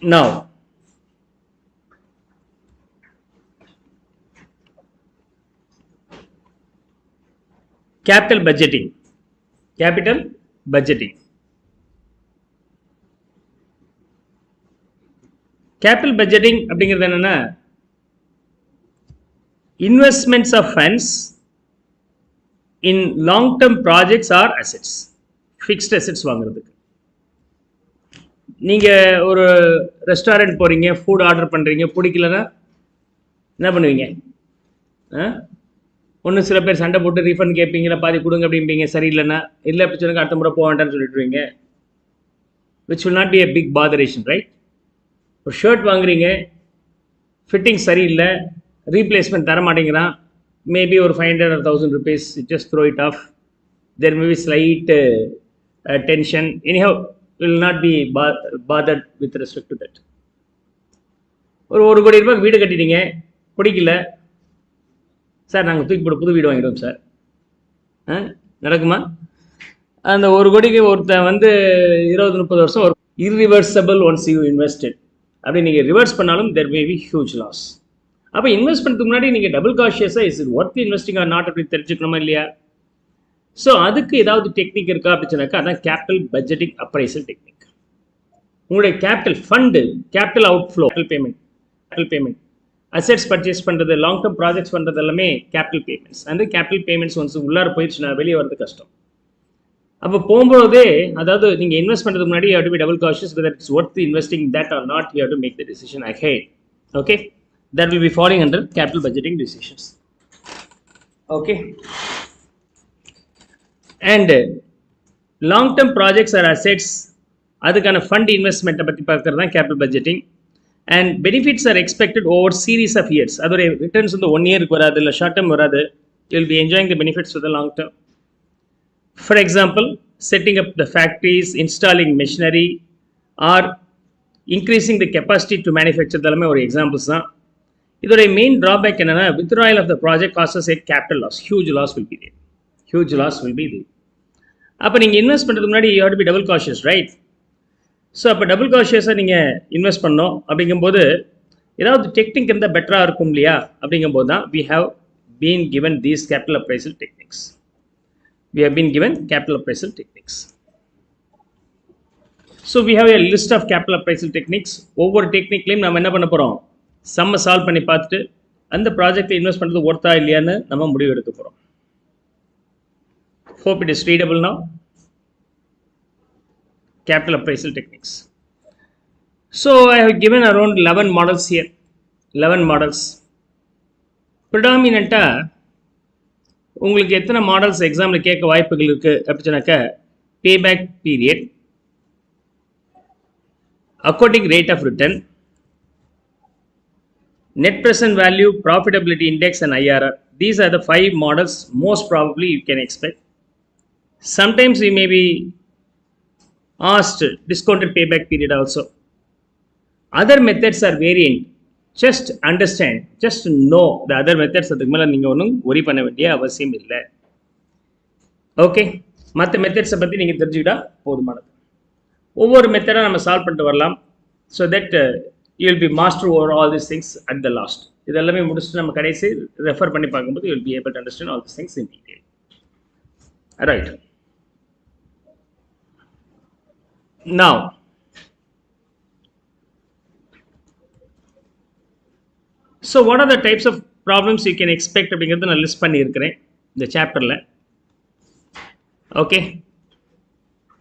Now, capital budgeting. Capital budgeting. Capital budgeting அப்படிங்கிறது என்னன்னா investments of funds in long term projects or assets. Fixed assets வாங்குறதுக்கு. நீங்க ஒரு restaurant போறீங்க, food order பண்றீங்க, பிடிக்கலன்னா என்ன பண்ணுவீங்க? ஒன்று சில பேர் சண்டை போட்டு ரீஃபண்ட் கேட்பீங்களா, பாதி கொடுங்க அப்படிம்பீங்க. சரியில்லைன்னா இல்லை அப்படி சொல்லுங்க, அடுத்த முறை போக வேண்டாம்னு சொல்லிட்டுருவீங்க. Which will not be a big botheration, right? ஒரு ஷர்ட் வாங்குறீங்க, ஃபிட்டிங் சரியில்லை, ரீப்ளேஸ்மெண்ட் தர மாட்டேங்கிறான், மேபி ஒரு 500 or 1000 rupees, just throw it off. There may be slight tension. Anyhow, will not be bothered with respect to that. ஒரு கோடி ரூபாய் வீடு கட்டிட்டீங்க, பிடிக்கல சார், நாங்கள் தூக்கி போட்டு புது வீடு வாங்கிடுவோம் சார். நடக்குமா? அந்த ஒரு கோடிக்கு ஒருத்தன் 20-30 வருஷம் ஒரு irreversible once you invested. அப்படி நீங்கள் ரிவர்ஸ் பண்ணாலும் there may be huge loss. அப்போ இன்வெஸ்ட் பண்ணுறதுக்கு முன்னாடி நீங்கள் டபுள் காஷியஸாக is it worth investing or not அப்படி தெரிஞ்சுக்கணுமா இல்லையா? ஸோ அதுக்கு ஏதாவது டெக்னிக் இருக்கா அப்படின்னு சொன்னாக்கா அதான் கேபிட்டல் பட்ஜெட்டிங் அப்ரைசல் டெக்னிக். உங்களுடைய capital fund, capital outflow, capital payment, assets purchase பண்ணுறது, லாங் டேர்ம் ப்ராஜெக்ட்ஸ் பண்ணுறது எல்லாமே கேபிட்டல் பேமெண்ட்ஸ். அந்த கேபிட்டல் பேமெண்ட்ஸ் ஒன்ஸ் உள்ளார போயிடுச்சுன்னா வெளியே வரது கஷ்டம். அப்போ போகும்போதே, அதாவது நீங்கள் இன்வெஸ்ட் பண்ணுறதுக்கு முன்னாடி you have to be double cautious whether it's worth investing that or not. You have to make the decision ahead. Okay, that will be falling under capital budgeting decisions. Okay, and long term projects or assets, அதுக்கான fund இன்வெஸ்ட்மெண்ட்டை பற்றி பார்க்குறது தான் capital budgeting. And benefits are expected over series of years. அதோடைய returns 1 இயருக்கு வராது, இல்லை short term வராது. You will be enjoying the benefits for the long term. For example, setting up the factories, installing machinery, or increasing the capacity to manufacture, இதெல்லாமே ஒரு examples தான். இதோடைய main drawback என்னன்னா, withdrawal of the project causes a capital loss. Huge loss will be there. Huge loss will be there. அப்போ நீங்கள் invest பண்ணுறதுக்கு முன்னாடி you have to be double cautious, right? So அப்போ டபுள் காஷியஸாக நீங்கள் invest பண்ணோம் அப்படிங்கும்போது ஏதாவது டெக்னிக் இருந்தால் பெட்டராக இருக்கும் இல்லையா? அப்படிங்கும்போது தான் we have been given these capital appraisal techniques. We have been given capital appraisal techniques. So we have a list of capital appraisal techniques. ஒவ்வொரு டெக்னிக்லையும் நம்ம என்ன பண்ண போகிறோம்? சம்மை சால்வ் பண்ணி பார்த்துட்டு அந்த ப்ராஜெக்டில் இன்வெஸ்ட் பண்ணுறது ஒர்த்தா இல்லையான்னு நம்ம முடிவு எடுக்க போகிறோம். Hope it is readable now. Capital appraisal techniques. So I have given around 11 models here. 11 models. Predominantly, உங்களுக்கு எத்தனை மாடல்ஸ் எக்ஸாமில் கேட்க வாய்ப்புகள் இருக்குது அப்படி சொன்னாக்கா, payback period, accounting rate of return, net present value, profitability index and IRR. These are the 5 models most probably you can expect. Sometimes we may be asked discounted payback period also. Other methods are variant. Just understand, just know the other methods. அதுக்கு மேலே நீங்கள் ஒன்றும் worry பண்ண வேண்டிய அவசியம் இல்லை. Okay, மற்ற மெத்தட்ஸை பற்றி நீங்கள் தெரிஞ்சுக்கிட்டா போதுமானது. ஒவ்வொரு மெத்தடாக நம்ம சால்வ் பண்ணிட்டு வரலாம். So that you will B master over all this things at the last. இதெல்லாமே முடிச்சுட்டு நம்ம கடைசி ரெஃபர் பண்ணி பார்க்கும்போது you will be able to understand all this things in detail. Right. Now, so what are the types of problems you can expect அப்படிங்கிறது நான் list பண்ணியிருக்கிறேன் இந்த சாப்டரில். Okay,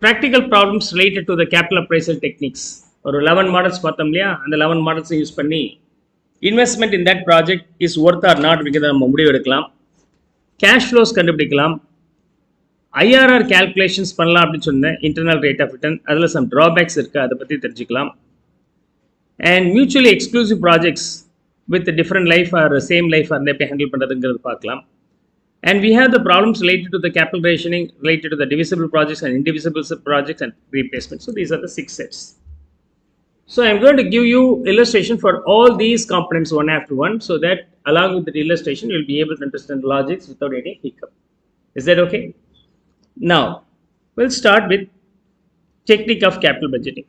practical problems related to the capital appraisal techniques. ஒரு 11 models பார்த்தோம் இல்லையா? அந்த 11 மாடல்ஸை யூஸ் பண்ணி investment in that project is worth or not அப்படிங்கிறத நம்ம முடிவு எடுக்கலாம். கேஷ் ஃப்ளோஸ் கண்டுபிடிக்கலாம். ஐஆர்ஆர் கேல்குலேஷன்ஸ் பண்ணலாம் அப்படின்னு சொன்னேன். இன்டர்னல் ரேட் ஆஃப் ரிட்டர்ன், அதில் சம் ட்ராபேக்ஸ் இருக்குது, அதை பற்றி தெரிஞ்சுக்கலாம். And mutually exclusive projects with different life or same life அந்த எப்படி ஹேண்டில் பண்ணுறதுங்கிறது பார்க்கலாம். And we have the problems related to the capital rationing, related to the divisible projects and indivisible projects and replacement. So these are the 6 sets. So I am going to give you illustration for all these components one after one, so that along with the illustration you will be able to understand logics without any hiccup. Is that okay? Now, we'll start with technique of capital budgeting.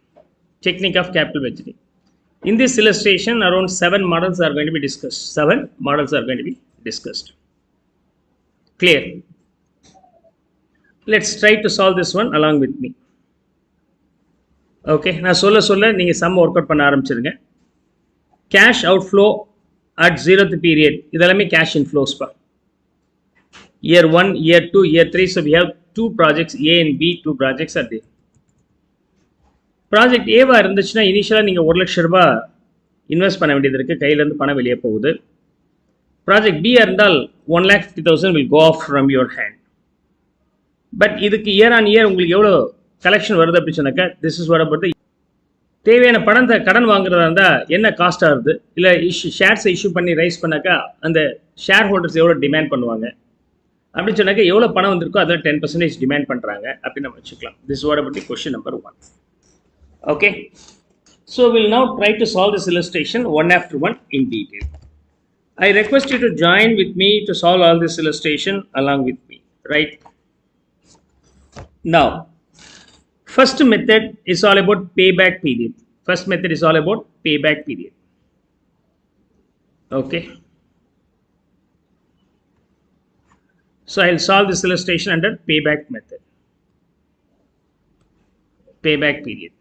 Technique of capital budgeting. In this illustration, around 7 models are going to be discussed. 7 models are going to be discussed. Clear? Let's try to solve this one along with me. Okay, நான் சொல்ல நீங்க some work out பண்ண ஆரம்பிச்சிருங்க. Cash outflow at 0th period, இதெல்லாமே cash inflows பா. Year 1, year 2, year 3, so we have 2 projects A and B, 2 projects are there. Project ஏவா இருந்துச்சுன்னா இனிஷியலாக நீங்கள் 1 லட்சம் ரூபாய் இன்வெஸ்ட் பண்ண வேண்டியது இருக்குது, கையிலேருந்து பணம் வெளியே போகுது. ப்ராஜெக்ட் பியாக இருந்தால் 1,50,000 will go off from your hand. But இதுக்கு இயர் ஆன் இயர் உங்களுக்கு எவ்வளோ கலெக்ஷன் வருது அப்படின்னு சொன்னாக்கா, திஸ் இஸ் வாட் அபவுட் தேவையான பணத்தை கடன் வாங்குறதா இருந்தால் என்ன காஸ்ட் ஆகுது, இல்லை ஷேர்ஸை இஷ்யூ பண்ணி ரைஸ் பண்ணாக்கா அந்த ஷேர் ஹோல்டர்ஸ் எவ்வளோ டிமாண்ட் பண்ணுவாங்க அப்படின்னு சொன்னாக்கா, எவ்வளோ பணம் வந்திருக்கோ அதில் 10% டிமாண்ட் பண்ணுறாங்க அப்படின்னு நம்ம வச்சுக்கலாம். This what about question number 1. Okay, so we'll now try to solve this illustration one after one in detail. I request you to join with me to solve all this illustration along with me, right? Now, first method is all about payback period. First method is all about payback period. Okay. So I'll solve this illustration under payback method. Payback period.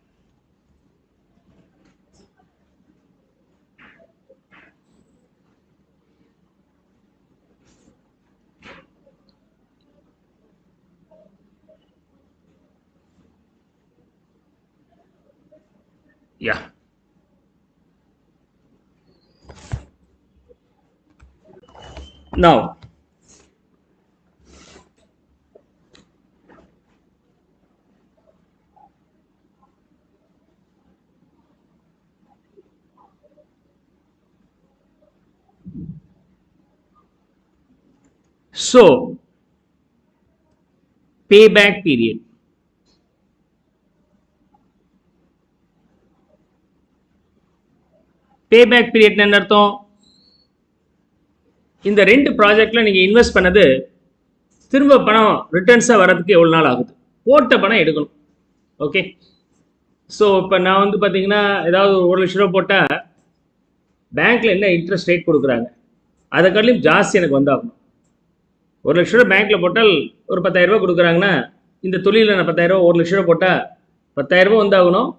Yeah. Now, so payback period. Payback period என்ன அர்த்தம்? இந்த 2 ப்ராஜெக்ட்ல நீங்க invest பண்ணது திரும்ப பணம் ரிட்டர்ன்ஸா வரதுக்கு எவ்வளவு நாள் ஆகுது? போட்ட பணம் எடுக்கணும். ஓகே, ஸோ இப்போ நான் வந்து பார்த்தீங்கன்னா ஏதாவது 1 லட்ச ரூபா போட்டால் பேங்க்கில் என்ன இன்ட்ரெஸ்ட் ரேட் கொடுக்குறாங்க அதை காட்டிலும் ஜாஸ்தி எனக்கு வந்தாகணும். 1 லட்ச ரூபா பேங்க்கில் போட்டால் ஒரு 10,000 ரூபா கொடுக்குறாங்கன்னா, இந்த தொழிலில் நான் 10,000 ரூபா 1 லட்ச ரூபா போட்டால் 10,000 ரூபா வந்தாகணும்,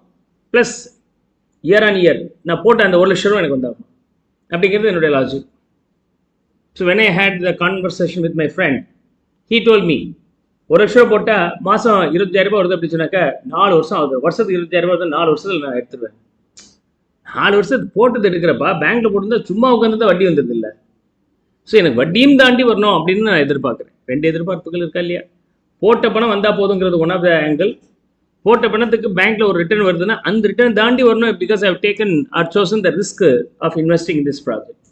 ப்ளஸ் இயர் ஆன் இயர் நான் போட்ட அந்த 1 லட்ச ரூபா எனக்கு வந்தாகணும் அப்படிங்கிறது என்னுடைய logic. So when I had the conversation with my friend, he told me 1 லட்ச ரூபா போட்டால் மாதம் 25,000 ரூபா வருது அப்படின்னு சொன்னாக்கா 4 வருஷம் ஆகுது. வருஷத்துக்கு 25,000 ரூபா வருது, 4 வருஷத்தில் நான் எடுத்துருவேன். 4 வருஷத்துக்கு போட்டது எடுக்கிறப்பா பேங்க்கில் போட்டுருந்தா சும்மா உட்காந்து தான் வட்டி வந்தது இல்லை. ஸோ எனக்கு வட்டியும் தாண்டி வரணும் அப்படின்னு நான் எதிர்பார்க்குறேன். 2 எதிர்பார்ப்புகள் இருக்கா இல்லையா? போட்ட பணம் வந்தால் போதுங்கிறது ஒன் ஆஃப் த ஆங்கிள். போட்ட பணத்துக்கு பேங்க்ல ஒரு ரிட்டர்ன் வருதுன்னா அந்த ரிட்டர்ன் தாண்டி வரணும், because I have taken or chosen the risk of investing in this project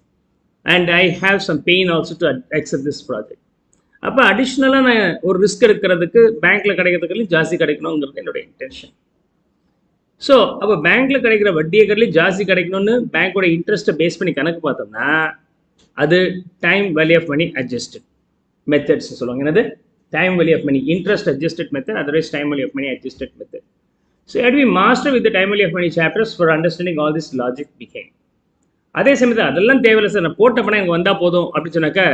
and I have some pain also to accept this project. அப்போ அடிஷ்னலாக நான் ஒரு ரிஸ்க் எடுக்கிறதுக்கு பேங்க்ல கிடைக்கிறதுக்கு ஜாஸ்தி கிடைக்கணுங்கிறது என்னுடைய இன்டென்ஷன். ஸோ அப்போ பேங்க்ல கிடைக்கிற வட்டியை கட்டிலையும் ஜாஸ்தி கிடைக்கணும்னு பேங்க்கோட இன்ட்ரெஸ்ட்டை பேஸ் பண்ணி கணக்கு பார்த்தோம்னா அது time value of money adjusted methods சொல்லுவாங்க. என்னது? time value of money, interest adjusted method, otherwise time value of money adjusted method. So you have to be master with the time value of money chapters for understanding all this logic behind. அதே சமயத்தில் அதெல்லாம் தேவையில்லை sir, நான் போட்ட பணம் எனக்கு வந்தால் போதும் அப்படின்னு சொன்னாக்கா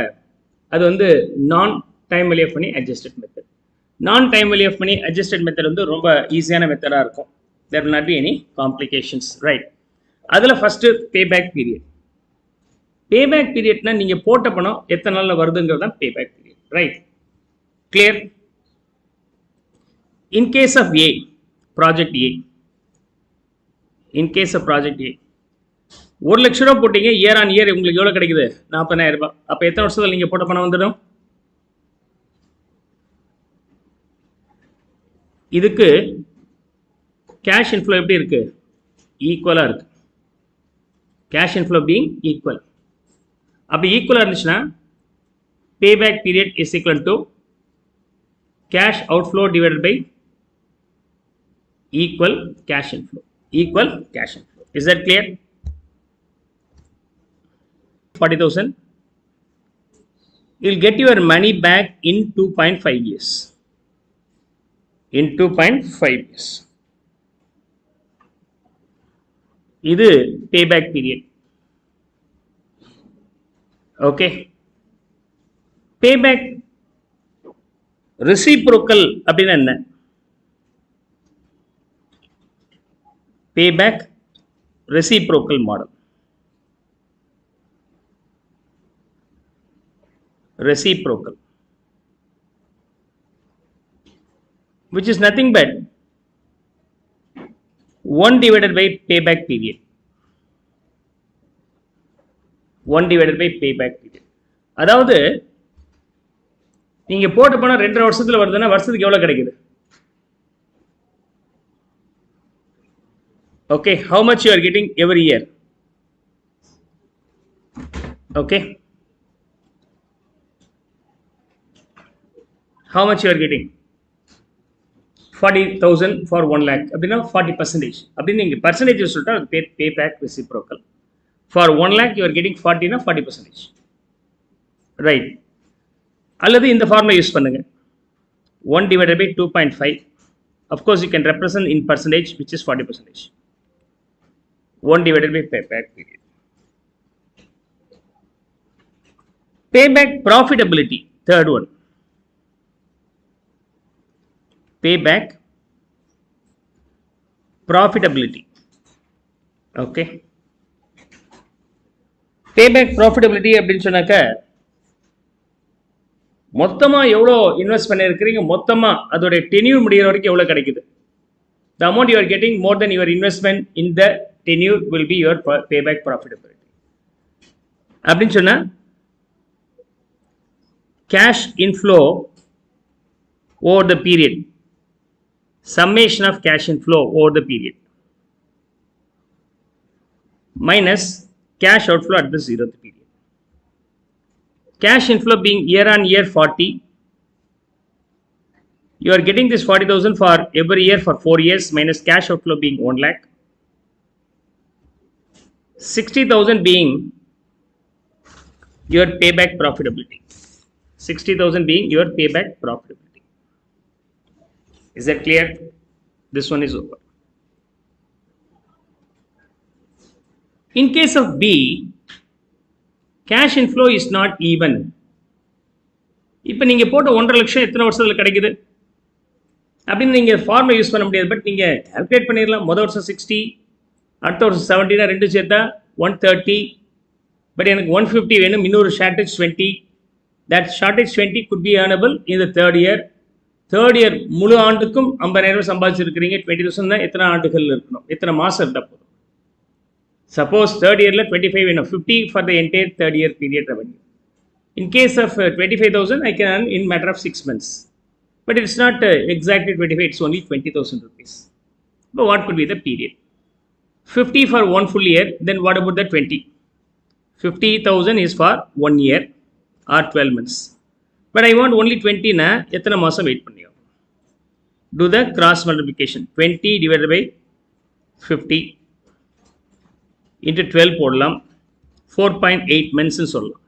அது வந்து non time value of money adjusted method. Non time value of money adjusted method வந்து ரொம்ப ஈஸியான மெத்தடாக இருக்கும். there will not be any complications, right? அதில் ஃபஸ்ட்டு பேபேக் பீரியட். பேபேக் பீரியட்னா நீங்கள் போட்ட பணம் எத்தனை நாளில் வருதுங்கிறது தான் பேபேக் period, right? Clear? In case of A, project A, in case of project A, 1 லட்ச ரூபா போட்டீங்க, இயர் ஆன் இயர் உங்களுக்கு எவ்வளோ கிடைக்குது? 40,000 ரூபாய். அப்போ எத்தனை வருஷத்தில் நீங்கள் போட்ட பணம் வந்துடும்? இதுக்கு கேஷ் இன்ஃப்ளோ எப்படி இருக்கு? ஈக்குவலாக இருக்கு. Cash inflow being equal. அப்போ ஈக்குவலாக இருந்துச்சுன்னா பேபேக் period is equal to cash outflow divided by equal cash inflow. Equal cash inflow. Is that clear? 40,000. You'll get your money back in 2.5 years. In 2.5 years. இது payback period. Okay, payback reciprocal அப்படின்னா என்ன? Payback reciprocal model. Reciprocal, which is nothing but 1 divided by payback period. 1 divided by payback period. அதாவது நீங்க போட்ட பணம் 2.5 வருஷத்துல வருதுன்னா வருஷத்துக்கு எவ்வளவு கிடைக்குது? Okay, how much you are getting every year? Okay, how much you are getting? 40,000 for 1 lakh. அப்படின்னா 40%. அப்படின்னு நீங்க percentage சொல்லிட்டா அது payback reciprocal. For 1 lakh you are getting 40 na 40%. Right. அல்லது இந்த ஃபார்முலா யூஸ் பண்ணுங்க. 1 divided by 2.5. Of course you can represent in percentage, which is 40%. 1 divided by payback period. Payback profitability, third one. Payback profitability. Okay, payback profitability அப்படின்னு சொன்னாக்க மொத்தமா எவ்வளோ invest பண்ணியிருக்கிறீங்க, மொத்தமா அதோட டென்யூர் முடிகிற வரைக்கும் எவ்வளோ கிடைக்குது. The amount you are getting more than your investment in the tenure will be your payback profitability. அப்படின்னு சொன்னா cash inflow over the period, summation of cash inflow over the period minus cash outflow at the 0th period. Cash inflow being year on year 40, you are getting this 40,000 for every year for 4 years minus cash outflow being 1 lakh, 60,000 being your payback profitability. 60,000 being your payback profitability. Is that clear? This one is over. In case of B, cash inflow is not even. இப்போ நீங்க போட்ட 1.5 லட்சம் எத்தனை வருஷத்துல கிடைக்குது அப்படின்னு நீங்க formula use பண்ண முடியாது. பட் நீங்க கால்குலேட் பண்ணிடலாம். முதல் வருஷம் 60, அடுத்த வருஷம் 70, ரெண்டு சேர்த்தா 130. பட் எனக்கு 150 வேணும், இன்னொரு shortage 20. That shortage 20 could be earnable in the third year. Third year முழு ஆண்டுக்கும் 50,000 சம்பாதிச்சிருக்கிறீங்க. 20,000 தான் எத்தனை ஆண்டுகள் இருக்கணும், எத்தனை மாசம் இருந்தா போதும். Suppose third year 25 and 50 for the entire third year period revenue. In case of 25,000, I can earn in matter of 6 months. But it's not exactly 25, it's only 20,000 rupees. But what could be the period? 50 for 1 full year, then what about the 20? 50,000 is for 1 year or 12 months. But I want only 20 na, எத்தனை மாசம் wait பண்ணியோ. Do the cross multiplication. 20 divided by 50 into 12 போடலாம். 4.8 months சொல்லலாம்.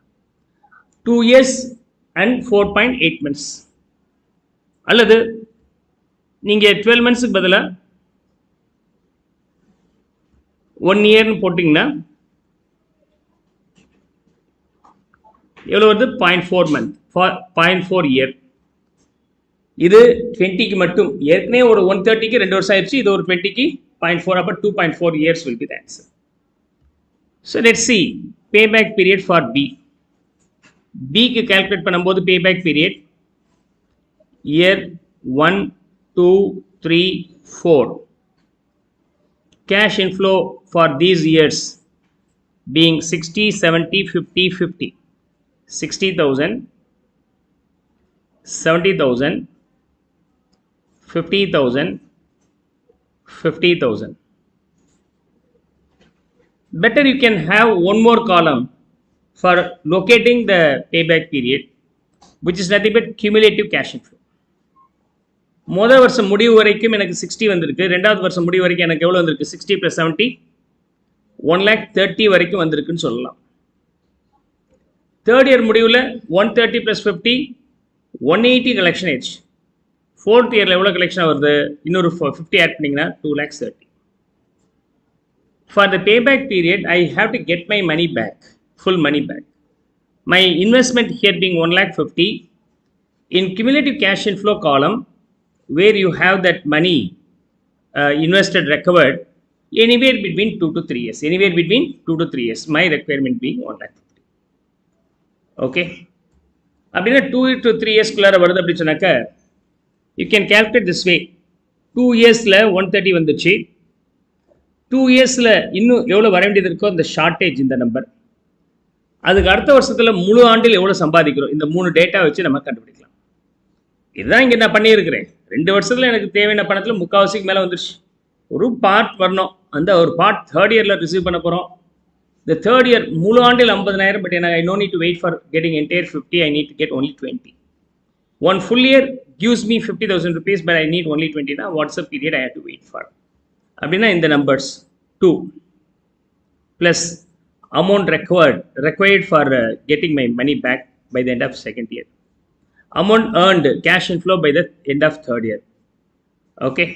2 years and 4.8 months. அல்லது நீங்க 12 monthsக்கு பதிலா 1 year போட்டீங்கன்னா எவ்வளவு வருது? 0.4 month, 0.4 year. இது 20க்கு மட்டும். ஏற்கனவே ஒரு 130க்கு 2 வருஷம் ஆயிடுச்சு. இது ஒரு 20க்கு 0.4, அப்ப 2.4 years will be the answer. So let's see payback period for B. B க்கு calculate பண்ணும்போது payback period year 1, 2, 3, 4. Cash inflow for these years being 60, 70, 50, 50. 60,000, 70,000, 50,000, 50,000. Better you can have one more column for locating the payback period, which is nothing but cumulative cash inflow. முதல் வருஷம் முடிவு வரைக்கும் எனக்கு 60 வந்திருக்கு. ரெண்டாவது வருஷம் முடிவு வரைக்கும் எனக்கு எவ்வளவு வந்திருக்கு? 60 plus 70, 1,30,000 வரைக்கும் வந்திருக்குன்னு சொல்லலாம். தேர்ட் இயர் முடிவில் 130 plus 50, 180 கலெக்ஷன் ஆயிடுச்சு. ஃபோர்த் இயரில் எவ்வளோ கலெக்ஷன் வருது? இன்னொரு 50 ஆட் பண்ணிங்கன்னா 2,30,000. For the payback period, I have to get my money back, full money back. My investment here being 1,50,000 in cumulative cash inflow column, where you have that money invested recovered, anywhere between 2 to 3 years. Anywhere between 2 to 3 years. My requirement being 1,50,000. Okay. அப்படின்னா 2 to 3 இயர்ஸ்க்குள்ளார வருது அப்படின்னு சொன்னாக்க you can calculate this way. 2 இயர்ஸில் 130 வந்துச்சு. 2 இயர்ஸில் இன்னும் எவ்வளோ வர வேண்டியது இருக்கோ அந்த ஷார்ட்டேஜ் இந்த நம்பர். அதுக்கு அடுத்த வருஷத்தில் முழு ஆண்டில் எவ்வளோ சம்பாதிக்கிறோம் இந்த 3 டேட்டா வச்சு நம்ம கண்டுபிடிக்கலாம். இதுதான் இங்கே நான் பண்ணியிருக்கிறேன். 2 வருஷத்தில் எனக்கு தேவையான பணத்தில் 3/4 மேலே வந்துருச்சு. ஒரு பார்ட் வரணும். அந்த ஒரு பார்ட் 3rd இயரில் ரிசீவ் பண்ண போகிறோம். The 3rd year, முழு ஆண்டில் 50,000, but I no need to wait for getting entire 50, I need to get only 20. One full year gives me 50,000 rupees, but I need only 20. Now, what's the period I have to wait for? Abdina in the numbers 2 plus amount required for getting my money back by the end of 2nd year. Amount earned, cash inflow by the end of 3rd year. Okay.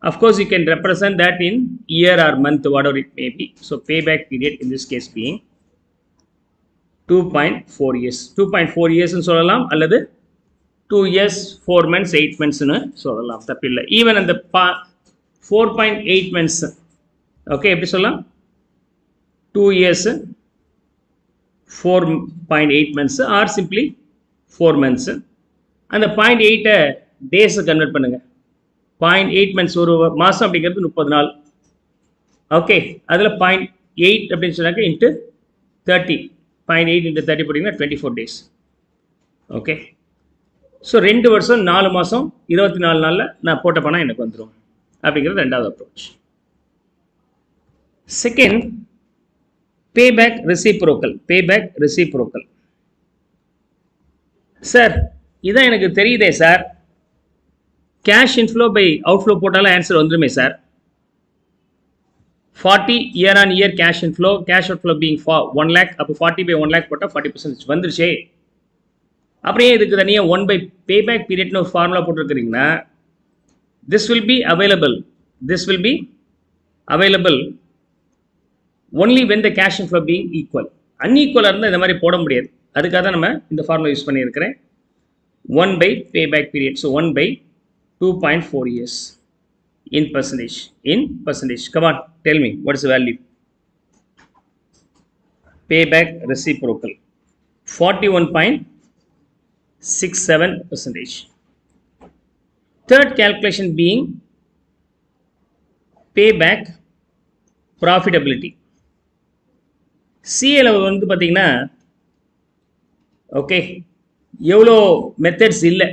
Of course, you can represent that in year or month, whatever it may be. So, payback period in this case being 2.4 years. 2.4 years in சொல்லலாம் அல்லது 2 years, 4 months, 8 months னு சொல்லலாம். தப்பில்லை. Even அந்த 4.8 months. Okay, எப்படி சொல்லலாம்? 2 years, 4.8 months or simply 4 months. அந்த 0.8 days convert பண்ணுங்க. 0.8 months ஒரு மாதம் அப்படிங்கிறது 30 நாள். ஓகே, அதில் 0.8 அப்படின்னு சொன்னாக்க இன்ட்டு 30. 0.8 into 30 போட்டிங்கன்னா 24 days. ஓகே, ஸோ 2 வருஷம் 4 மாதம் 24 நாளில் நான் போட்ட பணம் எனக்கு வந்துடும் அப்படிங்கிறது ரெண்டாவது approach. Second, payback reciprocal. Payback reciprocal. Sir இதான் எனக்கு தெரியுதே sir, cash inflow by outflow போட்டாலும் ஆன்சர் வந்துடுமே sir. 40 year on year cash inflow, cash outflow being 1 lakh, அப்போ 40 by 1 lakh போட்டால் 40% வந்துருச்சே. அப்படியே இதுக்கு தனியாக 1 by payback periodனு ஒரு formula போட்டிருக்கிறீங்கன்னா this will be available only when the cash inflow being equal. அன்ஈக்குவலாக இருந்தால் இந்த மாதிரி போட முடியாது. அதுக்காக தான் நம்ம இந்த ஃபார்முலா யூஸ் பண்ணியிருக்கிறேன். 1 by payback period. So 1 by 2.4 years in percentage. Come on, tell me what is the value? Payback reciprocal 41.67%. Third calculation being payback profitability. CA வந்து பார்த்தீங்கன்னா ஓகே எவ்வளோ மெத்தட்ஸ் இல்லை,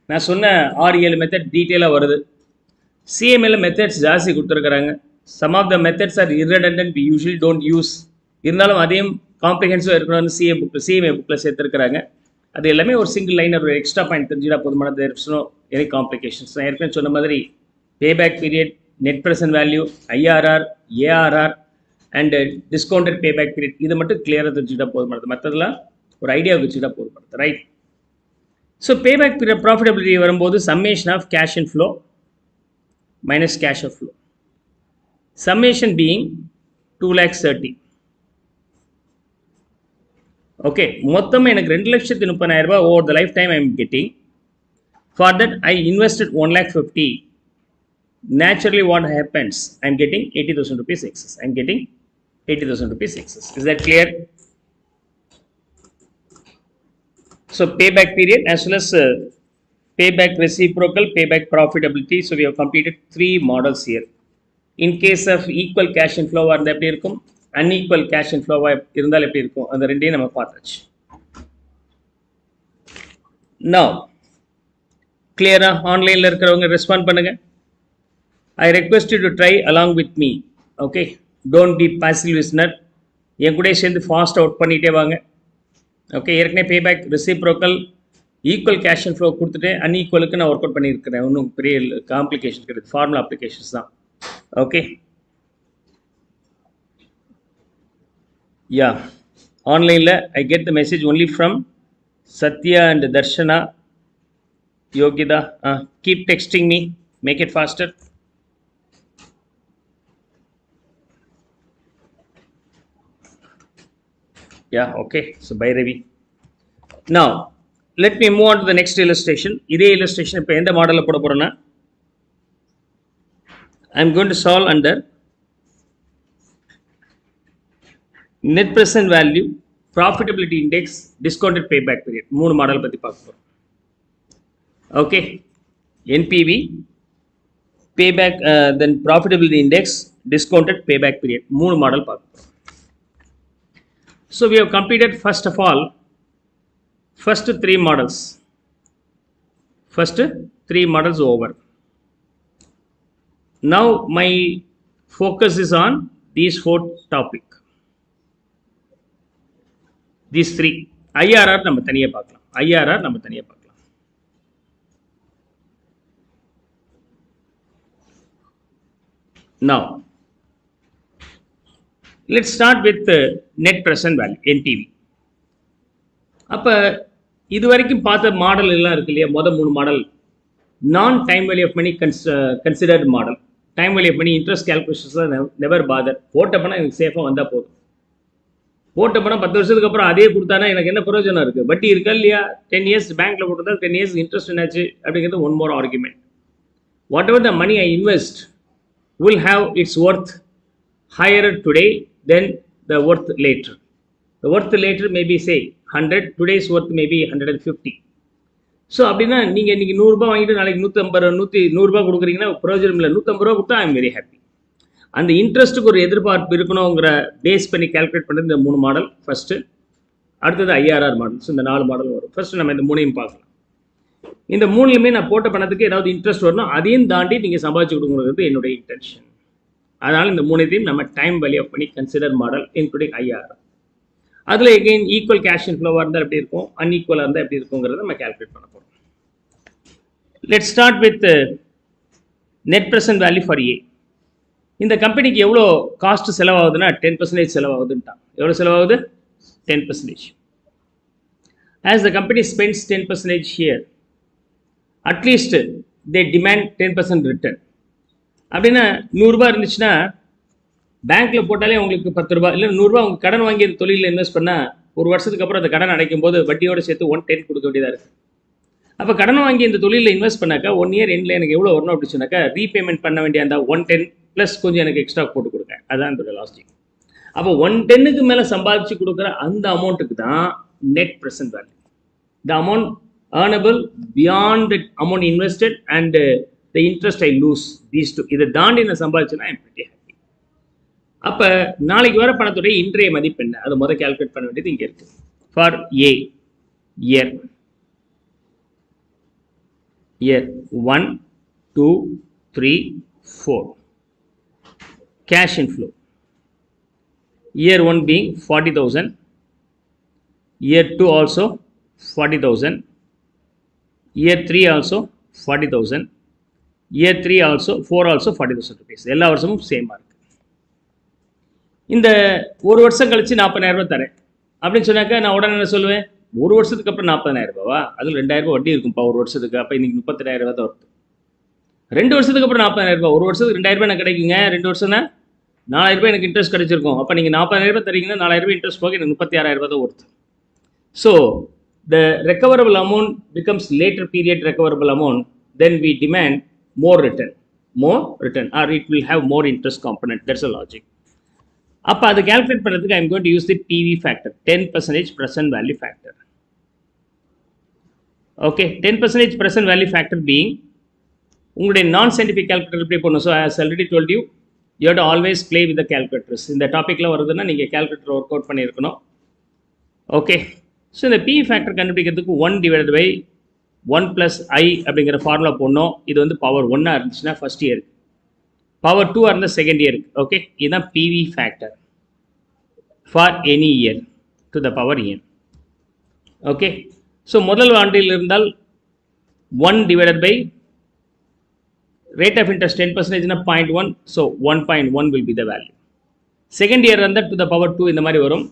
நான் சொன்ன 6-7 மெத்தட் டீட்டெயிலாக வருது. சிஎம்ஏல மெத்தட்ஸ் ஜாஸ்தி கொடுத்துருக்குறாங்க. Some of the methods are irredundant, we usually don't use. இருந்தாலும் அதையும் காம்ப்ரிஹென்சிவாக இருக்கணும்னு சிஎம்ஏ புக்கில் சேர்த்துருக்குறாங்க. அது எல்லாமே ஒரு சிங்கிள் லைன் ஒரு எக்ஸ்ட்ரா பாயிண்ட் தெரிஞ்சுட்டா போதுமான எனி காம்ப்ளிகேஷன்ஸ். நான் ஏற்கனவே சொன்ன மாதிரி பேபேக் period, net present value, IRR, ARR and discounted payback period, இது மட்டும் கிளியராக தெரிஞ்சுட்டா போதுமானது. மற்றதெல்லாம் ஒரு ஐடியா வச்சுக்கிட்டா போதுமானது. Right. So payback period profitability வரும்போது summation of cash in flow minus cash of flow. Summation being 2,30,000. Okay, மொத்தமாக எனக்கு 2,30,000 ரூபாய் over the lifetime I am getting. For that I invested 1,50,000. Naturally what happens? I am getting 80,000 rupees excess. Is that clear? So payback period as well as payback reciprocal, payback profitability. So we have completed 3 models here. In case of equal cash inflow இருந்தா எப்படி இருக்கும், unequal cash inflow இருந்தால் எப்படி இருக்கும், அந்த ரெண்டையும் நம்ம பார்த்தாச்சு. Now clear-ஆ? ஆன்லைனில் இருக்கிறவங்க ரெஸ்பாண்ட் பண்ணுங்க. I request you to try along with me. Okay, don't be passive listener. என் கூட சேர்ந்து ஃபாஸ்ட் அவுட் பண்ணிகிட்டே வாங்க. ஓகே, ஏற்கனவே பேபேக் reciprocal equal cash and flow கொடுத்துட்டு அன்ஈக்குவலுக்கு நான் ஒர்க் அவுட் பண்ணியிருக்கிறேன். ஒன்றும் பெரிய காம்ப்ளிகேஷன் கிடையாது, ஃபார்முலா அப்ளிகேஷன்ஸ் தான். ஓகே, யா ஆன்லைனில் I get the message only from Sathya and Dharshana. Yogitha, keep texting me, make it faster. Yeah, okay. So by Ravi. Now, let me move on to the next illustration. இதே illustration இப்போ எந்த மாடலில் போட போகிறோன்னா, I am going to solve under net present value, profitability index, discounted payback period. மூணு model பற்றி பார்க்க போகிறோம். Okay, NPV, payback, then profitability index, discounted payback period. மூணு மாடல் பார்க்க போகிறோம். So we have completed first of all first three models. First three models over. Now my focus is on these four topic. These three. IRR நம்ம தனியா பார்க்கலாம். IRR நம்ம தனியா பார்க்கலாம். Now let's start with net present value, NPV. அப்ப இது வரைக்கும் பார்த்த மாடல் எல்லாம் இருக்கு இல்லையா, மொதல் மூணு மாடல் நான் time value of money considered model. Time value of money interest calculations never bother. போட்ட பணம் எனக்கு சேஃபாக வந்தால் போதும். போட்ட பணம் 10 வருஷத்துக்கு அப்புறம் அதே கொடுத்தானா எனக்கு என்ன பிரயோஜனம் இருக்குது? வட்டி இருக்கா இல்லையா? 10 years பேங்க்கில் போட்டுருந்தா 10 years இன்ட்ரெஸ்ட் என்னாச்சு அப்படிங்கிறது one more argument. Whatever the money I invest will have its worth higher today than the worth later. The worth later may be say 100, today's worth may be 150. So அப்படின்னா நீங்கள் இன்றைக்கி 100 ரூபாய் வாங்கிட்டு நாளைக்கு 100 ரூபா கொடுக்குறீங்கன்னா பிரயோஜனம் இல்லை. 150 ரூபா கொடுத்தா ஐ எம் வெரி ஹாப்பி. அந்த இன்ட்ரெஸ்ட்டுக்கு ஒரு எதிர்பார்ப்பு இருக்கணுங்கிற பேஸ் பண்ணி கால்குலேட் பண்ணுறது இந்த மூணு மாடல் ஃபஸ்ட்டு. அடுத்தது ஐஆர்ஆர் மாடல். ஸோ இந்த 4 மாடல் வரும். ஃபஸ்ட்டு நம்ம இந்த மூணையும் பார்க்கலாம். இந்த மூணுலையுமே நான் போட்ட பணத்துக்கு ஏதாவது இன்ட்ரெஸ்ட் வரணும், அதையும் தாண்டி நீங்கள் சம்பாதிச்சு கொடுக்குறது என்னுடைய இன்டென்ஷன். அதனால் இந்த மூணையும் நம்ம time value of money consider model including IRR. அதில் எகெயின் ஈக்குவல் கேஷ் இன்ஃப்ளோவாக இருந்தால் எப்படி இருக்கும், அன்ஈக்குவலாக இருந்தால் எப்படி இருக்குங்கிறத நம்ம கால்குலேட் பண்ண போகிறோம். Let start with net present value for A. இந்த கம்பெனிக்கு எவ்வளோ காஸ்ட் செலவாகுதுன்னா 10% செலவாகுதுன்ட்டான். எவ்வளோ செலவாகுது? 10%. As the company spends 10% here, at least they demand 10% return. அப்படின்னா 100 ரூபா இருந்துச்சுன்னா பேங்க்கில் போட்டாலே உங்களுக்கு 10 ரூபா இல்லை 100 ரூபா அவங்க கடன் வாங்கி அந்த தொழிலில் இன்வெஸ்ட் பண்ணால் ஒரு வருஷத்துக்கு அப்புறம் அந்த கடன் அடைக்கும் போது வட்டியோடு சேர்த்து 110 கொடுக்க வேண்டியதாக இருக்குது. அப்போ கடன் வாங்கி இந்த தொழிலில் இன்வெஸ்ட் பண்ணாக்கா 1 year எண்டில் எனக்கு எவ்வளோ வரணும் அப்படின்னு சொன்னாக்கா ரீபேமெண்ட் பண்ண வேண்டிய அந்த 110 ப்ளஸ் கொஞ்சம் எனக்கு எக்ஸ்ட்ரா போட்டு கொடுங்க. அதுதான் இதோட லாஸ்டிங். அப்போ 110க்கு மேலே சம்பாதிச்சு கொடுக்குற அந்த அமௌண்ட்டுக்கு தான் net present value. The amount earnable beyond the amount invested and the interest I lose, these two. இதை தாண்டி நான் சம்பாதிச்சுன்னா ஐம் pretty happy. அப்போ நாளைக்கு வர பணத்துடைய இன்றைய மதிப்பு என்ன, அதை முதல் கால்குலேட் பண்ண வேண்டியது இங்கே இருக்குது. For A year 1, 2, 3, 4 cash inflow. Year 1 being 40,000, year 2 also 40,000, year 3 also 40,000, year 3 also 4 also 40,000 rupees. எல்லா வருஷமும் சேமாக இருக்குது. இந்த ஒரு வருஷம் கழித்து 40,000 ரூபாய் தரேன் அப்படின்னு சொன்னாக்கா நான் உடனே என்ன சொல்லுவேன், ஒரு வருஷத்துக்கு அப்புறம் 40,000 ரூபாவா, அதில் 2,000 ரூபாய் வட்டி இருக்கும்ப்பா ஒரு வருஷத்துக்கு. அப்போ இன்றைக்கி 38,000 ரூபாய் தான் வருது. 2 வருஷத்துக்கு அப்புறம் 40,000 ரூபாய், ஒரு வருஷத்துக்கு 2,000 ரூபாய் எனக்கு கிடைக்குங்க. 2 வருஷம்னா 4,000 ரூபாய் எனக்கு இன்ட்ரெஸ்ட் கிடைச்சிருக்கும். அப்போ நீங்கள் 40,000 ரூபாய் தரீங்கன்னா 4,000 ரூபாய் இன்ட்ரெஸ்ட் போக எனக்கு 36,000 ரூபாய் தான் வருது. So the recoverable amount becomes later period recoverable amount, then we demand more return, or it will have more interest component. That's the logic. அப்போ அதை calculate பண்ணுறதுக்கு I am going to use the PV factor, 10% present value factor. Okay, 10% present value factor being உங்களுடைய நான் scientific calculator எப்படி பண்ணணும். So as already told you, you have to always play with the calculators. இந்த டாப்பிக்கில் வருதுன்னா நீங்கள் calculator work out பண்ணியிருக்கணும். Okay, so இந்த பி ஃபேக்டர் கண்டுபிடிக்கிறதுக்கு 1 divided by 1 plus I அப்படிங்கிற ஃபார்முலா போடணும். இது வந்து பவர் 1 இருந்துச்சுன்னா ஃபர்ஸ்ட் இயருக்கு, பவர் 2 இருந்தால் செகண்ட் இயருக்கு. ஓகே, இதுதான் PV factor for any year to the power n. Okay, so முதல் ஆண்டில் இருந்தால் 1 divided by rate of interest 10% na 0.1, so 1.1 will be the value. Second year இருந்தால் to the power 2 இந்த மாதிரி வரும்.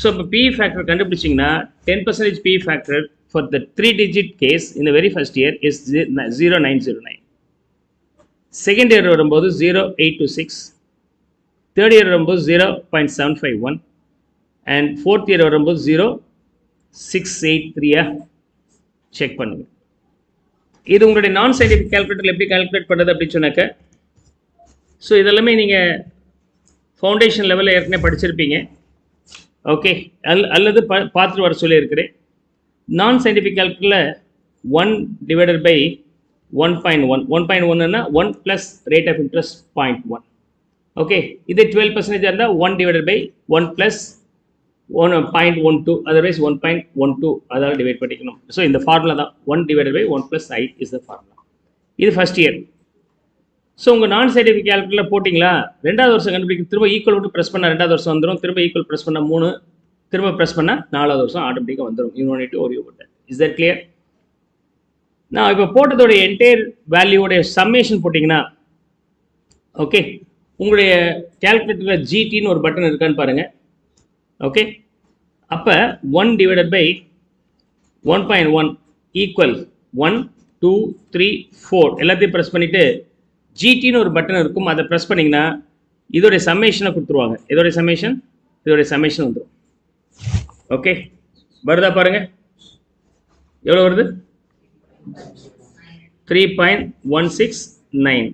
ஸோ இப்போ பி ஃபேக்டர் கண்டுபிடிச்சிங்கன்னா 10% P factor for the 3-digit case in the very first year is 0909. Second year வரும்போது 0826, third year வரும்போது 0.751, and fourth year வரும்போது 0,683 check பண்ணுங்க. இது உங்களுடைய நான் சயின்டிஃபிக் கால்குலேட்டரில் எப்படி கால்குலேட் பண்ணுறது அப்படின்னு சொன்னாக்க, ஸோ இதெல்லாமே நீங்கள் ஃபவுண்டேஷன் லெவலில் ஏற்கனவே படிச்சிருப்பீங்க. ஓகே, அல்லது பார்த்துட்டு வர சொல்லியிருக்கிறேன். நான் சயின்டிஃபிக் கால்குலேட்டரில் 1 டிவைடட் பை 1.1 1.1ன்னா 1 plus rate of interest 0.1. Okay, இது 12% இருந்தால் 1 டிவைடட் பை 1 ப்ளஸ் 1.12, அதர்வைஸ் 1.12 அதால் டிவைட் பண்ணிக்கணும். ஸோ இந்த ஃபார்முலா தான் 1 divided by 1 plus I is the formula. இது ஃபஸ்ட் இயர். ஸோ உங்கள் நான் சயின்டிஃபிக் கால்குலேட்டரில் போட்டிங்களா, 2வது வருஷம் கண்டுபிடிக்க திரும்ப ஈக்குவல் விட்டு ப்ரெஸ் பண்ணால் 2வது வருஷம் வந்துடும், திரும்ப ஈக்குவல் ப்ரெஸ் பண்ணால் 3, திரும்ப ப்ரெஸ் பண்ணால் 4வது வருஷம் ஆட்டோமேட்டிக்காக வந்துடும். You no need to worry about that. Is that clear? நான் இப்போ போட்டதோடைய என்டையர் வேல்யூவோடைய சம்மேஷன் போட்டிங்கன்னா, ஓகே, உங்களுடைய கால்குலேட்டரில் ஜிடின்னு ஒரு பட்டன் இருக்கான்னு பாருங்கள். ஓகே, அப்போ 1 டிவைடட் பை 1.1 ஈக்குவல் 1 2 3 4 எல்லாத்தையும் ப்ரெஸ் பண்ணிவிட்டு ஜிடின்னு ஒரு பட்டன் இருக்கும், அதை ப்ரெஸ் பண்ணிங்கன்னா இதோடைய சம்மேஷனை கொடுத்துருவாங்க. இதோடைய சம்மேஷன் வந்துடும். ஓகே, வருதா பாருங்கள், எவ்வளோ வருது? 3.169.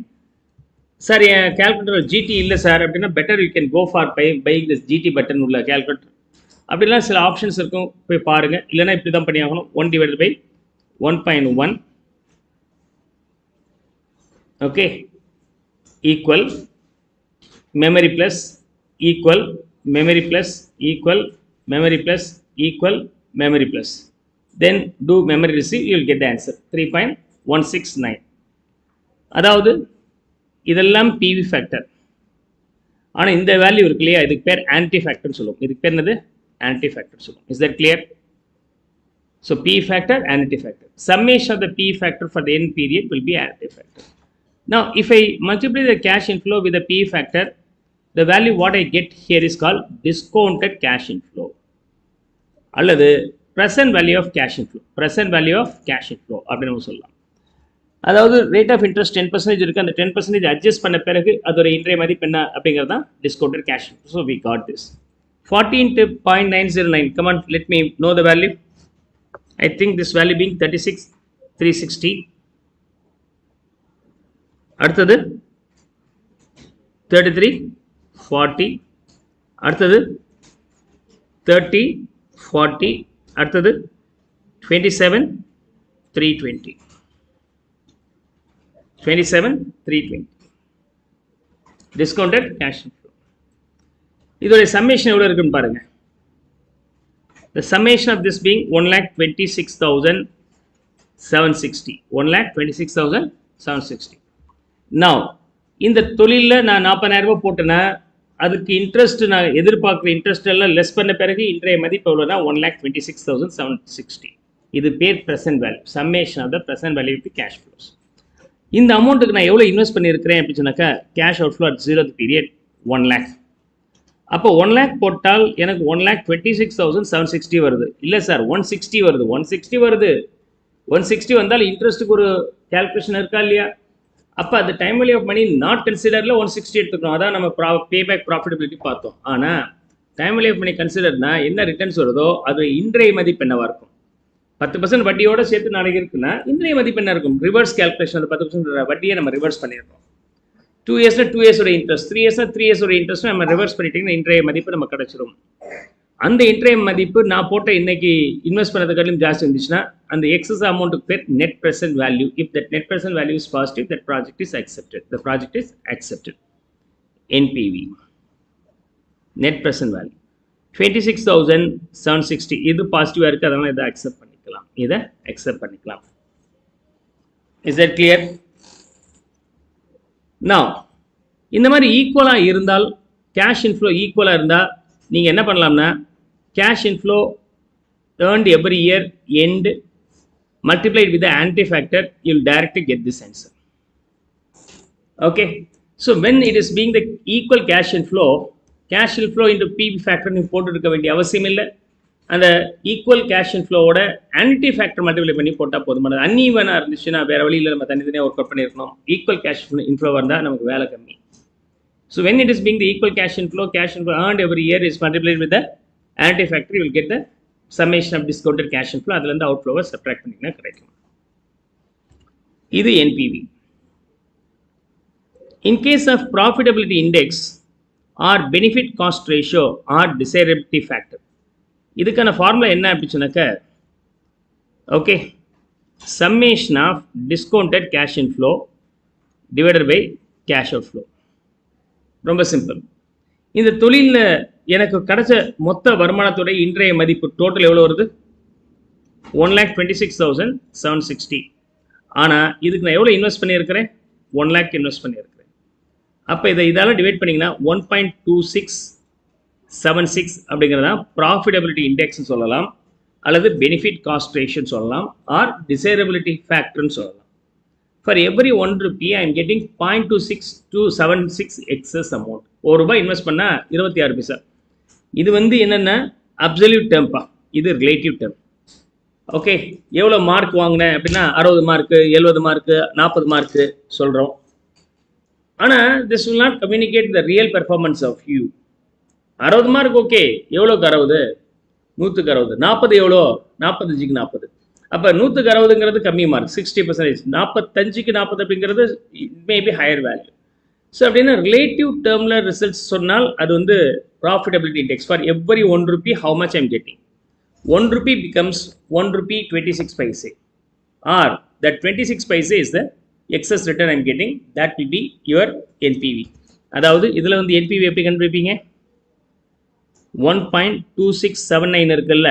சார் என் கால்குலேட்டர் ஜிடி இல்லை சார் அப்படின்னா, better you can go for buying this GT button உள்ள கால்குலேட்டர். அப்படிலாம் சில ஆப்ஷன்ஸ் இருக்கும், போய் பாருங்கள். இல்லைனா இப்படி தான் பண்ணி ஆகணும். 1 divided by 1.1 okay equal memory plus equal memory plus equal memory plus equal memory plus, then do memory receive, you will get the answer 3.169. அதாவது இதெல்லாம் பிவி ஃபேக்டர். ஆனால் இந்த வேல்யூ இருக்கு இல்லையா, இதுக்கு பேர் ஆன்டி ஃபேக்டர்னு சொல்லுவோம். இதுக்கு பேர் என்னது? ஆன்டி ஃபேக்டர் சொல்லுவோம். Is that clear? So P factor, anti factor. Summation of the P factor for the end period will be anti factor. Now, if I multiply the cash inflow with the P factor, the value what I get here is called discounted cash inflow. அல்லது present value of cash inflow. Present value of cash inflow அப்படின்னு நம்ம சொல்லலாம். அதாவது rate of interest 10% இருக்குது, அந்த 10% adjust பண்ண பிறகு அதோட இன்றைய மதிப்பு என்ன அப்படிங்கிறது தான் discounted cash. So we got this 14.909. Come on, let me know the value. I think this value being 36,360. அடுத்தது 33,40. அடுத்தது 30,40. அடுத்தது 27,320. 27,320 டிஸ்கவுண்டட் கேஷ் ஃப்ளோ. இதோட சம்மேஷன் எவ்வளோ இருக்குன்னு பாருங்க. The summation of this being 1,26,760. 1,26,760. Now இந்த தொழிலில் நான் 40,000 ரூபாய் போட்டேன்னா அதுக்கு இன்ட்ரெஸ்ட் நான் எதிர்பார்க்குற இன்ட்ரெஸ்ட் எல்லாம் லெஸ் பண்ண பிறகு இன்றைய மதிப்பு எவ்வளோனா 1,26,760. இது பேர் present value, summation of the present value with cash flows. இந்த அமௌண்ட்டுக்கு நான் எவ்வளோ இன்வெஸ்ட் பண்ணியிருக்கிறேன் அப்படின்னு சொன்னாக்கா, cash out flow at 0th period 1 lakh. அப்போ 1 lakh போட்டால் எனக்கு 1,26,760 வருது. இல்லை சார் 160 வருது. 160 வருது. 160 வந்தால் இன்ட்ரெஸ்ட்டுக்கு ஒரு கேல்குலேஷன் இருக்கா இல்லையா? அப்போ அந்த time value of money not கன்சிடரில் 160 எடுத்துக்கணும். அதான் நம்ம பேபேக் ப்ராஃபிட்டபிலிட்டி பார்த்தோம். ஆனால் டைம் வேல்யூ ஆஃப் மணி கன்சிடர்னா என்ன ரிட்டர்ன்ஸ் வருதோ அது இன்றைய மதிப்பு என்னவாக இருக்கும்? 10% வட்டியோடு சேர்த்து நாளைக்கு இருக்குன்னா இன்றைய மதிப்பு என்ன இருக்கும்? Reverse calculation. அந்த 10% வட்டியை நம்ம ரிவர்ஸ் பண்ணியிருக்கோம். 2 இயர்ஸில் 2 இயர்ஸோட இன்ட்ரெஸ்ட், 3 இயர்ஸில் 3 இயர்ஸோட இன்ட்ரெஸ்ட் நம்ம ரிவர்ஸ் பண்ணிட்டீங்கன்னா இன்றைய மதிப்பு நம்ம கிடச்சிரும். அந்த இன்றைய மதிப்பு நான் போட்ட இன்னைக்கு இன்வெஸ்ட் பண்ணதுக்காட்டிலும் ஜாஸ்தி இருந்துச்சுன்னா அந்த எக்ஸஸ் அமௌண்ட்டுக்கு பேர் net present value. If that net present value is positive, that project is accepted. The project is accepted. NPV net present value 26,760. இது பாசிட்டிவாக இருக்குது, அதனால் இதை அக்செப்ட் பண்ணிக்கலாம். இதை அக்செப்ட் பண்ணிக்கலாம். Is that clear? நான் இந்த மாதிரி ஈக்குவலாக இருந்தால், கேஷ் இன்ஃப்ளோ ஈக்குவலாக இருந்தால் நீங்கள் என்ன பண்ணலாம்னா, cash inflow earned every year end multiplied with the anti factor, you will directly get this answer. Okay, so when it is being the equal cash inflow into PV factor நீ போட்டுருக்க வேண்டிய அவசியம் இல்லை. அந்த ஈக்குவல் கேஷ் இன்ஃப்ளோவோட annuity factor multiply பண்ணி போட்டால் போதுமானது. அன்ஈவனாக இருந்துச்சுன்னா வேறு வழியில் நம்ம தனித்தனியாக ஒர்க் அவுட் பண்ணியிருக்கணும். ஈக்குவல் கேஷ் இன்ஃப்ளோ இருந்தால் நமக்கு வேலை கம்மி. So when it is being the equal cash inflow earned every year is multiplied with the anti-factor you will get the summation of discounted cash inflow. அதுலேருந்து அவுட்ஃப்ளோவை subtract பண்ணிங்கன்னா கிடைக்கும். இது NPV. In case of profitability index or benefit cost ratio or desirability factor, இதுக்கான formula என்ன அப்படிச்சுனாக்க, okay, summation of discounted cash inflow divided by cash outflow. ரொம்ப simple. இந்த தொழிலில் எனக்கு கிடைச்ச மொத்த வருமானத்துடைய இன்றைய மதிப்பு டோட்டல் எவ்வளோ வருது? 1,26,760. ஆனால் இதுக்கு நான் எவ்வளோ இன்வெஸ்ட் பண்ணியிருக்கிறேன்? 1 lakh இன்வெஸ்ட் பண்ணியிருக்கிறேன். அப்போ இதால் டிவைட் பண்ணிங்கன்னா 1.2676 அப்படிங்கிறதான் ப்ராஃபிட்டபிலிட்டி இண்டெக்ஸ்னு சொல்லலாம், அல்லது பெனிஃபிட் காஸ்ட் ரேஷியோன்னு சொல்லலாம், ஆர் டிசைரபிலிட்டி ஃபேக்டர்னு சொல்லலாம். For every 1 rupee I am getting 0.26276 excess amount. ₹1 invest பண்ணால் 26 பைசா. இது என்னென்னா அப்சல்யூட் டேர்ம்பா, இது ரிலேட்டிவ் டேர்ம். ஓகே, எவ்வளோ மார்க் வாங்கினேன் அப்படின்னா 60 மார்க்கு, 70 மார்க்கு, 40 மார்க்கு சொல்கிறோம். ஆனால் this will not communicate the real performance of you. 60 mark okay, எவ்வளோக்கு 60? 100க்கு 60. 40 எவ்வளோ? 45க்கு 40. அப்போ 100க்கு 60ங்கிறது கம்மி மார்க், 60%. 45க்கு 40 அப்படிங்கிறது மேபி ஹையர் வேல்யூ. ஸோ அப்படின்னா ரிலேட்டிவ் டேர்மில் ரிசல்ட்ஸ் சொன்னால் அது profitability index. For every 1 rupee how much I am getting. 1 rupee becomes 1 rupee 26 paise, or that 26 paise is the excess return I am getting. That will be your NPV. அதாவது இதில் NPV எப்படி கண்டுபிடிப்பீங்க? 1.2679 இருக்குல்ல,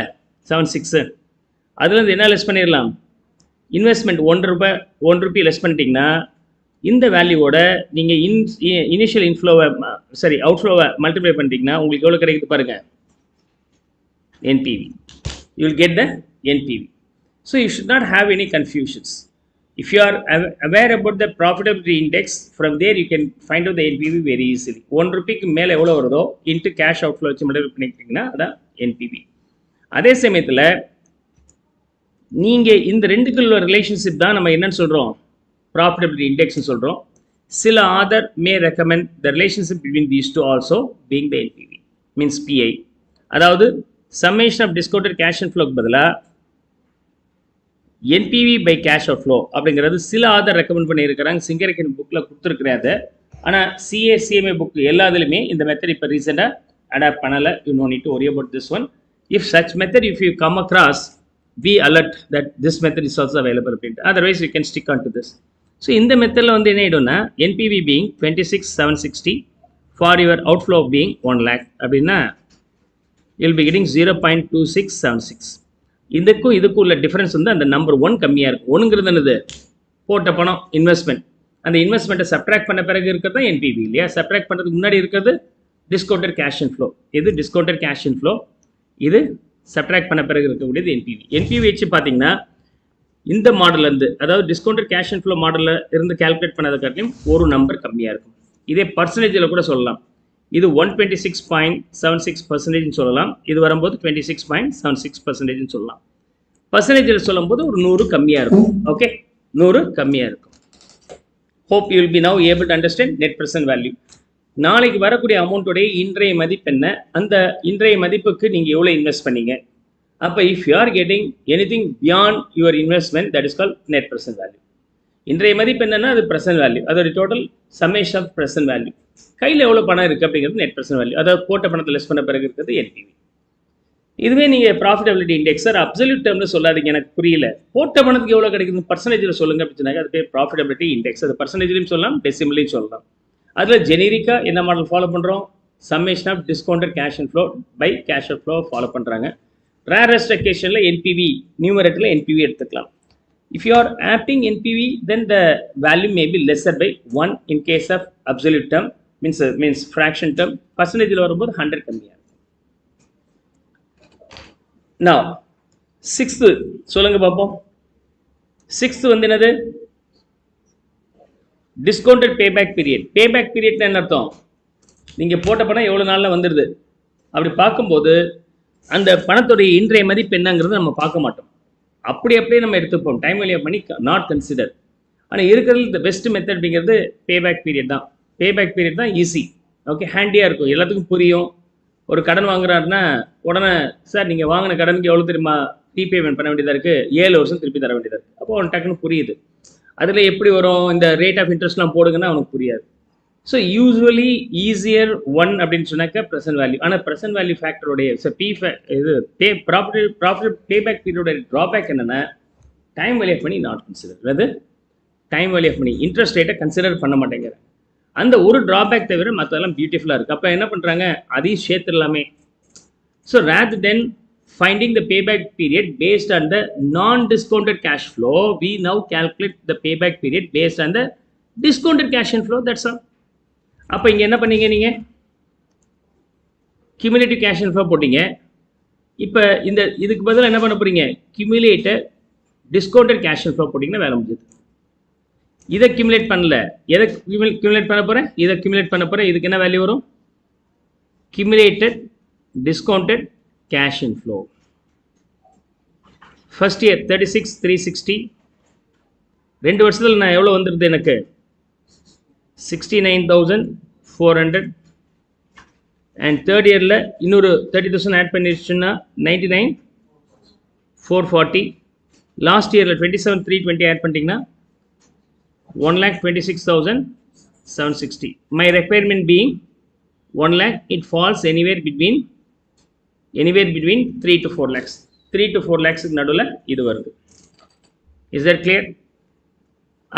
76, அதுலேருந்து என்ன less பண்ணிடலாம்? Investment 1 rupee less பண்ணிட்டீங்கன்னா இந்த வேல்யூவோட நீங்கள் இனிஷியல் அவுட்ஃப்ளோவை மல்டிப்ளை பண்ணிட்டீங்கன்னா உங்களுக்கு எவ்வளோ கிடைக்குது பாருங்கள், NPV. You will get the NPV. So you should not have any confusions. If you are aware about the profitability index, from there you can find out the NPV very easily. 1 rupeeக்கு மேலே எவ்வளோ வருதோ into cash outflow வச்சு multiply பண்ணிக்கிட்டிங்கன்னா அதான் NPV. அதே சமயத்தில் நீங்கள் இந்த ரெண்டுக்குள்ள relationship தான் நம்ம என்னன்னு சொல்கிறோம்? ப்ராஃபிட்டபிலிட்டி இண்டெக்ஸ்னு சொல்கிறோம். சில other may recommend the relationship between these two also being the NPV, means PI. அதாவது சம்மேஷன் ஆஃப் டிஸ்கவுண்டட் கேஷ் இன்ஃப்ளோக்கு பதிலாக NPV பை கேஷ் அவுட்ஃப்ளோ அப்படிங்கிறது சில ஆதர் ரெக்கமெண்ட் பண்ணியிருக்கிறாங்க. சிங்கர் அகாடமி புக்கில் கொடுத்துருக்குறாரு. ஆனால் CMA புக் எல்லாத்துலேயுமே இந்த மெத்தட் இப்போ ரீசெண்டாக அடாப்ட் பண்ணலை. You no need to worry about this one. If such method if you come across, be alert that this method is also available. Otherwise you can stick on to this. So இந்த மெத்தடில் என்ன ஆகிடும்னா NPV being 26,760 for your outflow being 1 lakh அப்படின்னா you will be getting 0.2676. இதுக்கும் உள்ள difference அந்த number 1 கம்மியாக இருக்கும். 1ங்கிறது என்னது? போட்ட பணம், இன்வெஸ்ட்மெண்ட். அந்த இன்வெஸ்ட்மெண்ட்டை சப்ட்ராக்ட் பண்ண பிறகு இருக்கிறது தான் NPV இல்லையா? சப்ட்ராக்ட் பண்ணுறதுக்கு முன்னாடி இருக்கிறது டிஸ்கவுண்டட் கேஷ் இன்ஃப்ளோ. இது டிஸ்கவுண்டட் கேஷ் இன்ஃப்ளோ, இது சப்ட்ராக்ட் பண்ண பிறகு இருக்கக்கூடியது NPV. NPV வச்சு பார்த்தீங்கன்னா இந்த மாடலேருந்து, அதாவது டிஸ்கவுண்டட் கேஷ் இன்ஃப்ளோ மாடலில் இருந்து கால்குலேட் பண்ணதுக்காட்டியும் ஒரு நம்பர் கம்மியாக இருக்கும். இதே பர்சன்டேஜில் கூட சொல்லலாம். இது 126.76% சொல்லலாம். இது வரும்போது 26.76% சொல்லலாம். பர்சன்டேஜில் சொல்லும்போது ஒரு 100 கம்மியாக இருக்கும். ஓகே, 100 கம்மியாக இருக்கும். Hope you will B now able to understand net present value. நாளைக்கு வரக்கூடிய அமௌண்ட்டுடைய இன்றைய மதிப்பு என்ன, அந்த இன்றைய மதிப்புக்கு நீங்கள் எவ்வளோ இன்வெஸ்ட் பண்ணீங்க. அப்போ if you are getting anything beyond your investment, that is called net present value. இன்றைய மதிப்பு என்னன்னா அது ப்ரெசன்ட் வேல்யூ, அதோட total summation of present value. கையில் எவ்வளோ பணம் இருக்குது அப்படிங்கிறது நெட் ப்ரெசன்ட் வேல்யூ. அதாவது போட்ட பணத்தை லெஸ் பண்ண பிறகு இருக்கிறது NPV. இதுவே நீங்கள் ப்ராஃபிட்டபிலிட்டி இண்டெக்ஸ் சார் அப்சல்யூட் டேர்மில் சொல்லாதீங்க, எனக்கு புரியல, போட்ட பணத்துக்கு எவ்வளோ கிடைக்குது பர்சன்டேஜில் சொல்லுங்கள் அப்படின்னாக்க அது பேர் ப்ராஃபிட்டபிலிட்டி இண்டெக்ஸ். அது பர்சன்டேஜ்லையும் சொல்லலாம், டெசிமலையும் சொல்லலாம். அதில் ஜெனரிக்காக என்ன மாடல் ஃபாலோ பண்ணுறோம்? Summation of discounted cash inflow by cash outflow follow பண்ணுறாங்க. ரேரஸ்ட் அக்கேஷனில் NPV, நியூமரேட்டரில் NPV எடுத்துக்கலாம். If you are adding NPV, then the value may be lesser by 1 in case of absolute term, means fraction term. Percentage வரும்போது 100 கம்மியாக இருக்கும். Now 6th சொல்லுங்க பார்ப்போம். 6th என்னது? Discounted payback period. பேபேக் பீரியட்னா என்ன அர்த்தம்? நீங்கள் போட்ட பணம் எவ்வளோ நாளில் வந்துடுது. அப்படி பார்க்கும்போது அந்த பணத்துடைய இன்றைய மதிப்பு என்னங்கிறது நம்ம பார்க்க மாட்டோம். அப்படியே நம்ம எடுத்துப்போம். டைம் வேல்யூ பண்ணி நாட் கன்சிடர். ஆனால் இருக்கிறது இந்த பெஸ்ட் மெத்தட் அப்படிங்கிறது பேபேக் பீரியட் தான். பேபேக் பீரியட் தான் ஈஸி. ஓகே, ஹேண்டியாக இருக்கும், எல்லாத்துக்கும் புரியும். ஒரு கடன் வாங்குறாருன்னா உடனே சார் நீங்கள் வாங்கின கடனுக்கு எவ்வளோ தெரியுமா ரீபேமெண்ட் பண்ண வேண்டியதாக இருக்குது, 7 வருஷம் திருப்பி தர வேண்டியதாக இருக்குது. அப்போ அவனுக்கு டக்குன்னு புரியுது. அதில் எப்படி வரும் இந்த ரேட் ஆஃப் இன்ட்ரெஸ்ட்லாம் போடுங்கன்னா அவனுக்கு புரியாது. ஸோ யூஸ்வலி ஈஸியர் ஒன் அப்படின்னு சொன்னாக்க ப்ரெசன்ட் வேல்யூ. ஆனால் ப்ரெசன்ட் வேல்யூ ஃபேக்டருடைய இது ப்ராஃபிட் பேபேக் பீரியடோட ட்ராபேக் என்னென்னா time value of money not consider. அதாவது time value of money interest ரேட்டை கன்சிடர் பண்ண மாட்டேங்கிற அந்த ஒரு ட்ராபேக் தவிர மற்றெல்லாம் பியூட்டிஃபுல்லாக இருக்குது. அப்போ என்ன பண்ணுறாங்க, அதையும் சேர்த்துடலாமே. So rather than finding the payback period based on the non-discounted cash flow, we now calculate the payback period based on the discounted cash inflow. That's all. அப்போ இங்கே என்ன பண்ணீங்க, நீங்கள் cumulative cash inflow போட்டீங்க. இப்போ இதுக்கு பதிலாக என்ன பண்ண போகிறீங்க, cumulated discounted cash inflow போட்டிங்கன்னா வேலை முடிஞ்சது. இதை கிமுலேட் பண்ணல, எதை கிமுலேட் பண்ண போகிறேன், இதை கிமுலேட் பண்ண போகிறேன். இதுக்கு என்ன வேல்யூ வரும், cumulated discounted cash inflow. First year 36,360, 2 வருஷத்தில் நான் எவ்வளோ வந்துடுது எனக்கு 69,400. அண்ட் தேர்ட் இயரில் இன்னொரு 30,000 ஆட் பண்ணிடுச்சுன்னா 99,440. லாஸ்ட் இயரில் 27,320 ஆட் பண்ணிட்டீங்கன்னா 1,26,760. My requirement being 1 lakh, it falls anywhere between 3 to 4 lakhs. 3 to 4 lakhs நடுவில் இது வருது. Is that clear?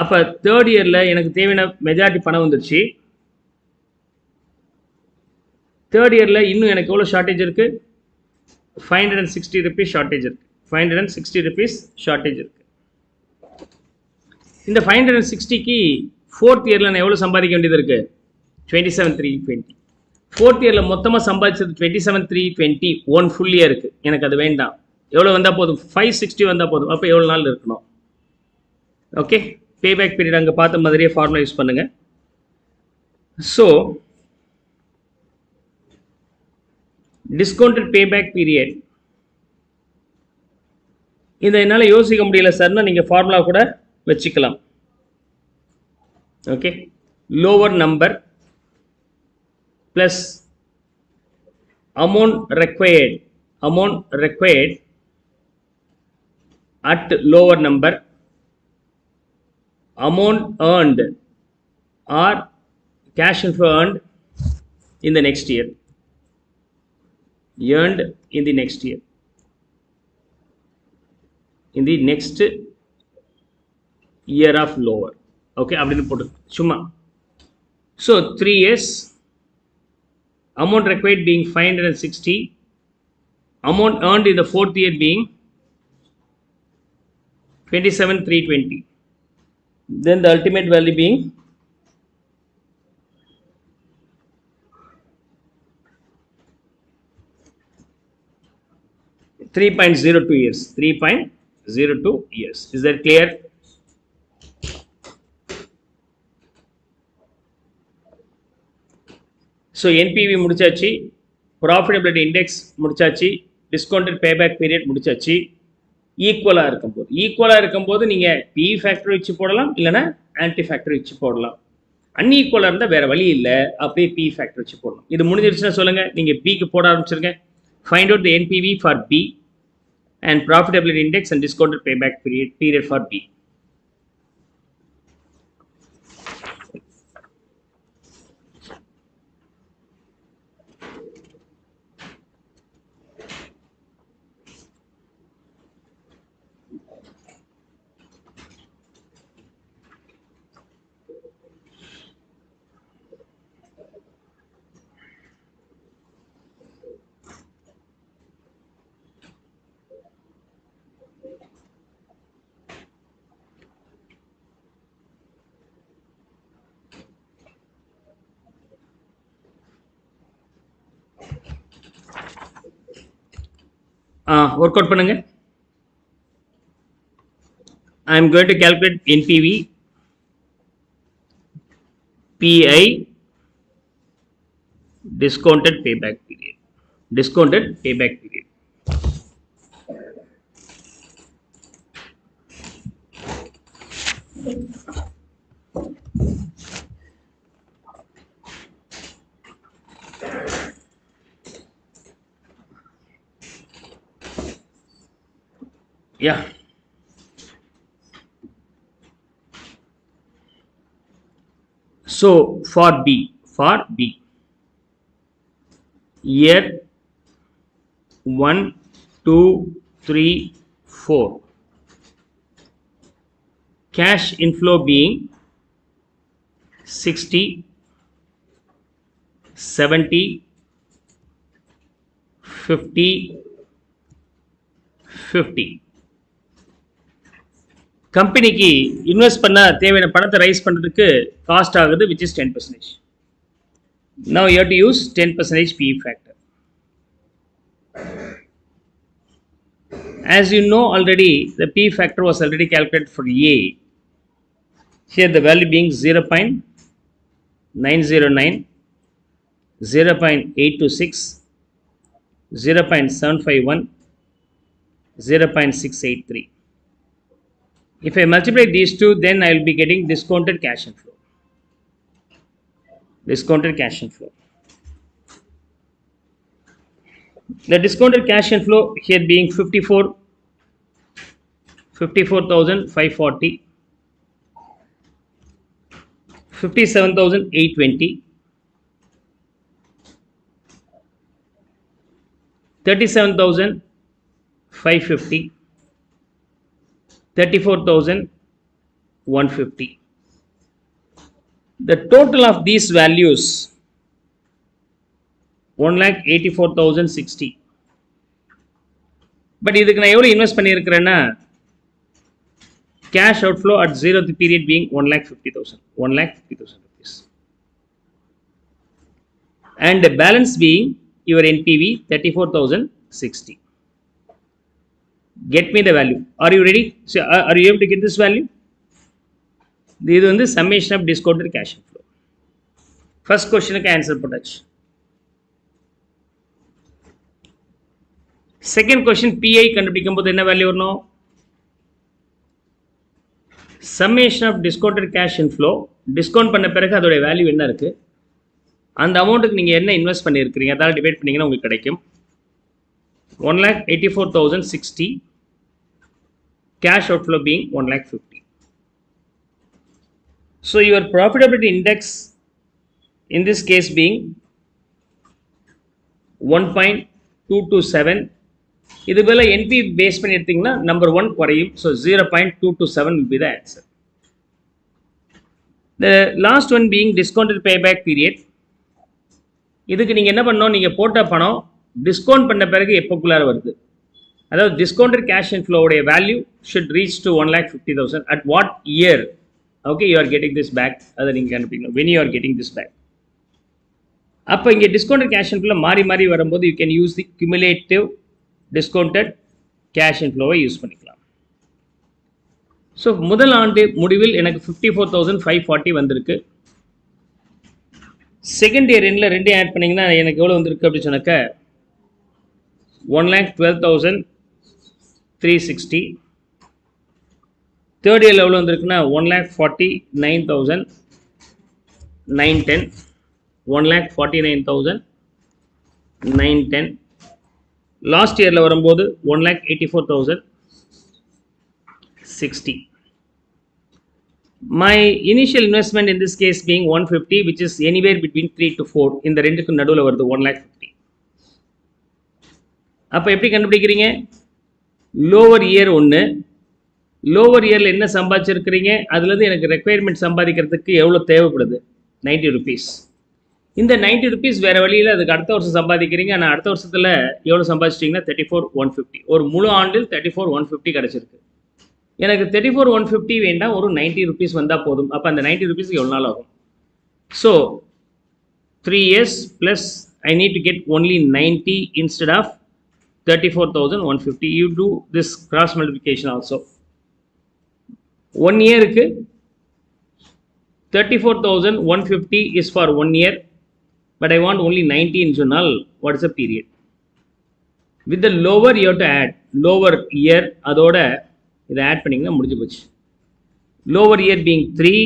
அப்போ தேர்ட் இயரில் எனக்கு தேவையான மெஜாரிட்டி பணம் வந்துருச்சு. தேர்ட் இயரில் இன்னும் எனக்கு எவ்வளோ ஷார்ட்டேஜ் இருக்குது, 560 rupees ஷார்ட்டேஜ் இருக்குது. 560 rupees ஷார்ட்டேஜ் இருக்குது. இந்த 560க்கு ஃபோர்த் இயரில் நான் எவ்வளோ சம்பாதிக்க வேண்டியது இருக்குது, 27,320. ஃபோர்த் இயரில் மொத்தமாக சம்பாதிச்சது 27,320 1 ஃபுல் இயர் இருக்குது. எனக்கு அது வேண்டாம். எவ்வளோ வந்தால் போதும், 560 வந்தால் போதும். அப்போ எவ்வளோ நாள் இருக்கணும்? ஓகே, பேபேக் பீரியட் அங்கே பார்த்த மாதிரியே ஃபார்முலா யூஸ் பண்ணுங்கள். ஸோ டிஸ்கவுண்டட் பேபேக் பீரியட் இதை என்னால் யோசிக்க முடியல சார்னா நீங்கள் ஃபார்முலா கூட வச்சுக்கலாம். Okay, lower number plus amount required at lower number, amount earned or cash inflow earned in the next year, earned in the next year, in the next year of lower. Okay, அப்படினு போடு சும்மா. So 3 years, amount required being 560, amount earned in the fourth year being 27,320, then the ultimate value being 3.02 years. 3.02 years. Is that clear? So NPV முடிச்சாச்சு, profitability index முடிச்சாச்சு, discounted payback period முடிச்சாச்சு. ஈக்குவலாக இருக்கும்போது நீங்கள் B factor வச்சு போடலாம், இல்லைனா anti factor வச்சு போடலாம். அன்ஈக்குவலாக இருந்தால் வேறு வழி இல்லை, அப்படியே பி ஃபேக்டர் வச்சு போடலாம். இது முடிஞ்சிருச்சுன்னா சொல்லுங்கள், நீங்கள் பிக்கு போட ஆரம்பிச்சிருங்க. Find out the NPV for B and profitability index and discounted payback period for B. Work out பண்ணுங்க. I am going to calculate NPV, PI, discounted payback period. Yeah. So for B, year 1, 2, 3, 4, cash inflow being 60, 70, 50, 50. கம்பெனிக்கு invest பண்ண தேவையான பணத்தை rice பண்ணுறதுக்கு cost ஆகுது which is 10%. Now you have to use 10% PE factor. As you know already, the PE factor was already calculated for A. Here the value being 0.909, 0.826, 0.751, 0.683. If I multiply these two, then I will be getting discounted cash inflow. Discounted cash inflow. The discounted cash inflow here being 54,540, 57,820, 37,550, 34,150. The total of these values 1,84,060. But இதுக்கு நான் எவ்வளவு invest பண்ணியிருக்கிறேன்னா cash outflow at 0th period being 1,50,000 rupees. And the balance being your NPV 34,060. Get me the value. Are you ready? So, are you able to get this value? இது வந்து summation of discounted cash inflow. First question க்கு answer போட்டாச்சு. Second question, PI கண்டுபிடிக்கும் போது என்ன value வரணும்? Summation of discounted cash inflow, discount பண்ண பிறகு அதோட வேல்யூ என்ன இருக்கு? அந்த அமௌண்ட்டுக்கு நீங்க என்ன இன்வெஸ்ட் பண்ணியிருக்கிறீங்க அதால டிவைட் பண்ணீங்கன்னா உங்களுக்கு கிடைக்கும் 1,84,060, cash outflow being 1,50,000. So your profitability index in this case being 1.227. இது போல NP பேஸ் பண்ணி எடுத்தீங்கன்னா number 1 குறையும். So 0.227 will be the answer. The last one being discounted payback period. இதுக்கு நீங்க என்ன பண்ணணும், நீங்க போட்ட பணம் டிஸ்கவுண்ட் பண்ண பிறகு எப்போக்குள்ளார வருது, அதாவது discounted cash inflow உடைய value should reach to 1,50,000. At what year, okay, you are getting this back, அதை நீங்க கண்டுபிடிக்கணும். When you are getting this back. அப்போ இங்கே discounted cash inflow மாறி மாறி வரும்போது you can use the cumulative discounted cash inflow use பண்ணிக்கலாம். So முதல் ஆண்டு முடிவில் எனக்கு 54,540 வந்திருக்கு. செகண்ட் இயர் எண்டில் ரெண்டையும் ஆட் பண்ணிங்கன்னா எனக்கு எவ்வளோ வந்திருக்கு அப்படின்னு சொன்னாக்க 1,12,360. தேர்ட் இயரில் எவ்வளோ வந்திருக்குன்னா 1,49,910, 1,49,910. லாஸ்ட் இயரில் வரும்போது 1,84,060. My initial investment in this case being 150, which is anywhere between 3 to 4. இந்த ரெண்டுக்கு நடுவில் வருது 1,50,000. அப்போ எப்படி கண்டுபிடிக்கிறீங்க? லோவர் இயர் ஒன்று, லோவர் இயரில் என்ன சம்பாதிச்சிருக்கிறீங்க, அதுலேருந்து எனக்கு ரெக்குயர்மெண்ட் சம்பாதிக்கிறதுக்கு எவ்வளோ தேவைப்படுது, 90 rupees. இந்த 90 rupees வேறு வழியில் அதுக்கு அடுத்த வருஷம் சம்பாதிக்கிறீங்க. ஆனால் அடுத்த வருஷத்தில் எவ்வளோ சம்பாதிச்சிட்டிங்கன்னா 34,150. ஒரு முழு ஆண்டில் 34,150 கிடச்சிருக்கு. எனக்கு 34,150 வேண்டாம், ஒரு 90 rupees வந்தால் போதும். அப்போ அந்த 90 rupeesக்கு எவ்வளோ நாள் ஆகும்? So 3 years plus I need to get only 90 instead of 34,150. You do this cross multiplication also. 1 yearக்கு 34,150 is for 1 year, but I want only 90 in சொன்னால் what is the period? With the lower you have to add lower year, அதோட இதை add பண்ணிங்கன்னா முடிஞ்சு போச்சு. Lower year being 3,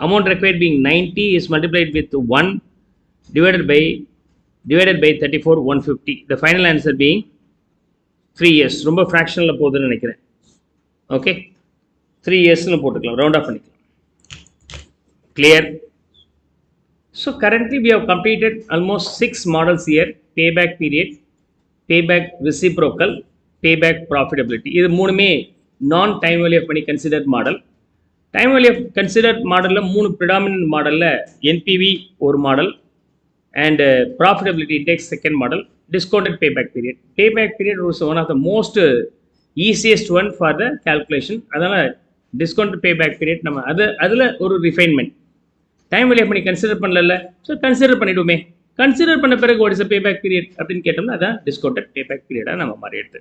amount required being 90 is multiplied with 1 divided by 34,150. The final answer being 3 years ரொம்ப ஃப்ராக்ஷனில் போகுதுன்னு நினைக்கிறேன். Okay, 3 yearsனு போட்டுக்கலாம், round of பண்ணிக்கலாம். Clear? So currently we have completed almost 6 models here. Payback period, payback reciprocal, payback profitability. இது மூணுமே நான் time value of money considered model. Time value of considered மாடலில் 3 predominant மாடலில் என்பிவி ஒரு model and profitability index second model, discounted payback period. Payback period was one of the most easiest one for the calculation. அதனால் discounted payback period நம்ம அதில் ஒரு refinement. Time value பண்ணி consider பண்ணல, so consider பண்ணிவிடுமே. Consider பண்ண பிறகு what is பேபேக் period அப்படின்னு கேட்டோம்னா அதான் டிஸ்கவுண்டட் பேபேக் பீரியடாக நம்ம மாறி எடுத்து.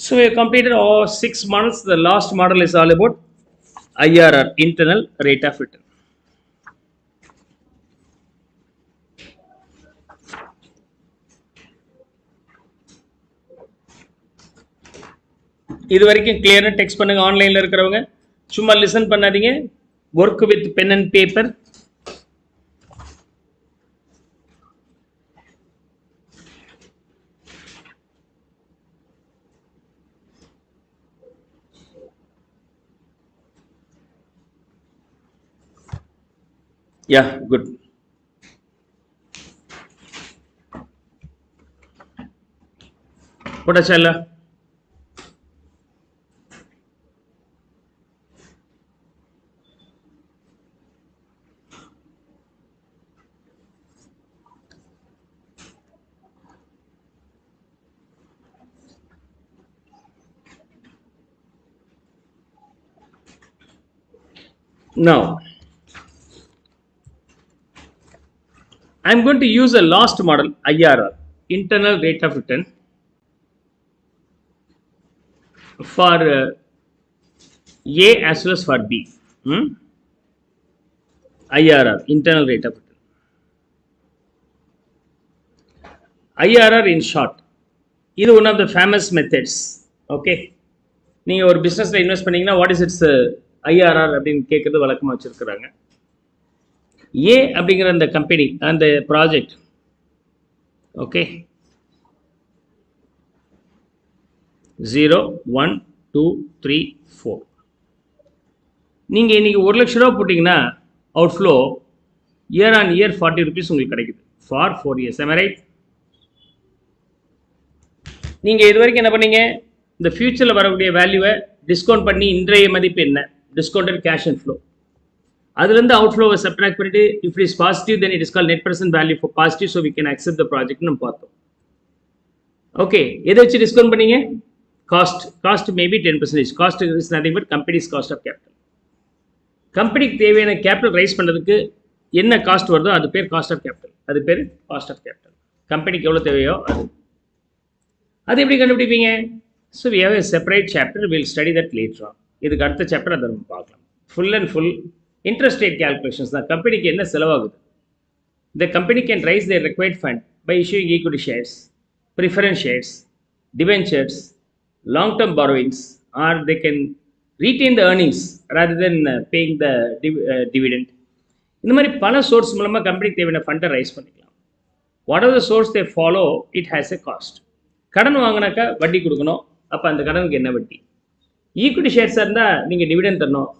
So we have completed all 6 models. The last model is all about IRR, internal rate of return. இது வரைக்கும் கிளியராக டெக்ஸ்ட் பண்ணுங்க. ஆன்லைனில் இருக்கிறவங்க சும்மா லிசன் பண்ணாதீங்க. Work with pen and paper. Yeah, good. போட்டாச்சா இல்லை? Now, I am going to use a last model, IRR, internal rate of return, for A as well as for B. IRR, internal rate of return. IRR in short, இது one of the famous methods. Okay, நீங்கள் ஒரு பிஸ்னஸில் invest பண்ணீங்கன்னா what is it's IRR அப்படின்னு கேட்குறது வழக்கமாக வச்சுருக்குறாங்க. ஏ அப்படிங்கிற அந்த கம்பெனி, அந்த ப்ராஜெக்ட், ஓகே, 0 1 2 3 4. நீங்கள் இன்றைக்கி 1 லட்ச ரூபா போட்டிங்கன்னா outflow year on year 40 rupees உங்களுக்கு கிடைக்குது for 4 years. am I right? நீங்கள் இது வரைக்கும் என்ன பண்ணீங்க, இந்த ஃபியூச்சரில் வரக்கூடிய வேல்யூவை டிஸ்கவுண்ட் பண்ணி இன்றைய மதிப்பு என்ன, discounted cash and flow, அதுலேருந்து அவுட்ஃப்ளோவை சப்ட்ராக்ட் பண்ணிட்டு if it is positive then it is call net present value for positive, so we can accept the project நம்ம பார்த்தோம். ஓகே, எதை வச்சு டிஸ்கவுண்ட் பண்ணீங்க? Cost maybe 10%. Cost is nothing but companies cost of capital. கம்பெனிக்கு தேவையான capital rice பண்ணுறதுக்கு என்ன cost வருதோ அது பேர் காஸ்ட் ஆஃப் கேபிட்டல். அது பேர் காஸ்ட் ஆஃப் கேபிட்டல். கம்பெனிக்கு எவ்வளோ தேவையோ அது எப்படி கண்டுபிடிப்பீங்க? So we have a separate chapter, will study that later on. இதுக்கு அடுத்த சாப்டர் அதை நம்ம பார்க்கலாம். Full and full interest rate calculations தான். கம்பெனிக்கு என்ன செலவாகுது, the company can raise their required fund by issuing equity shares, preference shares, debentures, long-term borrowings, or they can retain the earnings rather than paying the dividend. இந்த மாதிரி பல source மூலமாக கம்பெனிக்கு தேவையான ஃபண்டை ரைஸ் பண்ணிக்கலாம். What are the source they follow, it has a cost. கடன் வாங்கினாக்கா வட்டி கொடுக்கணும், அப்போ அந்த கடனுக்கு என்ன வட்டி. ஈக்விட்டி ஷேர்ஸாக இருந்தால் நீங்கள் டிவிடெண்ட் தரணும்.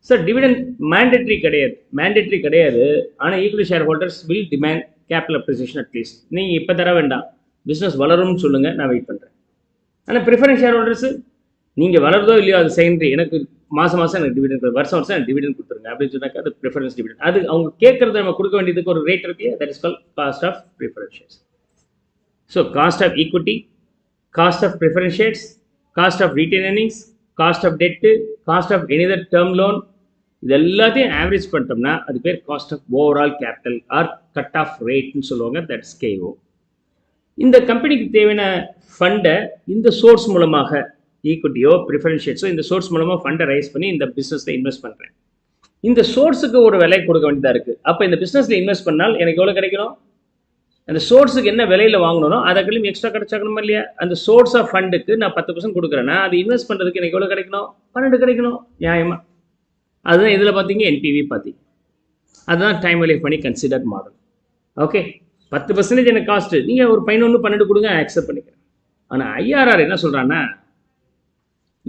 சார் டிவிடெண்ட் மேண்டேட்ரி கிடையாது, ஆனால் equity share holders will demand capital appreciation at least. நீங்கள் இப்போ தர வேண்டாம், பிஸ்னஸ் வளரும்னு சொல்லுங்கள், நான் வெயிட் பண்ணுறேன். ஆனால் ப்ரிஃபரன்ஸ் ஷேர் ஹோல்டர்ஸு நீங்கள் வளருதோ இல்லையோ அது செகண்டரி, எனக்கு மாதம் எனக்கு டிவிடெண்ட், வருஷம் எனக்கு டிவிடெண்ட் கொடுத்துருங்க அப்படின்னு சொன்னாக்கா அது ப்ரிஃபரன்ஸ் டிவிடெண்ட். அது அவங்க கேட்குறத நம்ம கொடுக்க வேண்டியதுக்கு ஒரு ரேட் இருக்கு, that is call cost of preference shares. So cost of equity, cost of preference shares, cost of retain earnings, cost of debt, cost of any term loan, இது எல்லாத்தையும் ஆவரேஜ் பண்ணிட்டோம்னா அது பேர் cost of overall capital or cut off ரேட்னு சொல்லுவாங்க, that's KO. இந்த கம்பெனிக்கு தேவையான ஃபண்டை இந்த சோர்ஸ் மூலமாக, ஈக்விட்டியோ ப்ரிஃபரன்ஸ் ஷேர்ஸோ, இந்த சோர்ஸ் மூலமாக ஃபண்டை ரைஸ் பண்ணி இந்த பிஸ்னஸில் இன்வெஸ்ட் பண்ணுறேன். இந்த சோர்ஸுக்கு ஒரு விலை கொடுக்க வேண்டியதாக இருக்குது. அப்போ இந்த பிஸ்னஸில் இன்வெஸ்ட் பண்ணால் எனக்கு எவ்வளோ கிடைக்கணும், அந்த சோர்ஸுக்கு என்ன விலையில் வாங்கணும் அதுக்குள்ளேயும் எக்ஸ்ட்ரா கிடைச்சாக்கணுமா இல்லையா. அந்த சோர்ஸ் ஆஃப் ஃபண்டுக்கு நான் 10% கொடுக்குறேன்னா அது இன்வெஸ்ட் பண்ணுறதுக்கு எனக்கு எவ்வளோ கிடைக்கணும், 12 கிடைக்கணும் நியாயமாக. அதுதான் இதில் பார்த்தீங்க என்பிவி பார்த்தீங்க, அதுதான் டைம் வேல்யூ பண்ணி கன்சிடர்ட் மாடல். ஓகே, 10% எனக்கு காஸ்ட்டு, நீங்கள் ஒரு 11 12 கொடுங்க, அக்செப்ட் பண்ணிக்கிறேன். ஆனால் ஐஆர்ஆர் என்ன சொல்கிறான்னா,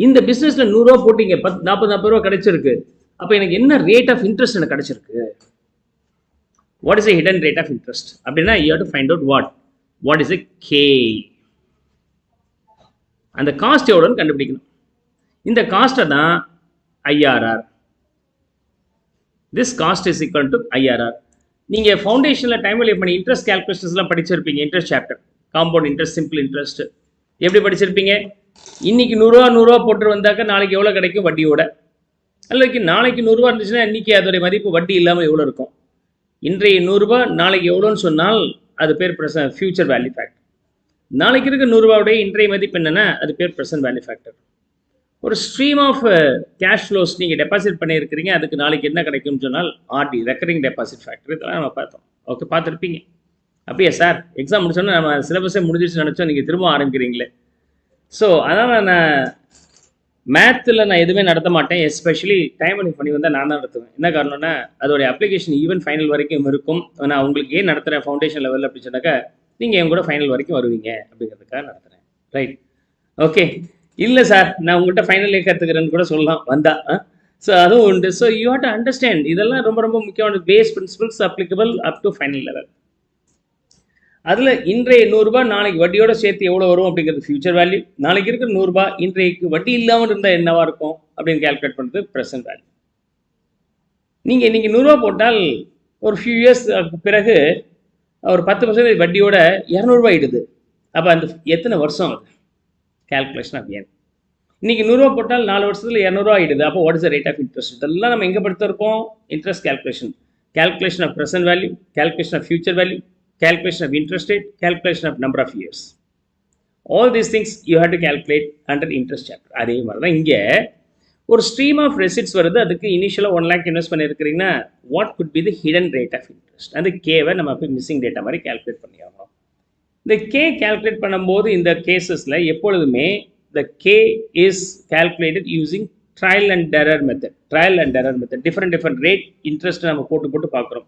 இந்த பிஸ்னஸில் 100 ரூபா போட்டிங்க, 40 ரூபா கிடைச்சிருக்கு, அப்போ எனக்கு என்ன ரேட் ஆஃப் இன்ட்ரெஸ்ட் எனக்கு கிடைச்சிருக்கு? What is a hidden rate of interest? அப்படின்னா you have to find out what is a K. அந்த காஸ்ட் எவ்வளோன்னு கண்டுபிடிக்கணும். இந்த காஸ்ட்டை தான் IRR. This cost is equal to IRR. நீங்கள் ஃபவுண்டேஷனில் டைம் வேல்யூ பண்ணி இன்ட்ரெஸ்ட் கேல்குலேஷன்ஸ்லாம் படிச்சிருப்பீங்க. Interest chapter, compound interest, simple interest எப்படி படிச்சிருப்பீங்க? இன்னைக்கு 100 ரூபா போட்டு வந்தாக்க நாளைக்கு எவ்வளோ கிடைக்கும் வட்டியோட? அல்லது நாளைக்கு 100 ரூபா இருந்துச்சுன்னா இன்னைக்கு அதோடைய மதிப்பு வட்டி இல்லாமல் எவ்வளோ இருக்கும்? இன்றைய 100 ரூபா நாளைக்கு எவ்வளோன்னு சொன்னால் அது பேர் ஃபியூச்சர் வேல்யூ ஃபேக்டர். நாளைக்கு இருக்க 100 ரூபாவுடைய இன்றைய மதிப்பு என்னன்னா அது பேர் ப்ரெசன்ட் வேல்யூ ஃபேக்டர். ஒரு ஸ்ட்ரீம் ஆஃப் கேஷ் ஃப்ளோஸ் நீங்கள் டெபாசிட் பண்ணியிருக்கிறீங்க, அதுக்கு நாளைக்கு என்ன கிடைக்கும்னு சொன்னால் ஆர்டி, ரெக்கரிங் டெபாசிட் ஃபேக்டர். இதெல்லாம் நம்ம பார்த்தோம். ஓகே, பார்த்துருப்பீங்க. அப்படியா சார், எக்ஸாம் முடிச்சோன்னா நம்ம சிலபஸே முடிஞ்சிச்சு நினச்சோம், நீங்கள் திரும்ப ஆரம்பிக்கிறீங்களே. ஸோ அதனால் நான் மேத்தில் நான் எதுவுமே நடத்த மாட்டேன். எஸ்பெஷலி டைம் வேல்யூ பண்ணி வந்தால் நான் தான் நடத்துவேன். என்ன காரணம்னா அதோடைய அப்ளிகேஷன் ஈவன் ஃபைனல் வரைக்கும் இருக்கும். நான் உங்களுக்கு ஏன் நடத்துகிறேன் ஃபவுண்டேஷன் லெவலில் அப்படின்னு சொன்னாக்கா நீங்கள் என் கூட ஃபைனல் வரைக்கும் வருவீங்க அப்படிங்கிறதுக்காக நடத்துகிறேன். Right, okay. இல்லை சார், நான் உங்கள்கிட்ட ஃபைனலே கற்றுக்கிறேன்னு கூட சொல்லலாம் வந்தா. ஸோ அதுவும் உண்டு. So you have to understand, இதெல்லாம் ரொம்ப ரொம்ப முக்கியமான base principles applicable up to final level. அதில் இன்றைய 100 ரூபா நாளைக்கு வட்டியோட சேர்த்து எவ்வளோ வரும் அப்படிங்கிறது ஃபியூச்சர் வேல்யூ. நாளைக்கு இருக்கிற 100 ரூபா இன்றைக்கு வட்டி இல்லாமல் இருந்தால் என்னவா இருக்கும் அப்படின்னு கேல்குலேட் பண்ணுறது ப்ரெசன்ட் வேல்யூ. நீங்கள் இன்றைக்கி 100 ரூபா போட்டால் ஒரு ஃபியூ இயர்ஸ் பிறகு ஒரு 10% வட்டியோட 200 ரூபா ஆயிடுது. அப்போ அந்த எத்தனை வருஷம் அது? Calculation of n. இன்றைக்கி 100 ரூபா போட்டால் 4 வருஷத்தில் 200 ரூபா ஆயிடுது. அப்போ what is the rate of interest? இதெல்லாம் நம்ம எங்கே படுத்திருக்கோம்? Interest calculation, calculation of present value, calculation of future value, calculation of interest rate, calculation of number of years. All these things you have to calculate under interest chapter. அதே மாதிரி தான் இங்கே ஒரு stream of receipts வருது. அதுக்கு இனிஷியலாக 1 lakh invest பண்ணியிருக்கிறீங்கன்னா what could be the hidden rate of interest? அந்த கேவை நம்ம போய் மிஸ்ஸிங் டேட்டா மாதிரி கேல்குலேட் பண்ணி ஆகணும். இந்த கே கேல்குலேட் பண்ணும்போது இந்த கேசஸில் எப்பொழுதுமே the K is calculated using trial and error method. Trial and error method. Different rate interest நம்ம போட்டு பார்க்குறோம்.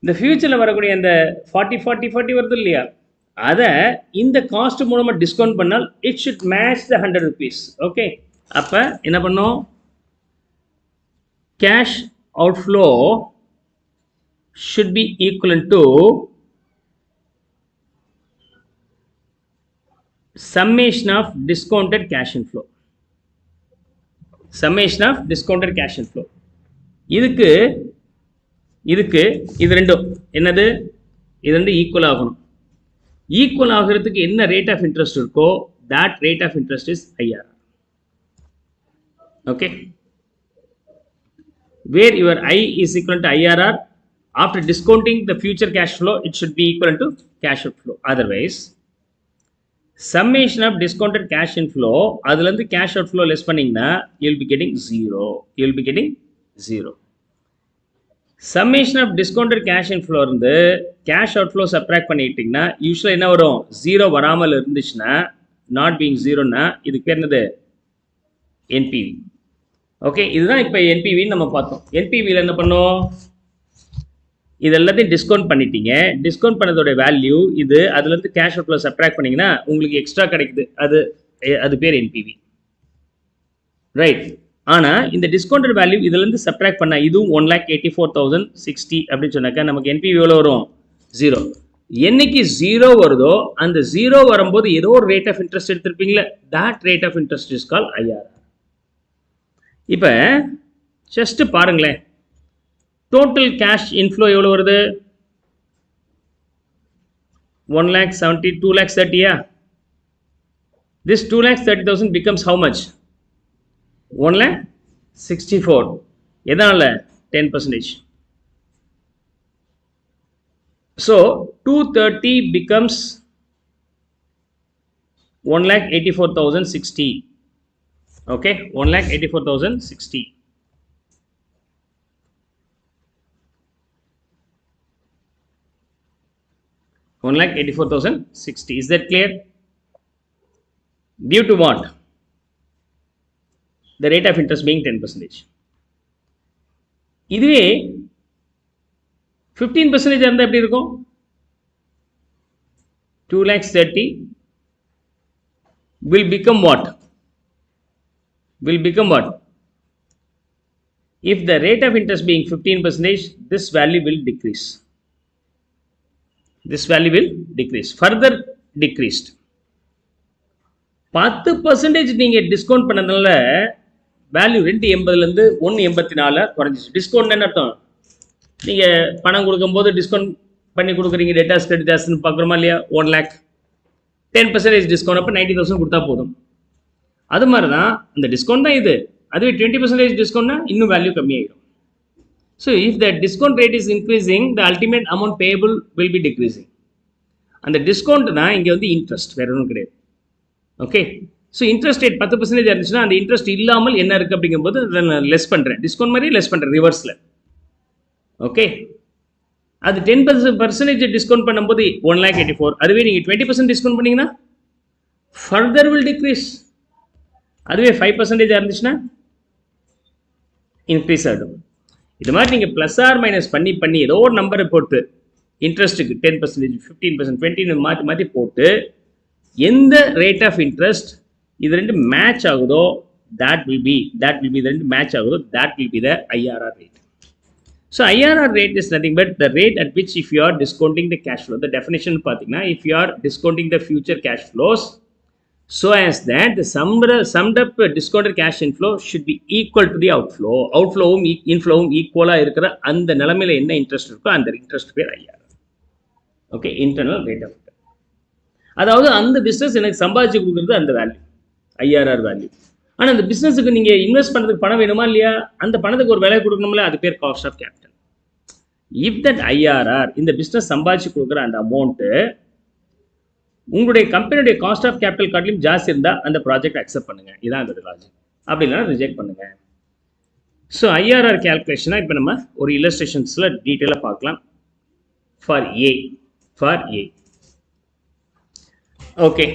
இந்த ஃபியூச்சரில் வரக்கூடிய அந்த 40 வருது இல்லையா, அதை இந்த காஸ்ட் மூலமாக டிஸ்கவுண்ட் பண்ணால் it should match the 100 rupees. Okay, அப்போ என்ன பண்ணோம்? Cash outflow should be equivalent to summation of discounted cash inflow. Summation of discounted cash inflow. இதுக்கு இது ரெண்டும் என்னது? இது ரெண்டும் ஈக்குவல் ஆகணும். ஈக்குவல் ஆகிறதுக்கு என்ன ரேட் ஆஃப் இன்ட்ரெஸ்ட் இருக்கோ that rate of interest is IRR. Okay, where your I is equal to IRR, after discounting the future cash flow it should be equal to cash outflow. Otherwise summation of discounted cash inflow, அதுலேருந்து cash outflow less பண்ணிங்கன்னா you'll be getting zero. Summation of discounted cash inflow இருந்து cash outflow subtract பண்ணிட்டீங்கன்னா யூஸ்வலாக என்ன வரும்? 0 வராமல் இருந்துச்சுன்னா, not being 0னா இதுக்கு பேர் என்னது? NPV. ஓகே, இதுதான் இப்போ NPVன்னு நம்ம பார்த்தோம். NPVயில் என்ன பண்ணோம்? இது எல்லாத்தையும் டிஸ்கவுண்ட் பண்ணிட்டீங்க. டிஸ்கவுண்ட் பண்ணதோட வேல்யூ இது. அதுலேருந்து கேஷ் அவுட்ஃப்ளோ சப்ட்ராக்ட் பண்ணிங்கன்னா உங்களுக்கு எக்ஸ்ட்ரா கிடைக்குது. அது பேர் என்பிவி. ரைட். ஆனால் இந்த டிஸ்கவுண்டட் வேல்யூ இதுலேருந்து சப்ட்ராக்ட் பண்ணால் இதுவும் 1,84,060 அப்படின்னு சொன்னாக்கா நமக்கு என்பிவி எவ்வளோ வரும்? 0. என்னைக்கு 0 வருதோ அந்த 0 வரும்போது ஏதோ ஒரு ரேட் ஆஃப் இன்ட்ரெஸ்ட் எடுத்திருப்பீங்களே, that rate of interest is called IRR. இப்போ ஜஸ்ட் பாருங்களேன், total cash inflow எவ்வளோ வருது? 1,70,000, 2,30,000. This 2,30,000 becomes how much? 1,64,000. எதனால? 10%. So 230 becomes 1,84,060. Okay, 1,84,060. $1,84,060. Is that clear? Due to what? The rate of interest being 10%. இதுவே 15% இருந்தால் எப்படி இருக்கும்? 2,30,000 will become what? Will become what? If the rate of interest being 15%, this value will decrease. This value will decrease. Further decreased. 10% நீங்கள் discount பண்ணதுனால value 280லேருந்து 184 குறைஞ்சிச்சு. Discount என்ன அர்த்தம்? நீங்கள் பணம் கொடுக்கும்போது டிஸ்கவுண்ட் பண்ணி கொடுக்குறீங்க, டேட்டாஸ் கிரெடிட்டாஸ்ன்னு பார்க்குறோமா இல்லையா? 1 lakh 10% டிஸ்கவுண்ட், அப்போ 90,000 கொடுத்தா போதும். அது மாதிரி தான் அந்த டிஸ்கவுண்ட் தான் இது. அதுவே 20% டிஸ்கவுண்ட்னா இன்னும் வேல்யூ கம்மியாகிடும். So if the discount rate is increasing, the ultimate amount payable will be decreasing. அந்த டிஸ்கவுண்ட் தான் இங்கே வந்து இன்ட்ரெஸ்ட், வேற ஒன்றும் கிடையாது. ஓகே, ஸோ இன்ட்ரெஸ்ட் ரேட் 10% இருந்துச்சுன்னா அந்த இன்ட்ரெஸ்ட் இல்லாமல் என்ன இருக்குது அப்படிங்கும்போது அதை நான் லெஸ் பண்ணுறேன், டிஸ்கவுண்ட் மாதிரி லெஸ் பண்ணுறேன் ரிவர்ஸில். ஓகே, அது 10% டிஸ்கவுண்ட் பண்ணும்போது 1,84,000. அதுவே நீங்கள் 20% டிஸ்கவுண்ட் பண்ணிங்கன்னா ஃபர்தர் வில் டிக்ரீஸ். அதுவே 5% இருந்துச்சுன்னா இன்க்ரீஸ் ஆகிடும். இது மாதிரி நீங்கள் ப்ளஸ் ஆர் மைனஸ் பண்ணி ஏதோ ஒரு நம்பரை போட்டு இன்ட்ரெஸ்ட்டுக்கு 10%, 15%, 20% மாற்றி போட்டு எந்த ரேட் ஆஃப் இன்ட்ரெஸ்ட் இது ரெண்டு மேட்ச் ஆகுதோ that will be இது ரெண்டு மேட்ச் ஆகுதோ that will be the IRR rate. So IRR rate is nothing but the rate at which if you are discounting the cash flow. The definition பார்த்தீங்கன்னா, if you are discounting the future cash flows so as that the summed up discounted cash inflow should be equal to the outflow. Outflowum inflowum equal இருக்கிற அந்த நிலைமையில என்ன interest இருக்கோ அந்த interest பேர் IRR. Okay, internal rate of return. அதாவது அந்த business எனக்கு சம்பாதிச்சு கொடுக்குறது அந்த வேல்யூ, IRR வேல்யூ. ஆனால் அந்த பிஸ்னஸுக்கு நீங்கள் இன்வெஸ்ட் பண்ணுறதுக்கு பணம் வேணுமா இல்லையா? அந்த பணத்துக்கு ஒரு விலை கொடுக்கணும்ல, அது பேர் cost of capital. If that IRR, இந்த பிஸ்னஸ் சம்பாதிச்சு கொடுக்குற அந்த அமௌண்ட்டு உங்களுடைய கம்பெனியுடைய காஸ்ட் ஆஃப் கேபிட்டல் காட்டிலும் ஜாஸ்தி இருந்தால் அந்த ப்ராஜெக்ட் அக்செப்ட் பண்ணுங்கள். இதான் அந்த லாஜிக். அப்படி இல்லைனா ரிஜெக்ட் பண்ணுங்கள். ஸோ IRR கேல்குலேஷனாக இப்போ நம்ம ஒரு இல்லஸ்ட்ரேஷன்ஸில் டீட்டெயிலாக பார்க்கலாம். For A okay,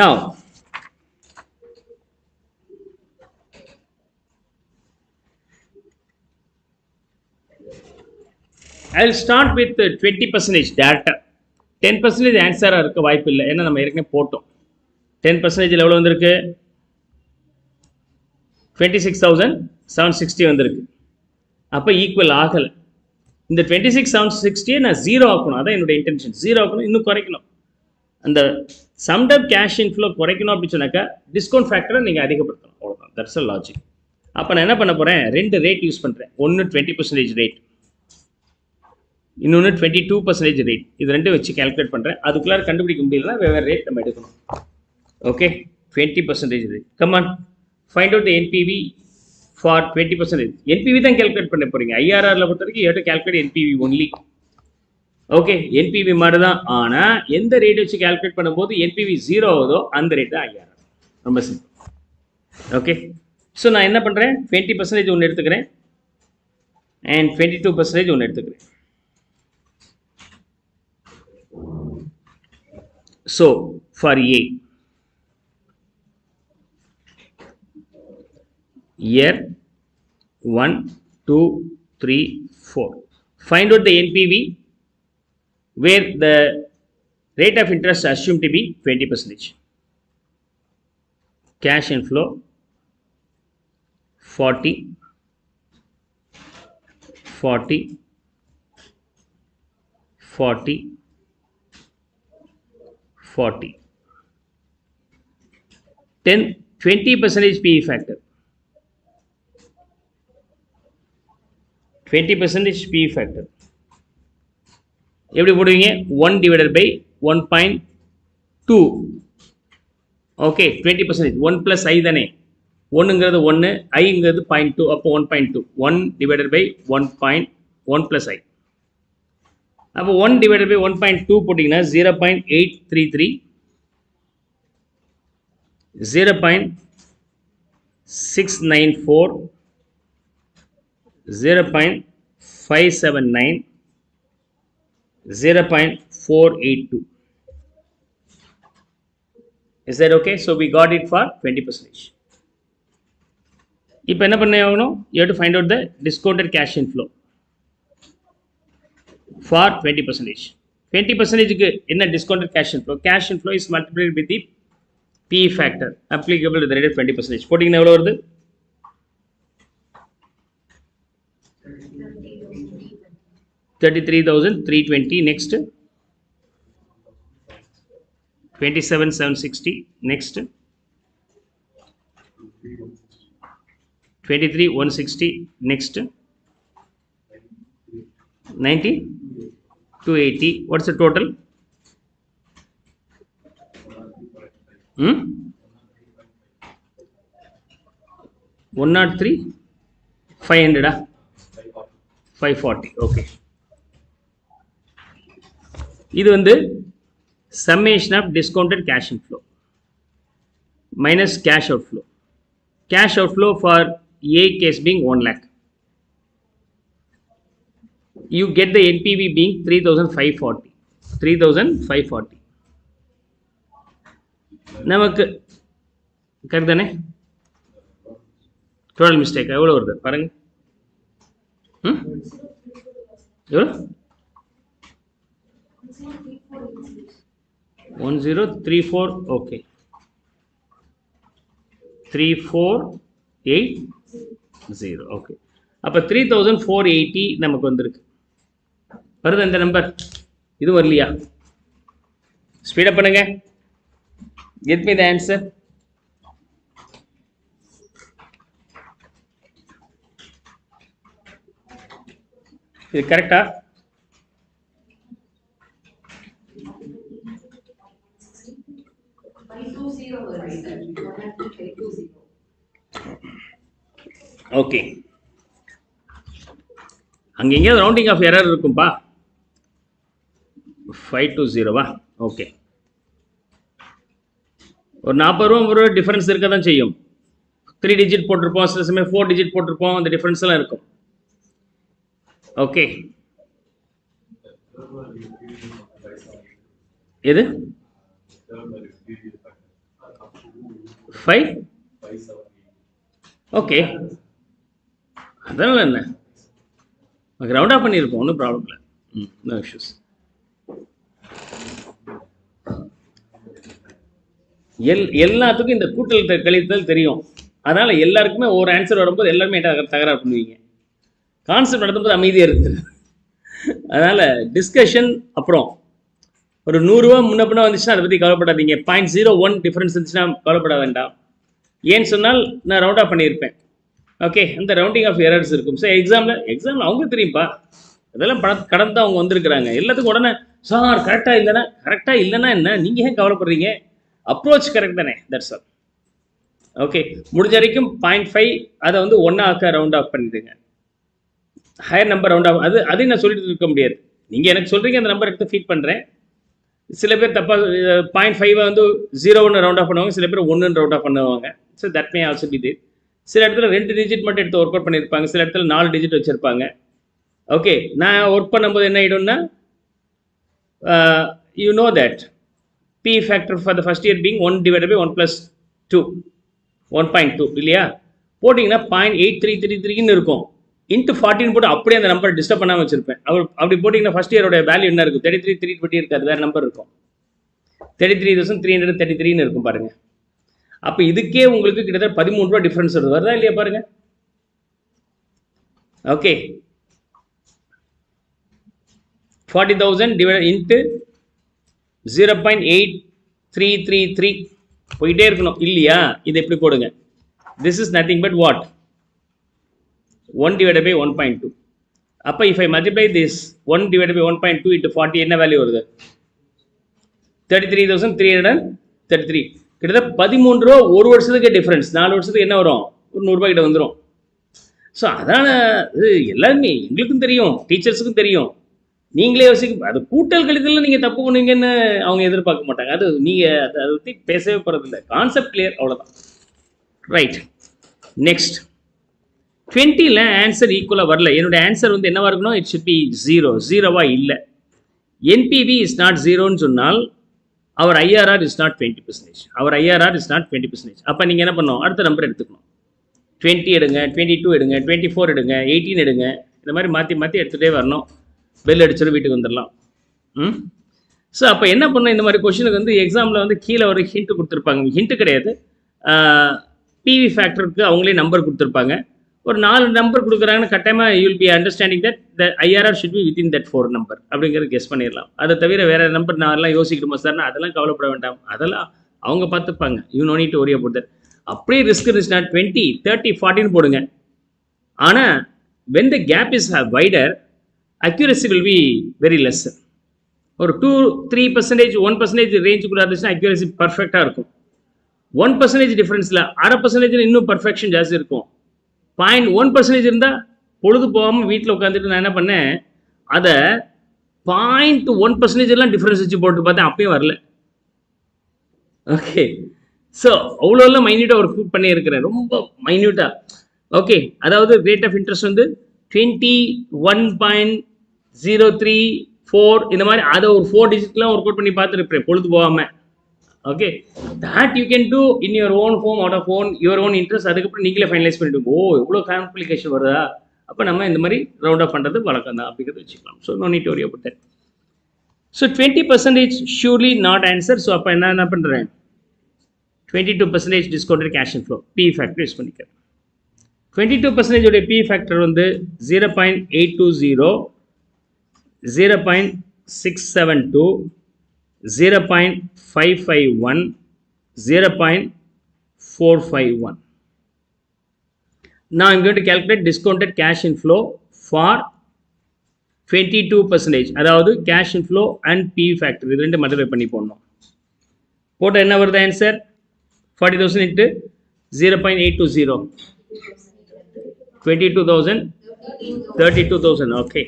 now I'll start with 20% data. 10% answer இருக்க வாய்ப்பு இல்லை, ஏன்னா நம்ம ஏற்கனவே போட்டோம். 10% எவ்வளோ வந்திருக்கு? 26,760 வந்திருக்கு. அப்போ ஈக்குவல் ஆகலை. இந்த 26,760 நான் 0 ஆக்கணும். அதான் என்னோட இன்டென்ஷன். 0 ஆக்கணும், இன்னும் குறைக்கணும். அந்த சம்ட் அப் கேஷ் இன்ஃப்ளோ குறைக்கணும் அப்படின்னு சொன்னாக்கா டிஸ்கவுண்ட் ஃபேக்டரை நீங்கள் அதிகப்படுத்தணும். அவ்வளோதான், தட்ஸ் அ லாஜிக். அப்போ நான் என்ன பண்ண போகிறேன், 2 ரேட் யூஸ் பண்ணுறேன். ஒன்று 20% ரேட், இன்னொன்று 22% ரேட். இது ரெண்டும் வச்சு கேல்குலேட் பண்ணுறேன். அதுக்குள்ளார கண்டுபிடிக்க முடியலன்னா வெவ்வேறு ரேட் நம்ம எடுக்கணும். Okay, 20% rate. Come on, find out the NPV for 20%. NPV தான் calculate பண்ண போறீங்க. IRRல பொறுத்த வரைக்கும் you have to calculate NPV only. Okay, NPV மாதிரி தான். ஆனால் எந்த ரேட் வச்சு calculate பண்ணும்போது NPV 0 ஆகுதோ அந்த ரேட் தான் IRR. ரொம்ப சிம்பிள். ஓகே, ஸோ நான் என்ன பண்ணுறேன், 20% ஒன்று எடுத்துக்கிறேன் அண்ட் 22% ஒன்று எடுத்துக்கிறேன். So for A, year 1, 2, 3, 4. Find out the NPV where the rate of interest assumed to be 20%. Cash inflow 40, 40, 40, 40. 20% PE factor. 20% PE factor. எப்படி போடுவீங்க? 1 divided by 1.2. Okay, 20%. 1 plus I தானே, 1ங்கிறது 1, Iங்கிறது 0.2, அப்போ 1.2. 1 divided by 1 plus I. அப்போ 1 divided by 1.2 போட்டிங்கன்னா 0.833, 0.694, 0.579, 0.482. Is that okay? So we got it for 20%. இப்போ என்ன பண்ண ஆகணும்? You have to find out the discounted cash inflow for 20%. 20% என்ன discounted cash inflow? Cash inflow is multiplied with the P factor applicable to the rate of 20%. போட்டிங்கன்னா எவ்வளோ வருது? 33,320. Next 27,760. Next 23,160. Next 90,280. What's the total? 103, 500. 540. Okay. இது வந்து summation of discounted cash inflow minus cash outflow. Cash outflow for A case being 1 lakh. You get the NPV being 3,540. 3,540. நமக்கு correct தானே? Total mistake எவ்வளோ வருது பாருங்க. எவ்வளோ? 1034. ஓகே, 3480. ஓகே, அப்போ 3,480 நமக்கு வந்திருக்கு. வருது இந்த நம்பர்? இது வரலையா? ஸ்பீடப் பண்ணுங்க. Get me the answer. இது கரெக்டா? ஓகே, அங்க எங்கேயாவது ரவுண்டிங் ஆஃப் எரர் இருக்கும்பா. 520வா? ஓகே, ஒரு 40 ரூபா 50 ரூபா டிஃபரன்ஸ் இருக்க தான் செய்யும். 3 டிஜிட் போட்டிருப்போம், சில சமயம் 4 டிஜிட் போட்டிருப்போம், அந்த டிஃபரன்ஸ் எல்லாம் இருக்கும். ஓகே, எது 5? ஓகே, அதனால என்ன, ரவுண்ட் ஆஃப் பண்ணியிருப்போம், ஒன்றும் ப்ராப்ளம் இல்லை. No issues. எல்லாத்துக்கும் இந்த கூட்டல் கழித்தல் தெரியும். அதனால எல்லாருக்குமே ஒரு ஆன்சர் வரும்போது எல்லாருமே தகராறு பண்ணுவீங்க. கான்செப்ட் நடத்தும்போது அமைதியாக இருக்குது. அதனால டிஸ்கஷன் அப்புறம் ஒரு 100 ரூபா முன்ன பின்ன வந்துச்சுன்னா அதை பற்றி கவலைப்படாதீங்க. 0.01 டிஃபரன்ஸ் இருந்துச்சுன்னா கவலைப்பட வேண்டாம். ஏன்னு சொன்னால் நான் ரவுண்ட் ஆஃப் பண்ணியிருப்பேன். ஓகே, அந்த ரவுண்டிங் ஆஃப் எரர்ஸ் இருக்கும். ஸோ எக்ஸாமில் அவங்க தெரியும்ப்பா, அதெல்லாம் கடந்து அவங்க வந்திருக்கிறாங்க. எல்லாத்துக்கும் உடனே சார் கரெக்டாக இல்லைன்னா என்ன, நீங்கள் ஏன் கவலைப்படுறீங்க? அப்ரோச் கரெக்ட் தானே, தட்ஸ் ஆல். ஓகே, முடிஞ்ச வரைக்கும் 0.5 அதை வந்து 1 ஆக்க ரவுண்ட் ஆஃப் பண்ணிடுங்க. ஹையர் நம்பர் ரவுண்ட் ஆஃப் அதையும் நான் சொல்லிட்டு இருக்க முடியாது. நீங்கள் எனக்கு சொல்கிறீங்க, அந்த நம்பர் எடுத்து ஃபீட் பண்ணுறேன். சில பேர் தப்பாக 0.5 வந்து 0 ரவுண்ட் ஆஃப் பண்ணுவாங்க, சில பேர் 1 ரவுண்ட் ஆஃப் பண்ணுவாங்க. So that may also be there. சில இடத்துல 2 டிஜிட் மட்டும் எடுத்து ஒர்க் அவுட் பண்ணியிருப்பாங்க, சில இடத்துல 4 டிஜிட் வச்சுருப்பாங்க. ஓகே, நான் ஒர்க் பண்ணும்போது என்ன ஆகிடும்னா, you know that P factor for the first year being 1 divided by 1 plus 2, 1.2 இல்லையா? போட்டிங்கன்னா 0.8333 இருக்கும். இன்ட்டு 14 போட்டு அப்படியே அந்த நம்பர் டிஸ்டர்ப் பண்ணாமல் வச்சுருப்பேன். அப்படி போட்டிங்கன்னா ஃபஸ்ட் இயரோட வேல்யூ என்ன இருக்கும்? 33,320 இருக்காது, வேறு நம்பர் இருக்கும். 33,333 இருக்கும் பாருங்கள். அப்போ இதுக்கே உங்களுக்கு கிட்டத்தட்ட 13 ரூபா டிஃப்ரென்ஸ் வருதா இல்லையா பாருங்கள். ஓகே, 40,000 டிவைட் இன்ட்டு 0.8333 போயிட்டே இருக்கணும் இல்லையா? இது எப்படி போடுங்க? This is nothing but what? 1 divided by 1.2. அப்போ if I multiply this 1 divided by 1.2 into 40 என்ன வேல்யூ வருது? 33,333. கிட்டத்தட்ட 13 ரூபா ஒரு வருஷத்துக்கு டிஃப்ரென்ஸ். 4 வருஷத்துக்கு என்ன வரும்? ஒரு 100 ரூபாய் கிட்ட வந்துடும். ஸோ அதனால் இது எல்லாருமே எங்களுக்கும் தெரியும், டீச்சர்ஸுக்கும் தெரியும். நீங்களே யோசிக்க, அது கூட்டல் கழித்தல் நீங்கள் தப்பு பண்ணுவீங்கன்னு அவங்க எதிர்பார்க்க மாட்டாங்க. அது நீங்கள் அதை பற்றி பேசவே போகிறதில்ல. கான்செப்ட் கிளியர், அவ்வளோதான். ரைட், நெக்ஸ்ட் 20ல் ஆன்சர் ஈக்குவலாக வரல. என்னோட ஆன்சர் வந்து என்னவாக இருக்கணும்? It should B 0. 0வா இல்லை. என்பிவி இஸ் நாட் 0ன்னு சொன்னால் அவர் ஐஆர்ஆர் இஸ் நாட் 20%. அவர் ஐஆர்ஆர் இஸ் நாட் 20%. அப்போ நீங்கள் என்ன பண்ணணும்? அடுத்த நம்பர் எடுத்துக்கணும். 20 எடுங்க, 22 எடுங்க, 24 எடுங்க, 18 எடுங்க. இந்த மாதிரி மாற்றி மாற்றி எடுத்துகிட்டே வரணும். பெல் அடிச்சிடும், வீட்டுக்கு வந்துடலாம். ஸோ அப்போ என்ன பண்ணோம், இந்த மாதிரி கொஷனுக்கு வந்து எக்ஸாமில் வந்து கீழே ஒரு ஹிண்ட் கொடுத்துருப்பாங்க. ஹிண்ட்டு கிடையாது, பிவி ஃபேக்டருக்கு அவங்களே நம்பர் கொடுத்துருப்பாங்க. ஒரு 4 நம்பர் கொடுக்குறாங்கன்னு கட்டாயமாக you will B understanding that the IRR should B within that 4 number அப்படிங்கிறது கெஸ் பண்ணிடலாம். அதை தவிர வேறு நம்பர் நான் எல்லாம் யோசிக்கணுமா சார்னா அதெல்லாம் கவலைப்பட வேண்டாம், அதெல்லாம் அவங்க பார்த்துப்பாங்க. You no need to worry about that. அப்படியே ரிஸ்க் இருந்துச்சுன்னா 20, 30, 40 போடுங்க. ஆனால் when the gap is wider, accuracy will be very less. ஒரு 2-3%, 1% ரேஞ்சுக்குள்ள இருந்துச்சுன்னா அக்யூரசி பர்ஃபெக்டாக இருக்கும். 1% டிஃப்ரென்ஸில் 0.5% இன்னும் பர்ஃபெக்ஷன் ஜாஸ்தி இருக்கும். 0.1% இருந்தால் பொழுது போகாமல் வீட்டில் உட்காந்துட்டு நான் என்ன பண்ணேன், அதை 0.1% டிஃப்ரென்ஸ் வச்சு போட்டு பார்த்தேன், அப்பயும் வரல. ஓகே, ஸோ அவ்வளோலாம் மைன்யூட்டாக ஒர்க் பண்ணியிருக்கிறேன், ரொம்ப மைன்யூட்டாக. ஓகே, அதாவது ரேட் ஆஃப் இன்ட்ரெஸ்ட் வந்து 21.034 இந்த மாதிரி அதை ஒரு 4 டிஜிட்லாம் ஒர்க் அவுட் பண்ணி பார்த்துருப்பேன் பொழுது போகாமல். Okay, that you can do in your own home, out of own your own interest. அதுக்கப்புறம் நீங்களே ஃபைனலைஸ் பண்ணிட்டு ஓ எவ்வளோ காம்ப்ளிகேஷன் வருதா, அப்போ நம்ம இந்த மாதிரி ரவுண்ட் ஆஃப் பண்ணுறது வழக்கம் தான் அப்படிங்கிறது வச்சுக்கலாம். So no need to worry about that. So 20% surely not answer. So அப்போ என்ன பண்ணுறேன், 22% discounted cash inflow P factor use பண்ணிக்கிறேன். 22% உடைய பி ஃபேக்டர் வந்து 0.820, 0.672, 0.551, 0.451. Now I am going to calculate discounted cash inflow for 22%. அதாவது cash inflow and PV factor இது ரெண்டு multiply பண்ணி போடணும். போட்ட என்ன வருது answer, 40,000 into 0.820, 22,000, 32,000. okay,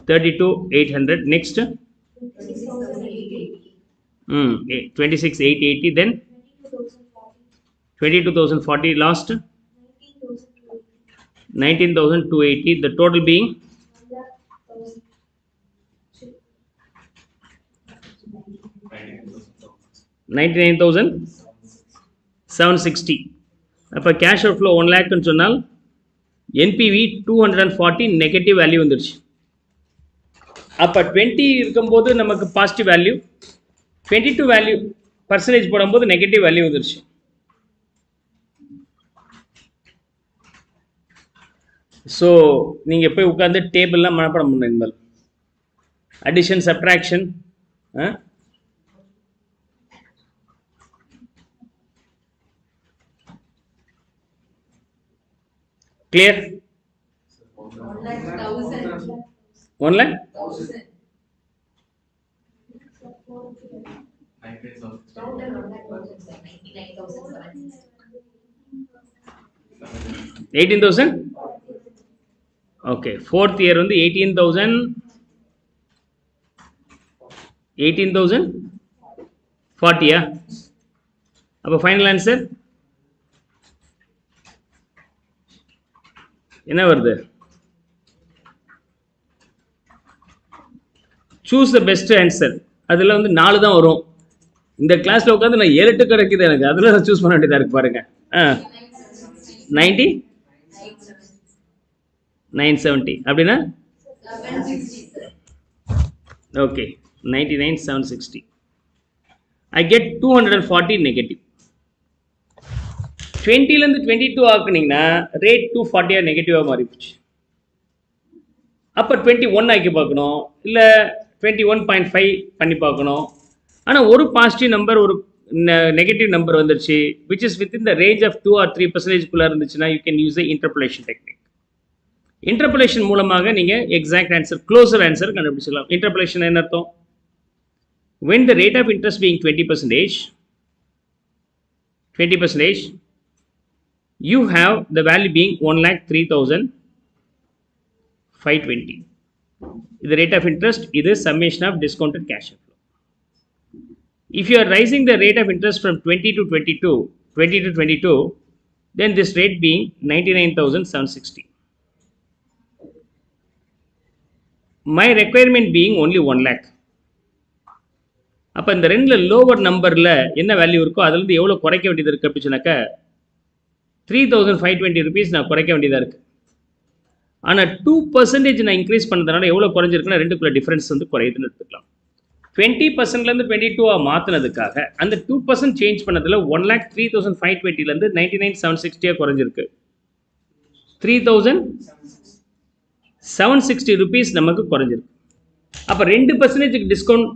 32,800. next 26,880. then 22,040. last 19,280. the total being 99,760. அப்போ கேஷ் அவுட் ஃப்ளோ 1 லேக்னு சொன்னால் என்பிவி 240 நெகட்டிவ் வேல்யூ வந்துருச்சு. அப்போ 20 இருக்கும்போது நமக்கு பாசிட்டிவ் வேல்யூ, 22 வேல்யூ பர்சன்டேஜ் போடும்போது நெகட்டிவ் வேல்யூ வந்துருச்சு. ஸோ நீங்கள் போய் உட்காந்து டேபிள்லாம் மனப்பாடம் பண்ணுங்கள், addition subtraction. clear? 1 lakh 18,000. okay, fourth year வந்து 18,040. அப்போ ஃபைனல் ஆன்சர் என்ன வருது, சூஸ் த பெஸ்ட் ஆன்சர். அதில் வந்து 4 தான் வரும். இந்த கிளாஸில் உட்காந்து நான் 7-8 கிடைக்குது எனக்கு, அதில் நான் சூஸ் பண்ண வேண்டியதாக இருக்குது பாருங்க. 970 அப்படின்னா ஓகே, 99,760. I get 240 negative. 20லேருந்து 22 ஆக்குனீங்கன்னா ரேட் 240 நெகட்டிவாக மாறிப்போச்சு. அப்போ 21 ஆக்கி பார்க்கணும், இல்லை 21.5 பண்ணி பார்க்கணும். ஆனால் ஒரு பாசிட்டிவ் நம்பர் ஒரு நெகட்டிவ் நம்பர் வந்துருச்சு, which is within the range of 2 or 3% இருந்துச்சுன்னா you can use the interpolation technique. Interpolation மூலமாக நீங்கள் எக்ஸாக்ட் ஆன்சர், க்ளோசர் ஆன்சர் கண்டுபிடிச்சிடலாம். இன்டர்போலேஷன் என்ன அர்த்தம், when the rate of interest being 20%, you have the value being 1,03,520. The rate of interest is the summation of discounted cash flow. If you are raising the rate of interest from 20 to 22, then this rate being 99,760. My requirement being only 1 lakh. அப்போ இந்த ரெண்டில் lower நம்பரில் என்ன value இருக்கோ அதுலேருந்து எவ்வளோ குறைக்க வேண்டியது இருக்குது அப்படி சொன்னாக்கா 3,520 rupees நான் குறைக்க வேண்டியதாக இருக்குது. ஆனால் 2% நான் இன்க்ரீஸ் பண்ணதுனால எவ்வளோ குறைஞ்சிருக்குன்னா ரெண்டுக்குள்ள டிஃப்ரென்ஸ் வந்து குறையுதுன்னு எடுத்துக்கலாம். 20%லேருந்து 22 மாற்றினதுக்காக அந்த 2% சேஞ்ச் பண்ணதில் 1,03,520லேருந்து 99,760 குறைஞ்சிருக்கு. 3,760 rupees நமக்கு குறைஞ்சிருக்கு. அப்போ 2% டிஸ்கவுண்ட்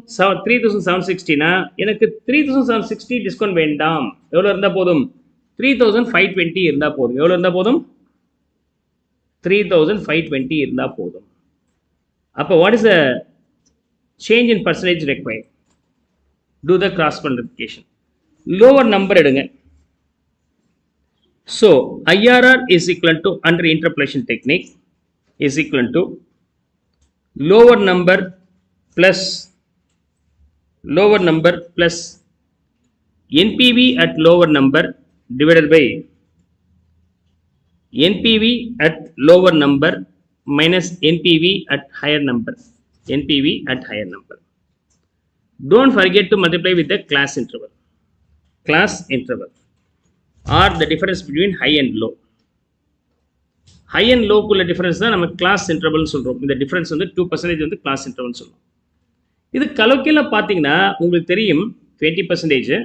3,760னா எனக்கு 3,760 டிஸ்கவுண்ட் வேண்டாம். எவ்வளோ இருந்தால் போதும்? 3,520 இருந்தால் போதும். எவ்வளோ இருந்தால் போதும்? 3,520 இருந்தால் போதும். அப்போ what is the change in percentage required? Do the cross multiplication. Lower number எடுங்க. So IRR is equal to, under interpolation technique, is equal to lower number plus NPV at lower number divided by NPV at lower number minus NPV at higher number. NPV at higher number. Don't forget to multiply with the class interval. Class interval or the difference between high and low. High and low குள்ள difference தான் நம்ம class interval சொல்றோம். இந்த difference வந்து 2% வந்து class interval சொல்றோம். இது கலோக்கியலா பார்த்தீங்கன்னா உங்களுக்கு தெரியும் 20%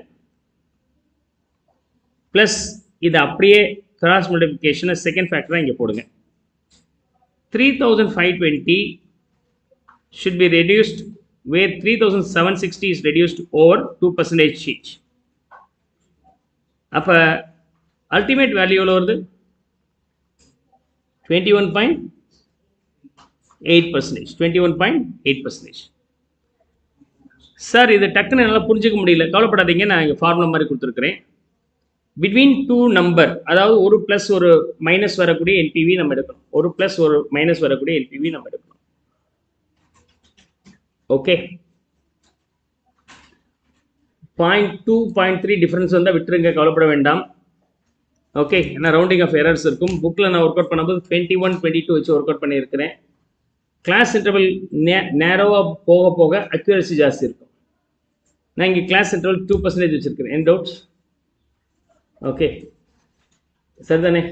plus இது அப்படியே cross multiplication செகண்ட் ஃபேக்டரா இங்கே போடுங்க. 3,520 should be reduced where 3,760 is reduced over 2% each. அப்போ ultimate value எவ்வளோ வருது? 21.8%. 21.8%. சார் இது டக்குன்னு என்னால் புரிஞ்சுக்க முடியல. கவலைப்படாதீங்க, நான் இங்கே ஃபார்முலா மாதிரி கொடுத்துருக்குறேன். பிட்வீன் டூ நம்பர், அதாவது ஒரு ப்ளஸ் ஒரு மைனஸ் வரக்கூடிய என்பிவி நம்ம எடுக்கணும். ஒரு ப்ளஸ் ஒரு மைனஸ் வரக்கூடிய என்பிவி நம்ம எடுக்கணும். ஓகே, 0.2 0.3 டிஃபரன்ஸ் வந்தால் விட்டுருங்க, கவலைப்பட வேண்டாம். ஓகே, ஏன்னா ரவுண்டிங் ஆஃப் எரர்ஸ் இருக்கும். புக்கில் நான் ஒர்க் அவுட் பண்ணும்போது 21 22 வச்சு ஒர்க் அவுட் பண்ணியிருக்கிறேன். கிளாஸ் இன்டர்வல் நேரோவாக போக போக அக்யூரசி ஜாஸ்தி இருக்கும். நான் இங்கே கிளாஸ் இன்டர்வல் 2% வச்சுருக்கிறேன். என் டவுட்ஸ்? ஓகே, சரிதானே?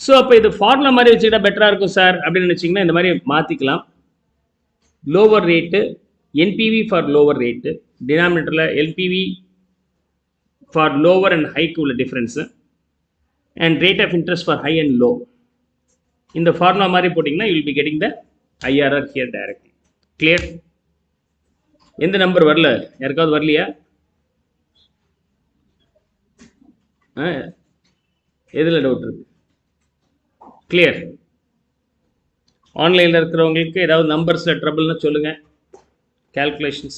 ஸோ அப்போ இது ஃபார்முலா மாதிரி வச்சுக்கிட்டா பெட்டராக இருக்கும் சார் அப்படின்னு நினச்சிங்கன்னா இந்த மாதிரி மாற்றிக்கலாம். Lower rate NPV for lower rate, டினாமினேட்டரில் எல்பிவி ஃபார் லோவர் அண்ட் ஹைக்கு உள்ள difference, and rate of interest for high and low. இந்த ஃபார்முலா மாதிரி போட்டிங்கன்னா you will be getting the IRR here directly. Clear? எந்த நம்பர் வரல? யாருக்காவது வரலையா? எதில் டவுட் இருக்கு? கிளியர்? ஆன்லைனில் இருக்கிறவங்களுக்கு ஏதாவது நம்பர்ஸில் ட்ரபிள்னு சொல்லுங்கள். calculations.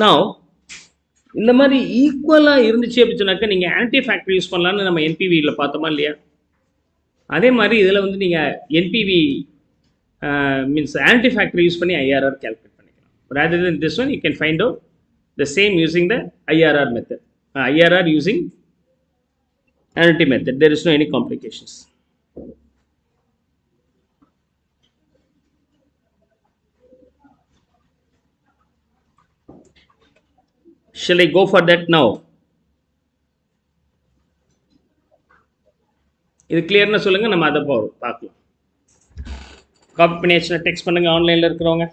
Now இந்த மாதிரி ஈக்குவலாக இருந்துச்சு அப்படின்னு சொன்னாக்கா நீங்கள் ஆன்டி ஃபேக்டர் யூஸ் பண்ணலான்னு நம்ம என்பிவியில் பார்த்தோமா இல்லையா? அதே மாதிரி இதில் வந்து நீங்கள் NPV means anti factor use பண்ணி ஐஆர்ஆர் கேல்குலேட் பண்ணிக்கலாம். rather than this one you can find out the same using the IRR method. IRR using anti method, there is no any complications. Shall I go for that now? இது கிளியர்னா சொல்லுங்க, நம்ம அதை பார்க்கலாம். Copy பண்ணியாச்சுன்னா text பண்ணுங்க ஆன்லைனில் இருக்கிறவங்க.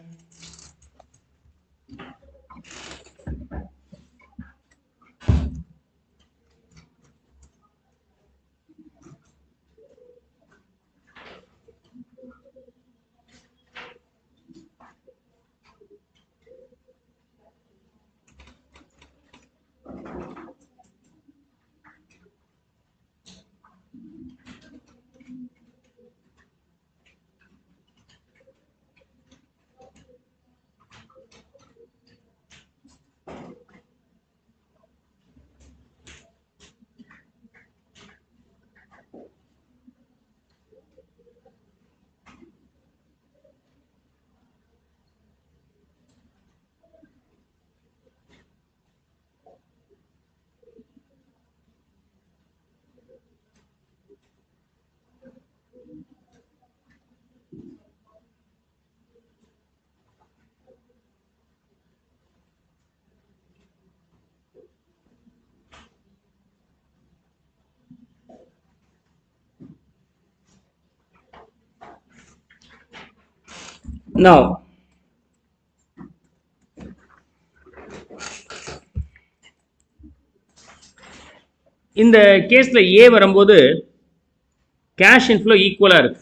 Now, இந்த கேஸில் ஏ வரும்போது கேஷ் இன்ஃப்ளோ ஈக்குவலாக இருக்கு.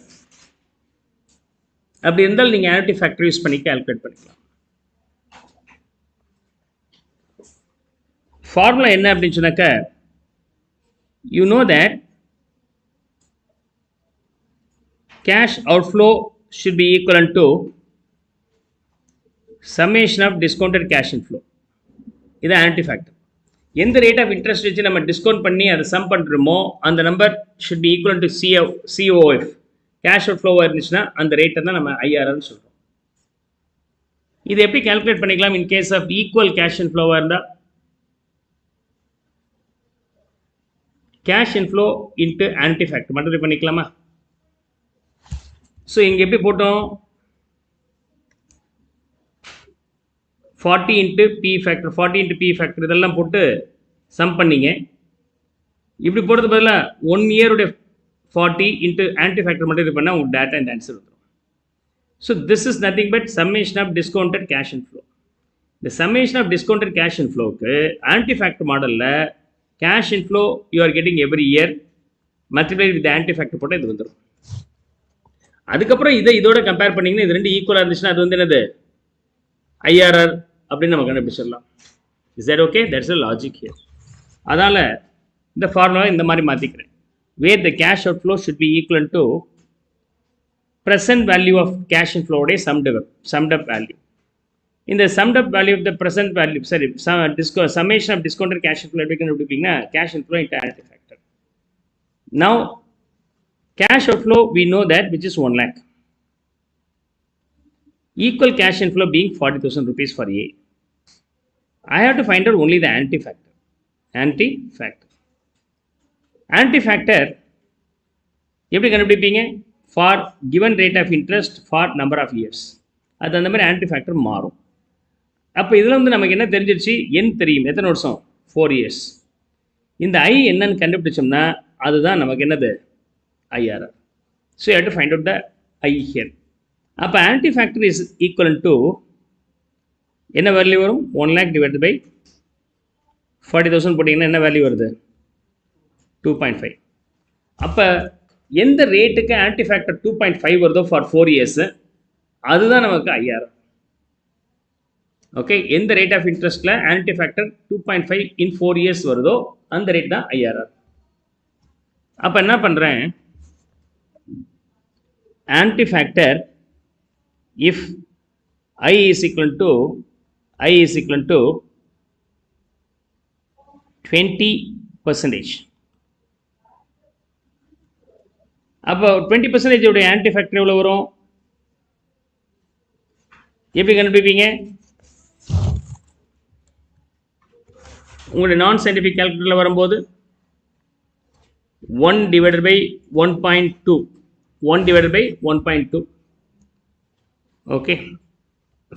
அப்படி இருந்தால் நீங்கள் ஆடிட்டிவ் ஃபேக்டர் யூஸ் பண்ணி கால்குலேட் பண்ணிக்கலாம். ஃபார்முலா என்ன அப்படின்னு சொன்னாக்க, you know that cash outflow should be equivalent to summation of discounted cash inflow. இது ஆன்டி ஃபேக்டர். எந்த ரேட் ஆஃப் இன்ட்ரெஸ்ட் வச்சு நம்ம டிஸ்கவுண்ட் பண்ணி அதை சம் பண்ணுறோமோ அந்த number should be equal to COF. Cash out ஃப்ளோவாக இருந்துச்சுன்னா அந்த ரேட்டை தான் நம்ம IRRன்னு சொல்கிறோம். இது எப்படி கால்குலேட் பண்ணிக்கலாம் in case of equal cash இன்ஃப்ளோவாக இருந்தால்? Cash inflow into annuity factor மட்டும் பண்ணிக்கலாமா? ஸோ இங்கே எப்படி போட்டோம்? 40 into P factor, 40 into P factor இதெல்லாம் போட்டு சம் பண்ணிங்க. இப்படி போடுறது பதிலாக 1 இயருடைய 40 இன்ட்டு ஆன்டி ஃபேக்டர் மட்டும் இது பண்ணால் உங்களுக்கு டேட்டா இந்த ஆன்சர் வந்துடும். So this is nothing but summation of discounted cash inflow. இந்த சம்மேஷன் ஆஃப் டிஸ்கவுண்டட் கேஷ் இன்ஃப்ளோவுக்கு ஆன்டி ஃபேக்டர் மாடலில் cash inflow you are getting every year multiply with annuity factor போட்டால் இது வந்துடும். அதுக்கப்புறம் இதோட கம்பேர் பண்ணிங்கன்னா இது ரெண்டு ஈக்குவலாக இருந்துச்சுன்னா அது வந்து என்னது IRR அப்படின்னு நம்ம கண்டுபிடிச்சிடலாம். Is that okay? That's a logic here. அதனால் இந்த ஃபார்முலா இந்த மாதிரி மாற்றிக்கிறேன். Where the cash out flow should be equal to present value of cash இன்ஃப்ளோடைய சம்ட் அப் வேல்யூ. இந்த summed up value of the present value சரி summation of discounted cash inflow எப்படி கண்டுபிடிப்பீங்கன்னா cash inflow into annuity factor. Now cash outflow we know that which is 1 lakh. Equal cash inflow being 40,000 rupees for A. I have to find out only the anti factor. Anti factor எப்படி கண்டுபிடிப்பீங்க? For given rate of interest for number of years. அது அந்த மாதிரி anti factor மாறும். அப்போ இதில் வந்து நமக்கு என்ன தெரிஞ்சிருச்சு? N தெரியும். எத்தனை வருஷம்? 4 years. இந்த I என்னன்னு கண்டுபிடிச்சோம்னா அதுதான் நமக்கு என்னது? IRR. So you have to find out the I here. அப்போ anti factor is equal to என்ன வேல்யூ வரும்? 1 lakh டிவைட் பை 40,000 போட்டிங்கன்னா என்ன வேல்யூ வருது? 2.5. அப்போ எந்த ரேட்டுக்கு ஆன்டி ஃபேக்டர் 2.5 வருதோ ஃபார் 4 years அதுதான் நமக்கு IRR. ஓகே, எந்த ரேட் ஆஃப் இன்ட்ரெஸ்ட்டில் ஆன்டி ஃபேக்டர் 2.5 in 4 years வருதோ அந்த ரேட் தான் IRR. அப்போ என்ன பண்ணுறேன்? anti factor if I is equal to 20%. அப்போ 20% உடைய ஆன்டி ஃபேக்டர் எவ்வளோ வரும்? எப்படி கண்டுபிடிப்பீங்க? உங்களுடைய நான் சயின்டிஃபிக் கால்குலேட்டரில் வரும்போது 1 divided by 1.2. 1 divided by 1.2. Okay,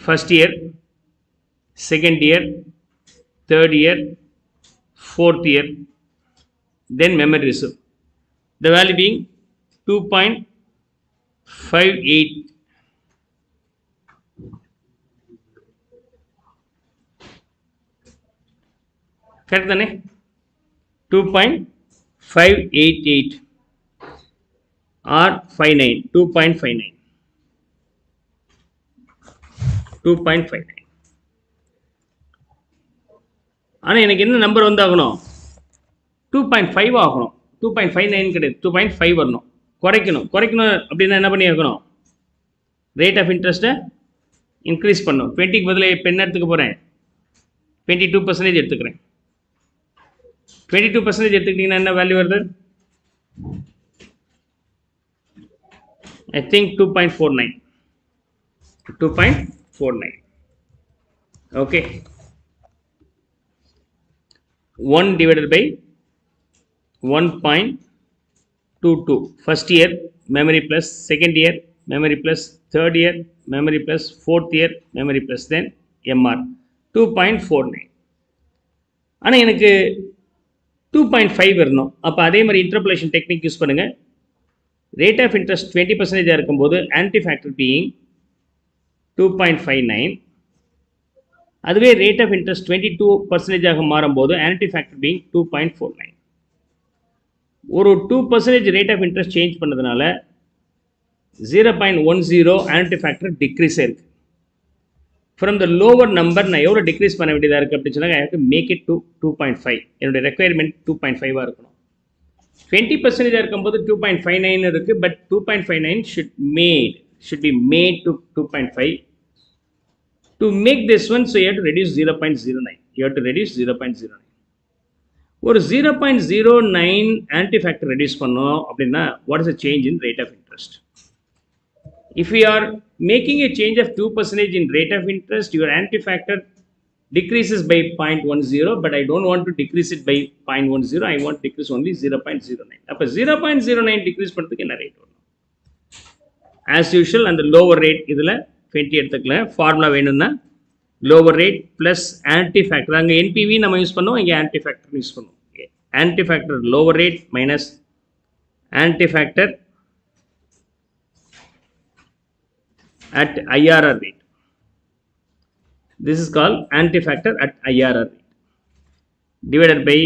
first year, second year, third year, fourth year, then memory reserve. The value being 2.58. Correct தானே? 2.588 or 59, 2.59. ஆனால் எனக்கு என்ன நம்பர் வந்து ஆகணும்? 2.5 ஆகணும். 2.59 கிடையாது, 2.5 வரணும். குறைக்கணும் அப்படின்னா என்ன பண்ணி ஆகணும்? ரேட் ஆஃப் இன்ட்ரெஸ்ட்டை இன்க்ரீஸ் பண்ணணும். 20க்கு பதில் இப்போ என்ன எடுத்துக்க போகிறேன்? 22% எடுத்துக்கிறேன். 22% எடுத்துக்கிட்டிங்கன்னா என்ன வேல்யூ வருது? I think 2.49. 2.49. Okay. 1 divided by 1.22. First year memory plus, second year memory plus, third year memory plus, fourth year memory plus, then MR 2.49. ஆனால் எனக்கு 2.5 வரணும். அப்போ அதே மாதிரி இன்டர்போலேஷன் டெக்னிக் யூஸ் பண்ணுங்கள். ரேட் ஆஃப் இன்ட்ரெஸ்ட் 20% இருக்கும்போது ஆன்டி ஃபேக்டர் பீயிங் 2.59. அதுவே rate of interest 22% ஆக மாறும்போது annuity factor being 2.49. ஒரு 2% rate of interest change பண்ணதுனால 0.10 annuity factor decrease இருக்கு. From the lower number நான் எவ்வளோ decrease பண்ண வேண்டியதாக இருக்குது அப்படின்னு சொன்னால் I have to make it to 2.5. என்னுடைய requirement 2.5 இருக்கணும். 20% இருக்கும்போது 2.59 இருக்குது, but 2.59 should be made to 2.5. To make this one, so you have to reduce 0.09. You have to reduce 0.09. ஒரு 0.09 anti-factor reduce பண்ணோம் அப்படின்னா what is the change in rate of interest? If we are making a change of 2% in rate of interest, your anti-factor decreases by 0.10, but I don't want to decrease it by 0.10. I want to decrease only 0.09. அப்போ 0.09 decrease பண்ணுறதுக்கு என்ன rate வரும்? As usual, அந்த lower rate இதில் 20 எடுத்துக்கலாம். Formula வேணும்னா lower rate plus anti-factor. அங்கே NPV நம்ம யூஸ் பண்ணுவோம், இங்கே anti-factor யூஸ் பண்ணுவோம். Anti-factor lower rate minus anti-factor at IRR rate. This is called anti-factor at IRR rate divided by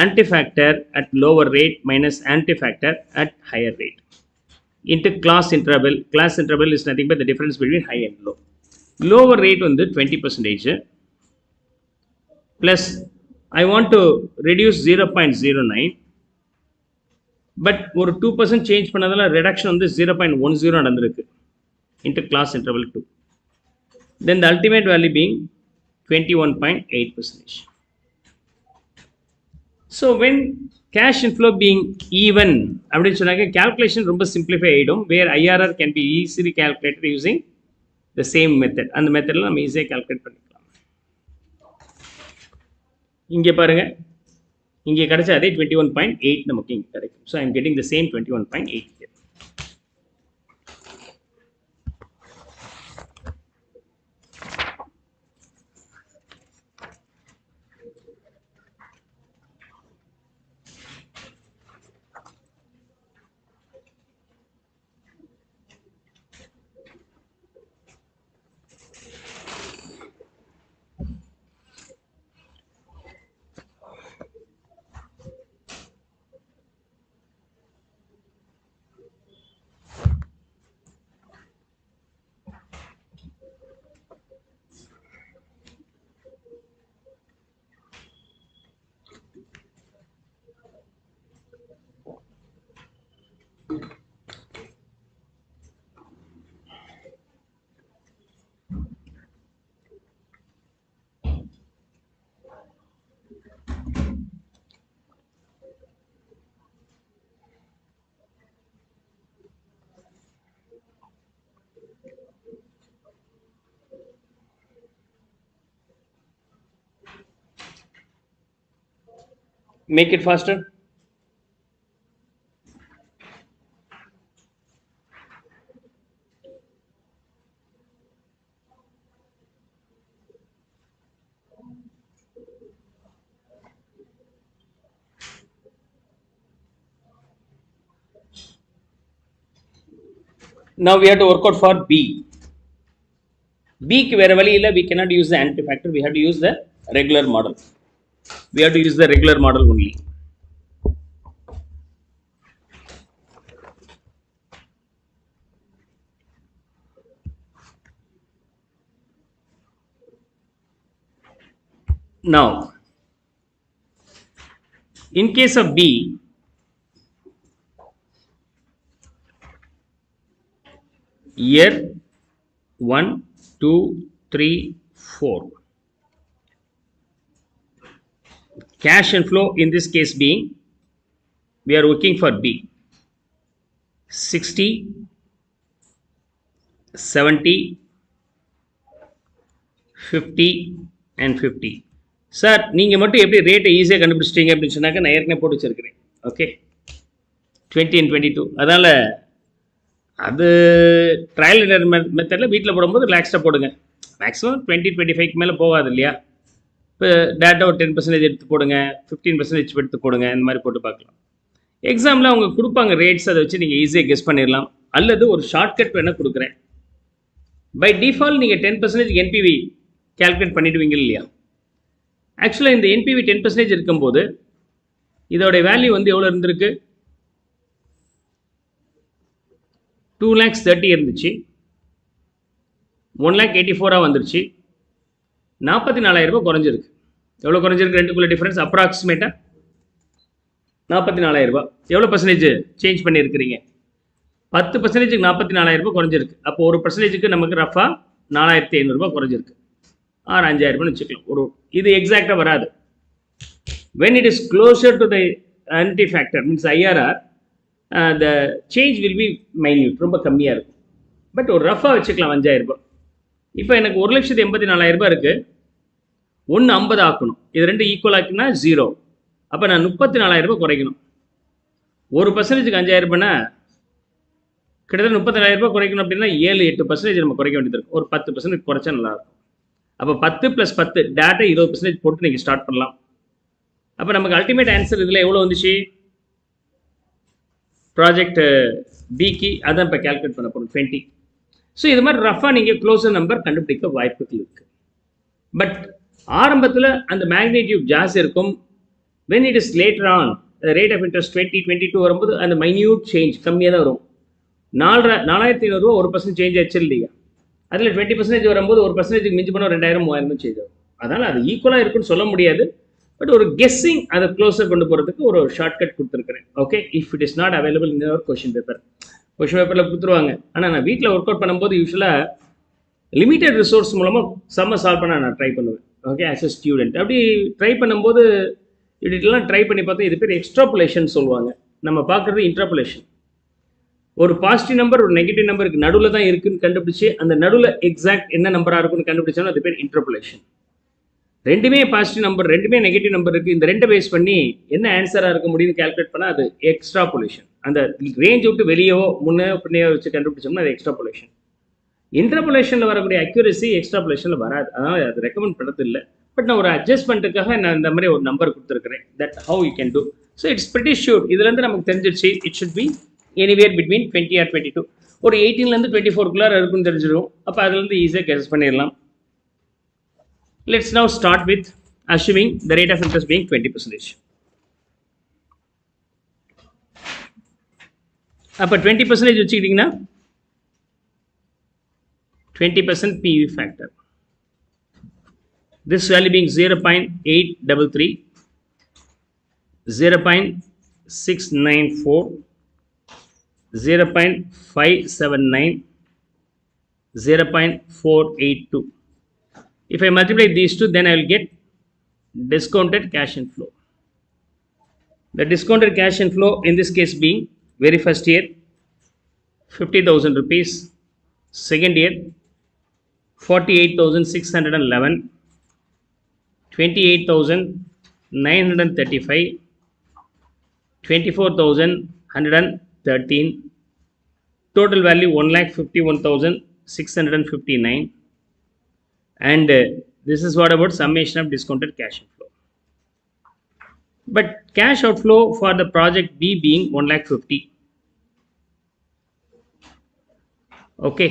anti-factor at lower rate minus anti-factor at higher rate into class interval. Class interval is nothing but the difference between high and low. Lower rate on the 20% plus I want to reduce 0.09, but ஒரு 2% change பண்ணதால reduction வந்து 0.10 நடந்திருக்கு into class interval 2. Then the ultimate value being 21.8%. So when cash inflow being even, அப்படின்னு சொன்னாங்க calculation ரொம்ப simplify ஆயிடும், where IRR can be easily calculated using the same method. அந்த மெத்தடில் நம்ம ஈஸியாக calculate பண்ணிக்கலாம். இங்கே பாருங்க, இங்கே கிடைச்ச அதே 21.8 நமக்கு இங்கே கிடைக்கும். So I am getting the same 21.8 here. Make it faster. Now we have to work out for B. B க்கு வேற வழி இல்ல, we cannot use the anti-factor, we have to use the regular model. We have to use the regular model only. Now, in case of B, year 1, 2, 3, 4. Cash inflow in this case being, we are working for B, 60, 70, 50 and 50. Sir நீங்கள் மட்டும் எப்படி ரேட்டை ஈஸியாக கண்டுபிடிச்சிட்டீங்க அப்படின்னு சொன்னாக்க நான் ஏற்கனவே போட்டு வச்சிருக்கிறேன். Okay, 20 and 22. அதனால் அது ட்ரையல் அண்ட் மெத்தடில் வீட்டில் போடும்போது ரிலாக்ஸ்டாக போடுங்க. மேக்ஸிமம் 20-25க்கு மேலே போகாது இல்லையா? இப்போ டேட்டா ஒரு 10% எடுத்து போடுங்க, 15% எடுத்து போடுங்க, இந்த மாதிரி போட்டு பார்க்கலாம். எக்ஸாமில் அவங்க கொடுப்பாங்க ரேட்ஸ், அதை வச்சு நீங்கள் ஈஸியாக கெஸ் பண்ணிடலாம். அல்லது ஒரு ஷார்ட்கட் வேணால் கொடுக்குறேன். பை டிஃபால்ட் நீங்கள் 10% என்பிவி கால்குலேட் பண்ணிடுவீங்க இல்லையா? ஆக்சுவலாக இந்த என்பிவி 10% இருக்கும்போது இதோட வேல்யூ வந்து எவ்வளோ இருந்திருக்கு? 2,30,000 இருந்துச்சு, 1,84,000 வந்துருச்சு, 44,000 ரூபாய் குறைஞ்சிருக்கு. எவ்வளோ குறைஞ்சிருக்கு ரெண்டுக்குள்ள டிஃபரன்ஸ்? அப்ராக்சிமேட்டாக 44,000 ரூபாய். எவ்வளோ பர்சன்டேஜ் சேஞ்ச் பண்ணியிருக்கிறீங்க? 10%க்கு 44,000 ரூபாய் குறைஞ்சிருக்கு. அப்போ ஒரு பர்சன்டேஜுக்கு நமக்கு ரஃபாக 4,500 ரூபாய் குறைஞ்சிருக்கு. 5,000 ரூபாய்னு வச்சுக்கலாம். இது எக்ஸாக்டாக வராது. when it is closer to the anti-factor means IRR, the change will be minute, ரொம்ப கம்மியாக இருக்கும். பட் ஒரு ரஃபாக வச்சுக்கலாம் 5,000 ரூபாய். இப்போ எனக்கு 1,84,000 ரூபாய் இருக்குது, 1,50 ஆக்கணும். இது ரெண்டு ஈக்குவல் ஆக்கினா 0. அப்போ நான் 34,000 ரூபாய் குறைக்கணும். ஒரு பர்சன்டேஜுக்கு 5,000 ரூபாய்னா கிட்டத்தட்ட 34,000 ரூபாய் குறைக்கணும் அப்படின்னா 7-8% நம்ம குறைக்க வேண்டியது இருக்கும். ஒரு 10% குறைச்சா நல்லாயிருக்கும். அப்போ 10 + 10 டேட்டா 20% போட்டு நீங்கள் ஸ்டார்ட் பண்ணலாம். அப்போ நமக்கு அல்டிமேட் ஆன்சர் இதில் எவ்வளோ வந்துச்சு? ப்ராஜெக்ட் பிக்கு அதான் இப்போ கேல்குலேட் பண்ண போகிறோம் 20. ஸோ இது மாதிரி ரஃபாக நீங்கள் க்ளோசர் நம்பர் கண்டுபிடிக்க வாய்ப்புகள் இருக்குது. பட் ஆரம்பத்தில் அந்த மேக்னிடியூட் ஜாஸ்தி இருக்கும். When it is later on rate of interest 20-22 வரும்போது அந்த மைன்யூட் சேஞ்ச் கம்மியாக தான் வரும். 4,500 ரூபா 1% சேஞ்ச் ஆச்சு இல்லையா? அதில் 20% வரும்போது ஒரு பர்சன்டேஜுக்கு மிஞ்சி போனால் 2,000-3,000 சேஞ்ச் ஆகும். அதனால் அது ஈக்குவலாக இருக்குன்னு சொல்ல முடியாது. பட் ஒரு கெஸ்ஸிங் அதை க்ளோஸர் கொண்டு போகிறதுக்கு ஒரு ஷார்ட்கட் கொடுத்துருக்கிறேன். Okay, if it is not available in your question பேப்பரில் கொடுத்துருவாங்க. ஆனால் நான் வீட்டில் ஒர்க் அவுட் பண்ணும்போது யூஸ்வலாக லிமிட்டட் ரிசோர்ஸ் மூலமாக செம்ம சால்வ் பண்ண நான் ட்ரை பண்ணுவேன். ஓகே, ஆஸ் எ ஸ்டூடெண்ட் அப்படி ட்ரை பண்ணும்போது இப்படிலாம் ட்ரை பண்ணி பார்த்தா இது பேர் எக்ஸ்ட்ராபுலேஷன் சொல்லுவாங்க. நம்ம பார்க்குறது இன்ட்ராபுலேஷன். ஒரு பாசிட்டிவ் நம்பர் ஒரு நெகட்டிவ் நம்பருக்கு நடுவில் தான் இருக்குன்னு கண்டுபிடிச்சி அந்த நடுவில் எக்ஸாக்ட் என்ன நம்பராக இருக்குன்னு கண்டுபிடிச்சாலும் அது பேர் இன்ட்ராபுலேஷன். ரெண்டுமே பாசிட்டிவ் நம்பர், ரெண்டுமே நெகட்டிவ் நம்பர் இருக்குது, இந்த ரெண்டை பேஸ் பண்ணி என்ன ஆன்சராக இருக்க முடியும்னு கால்குலேட் பண்ணால் அது எக்ஸ்ட்ராபுலேஷன். அந்த ரேஞ்ச் விட்டு வெளியவோ முன்னே பின்னையோ வச்சு கண்டுபிடிச்சோம்னா அது எக்ஸ்ட்ராபுலேஷன். இன்ட்ராபுலேஷனில் வரக்கூடிய அக்யூரசி எக்ஸ்ட்ராபுலேஷனில் வராது. அதனால் அது ரெக்கமெண்ட் பண்ணுறது இல்லை. பட் நான் ஒரு அட்ஜஸ்ட்மெண்ட்டுக்காக நான் இந்த மாதிரி ஒரு நம்பர் கொடுத்துருக்கிறேன். That how you can do. So it's pretty sure. இதுலேருந்து நமக்கு தெரிஞ்சிருச்சு it should be anywhere between 20 or 22. ஒரு 18லேருந்து 24 இருக்குன்னு தெரிஞ்சிடும். அப்போ அதுலேருந்து ஈஸியாக கெஸ் பண்ணிடலாம். Let's now start with assuming the rate of interest being 20%. அப்போ 20% வச்சுக்கிட்டிங்கன்னா 20% PV factor. This value being 0.833, 0.694, 0.579, 0.482. If I multiply these two, then I will get discounted cash inflow. The discounted cash inflow in this case being very first year 50,000 rupees, second year 48,611, 28,935, 24,113, total value 1,51,659. And this is what about summation of discounted cash inflow. But cash outflow for the project B being 1,50,000. Okay,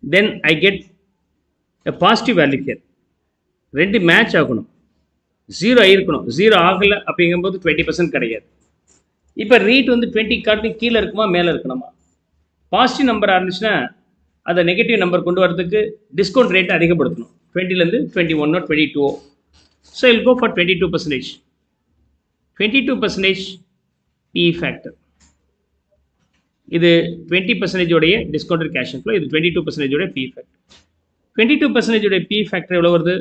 then I get a positive value here. ரெண்டு match ஆகணும், 0 ஆகிருக்கணும். 0 ஆகலை அப்படிங்கும்போது 20% கிடையாது. இப்போ rate வந்து 20 காட்டு கீழே இருக்குமா மேலே இருக்கணுமா? பாசிட்டிவ் நம்பராக இருந்துச்சுன்னா அதை நெகட்டிவ் நம்பர் கொண்டு வரதுக்கு டிஸ்கவுண்ட் ரேட்டை அதிகப்படுத்தணும். 20லேருந்து 21 or 22. So I'll go for 22%. 22% PE factor. இது 20% உடைய டிஸ்கவுண்டட் கேஷ் இன்ஃப்ளோ, இது 22% உடைய PE ஃபேக்டர். 22% உடைய PE ஃபேக்டர் எவ்வளோ வருது?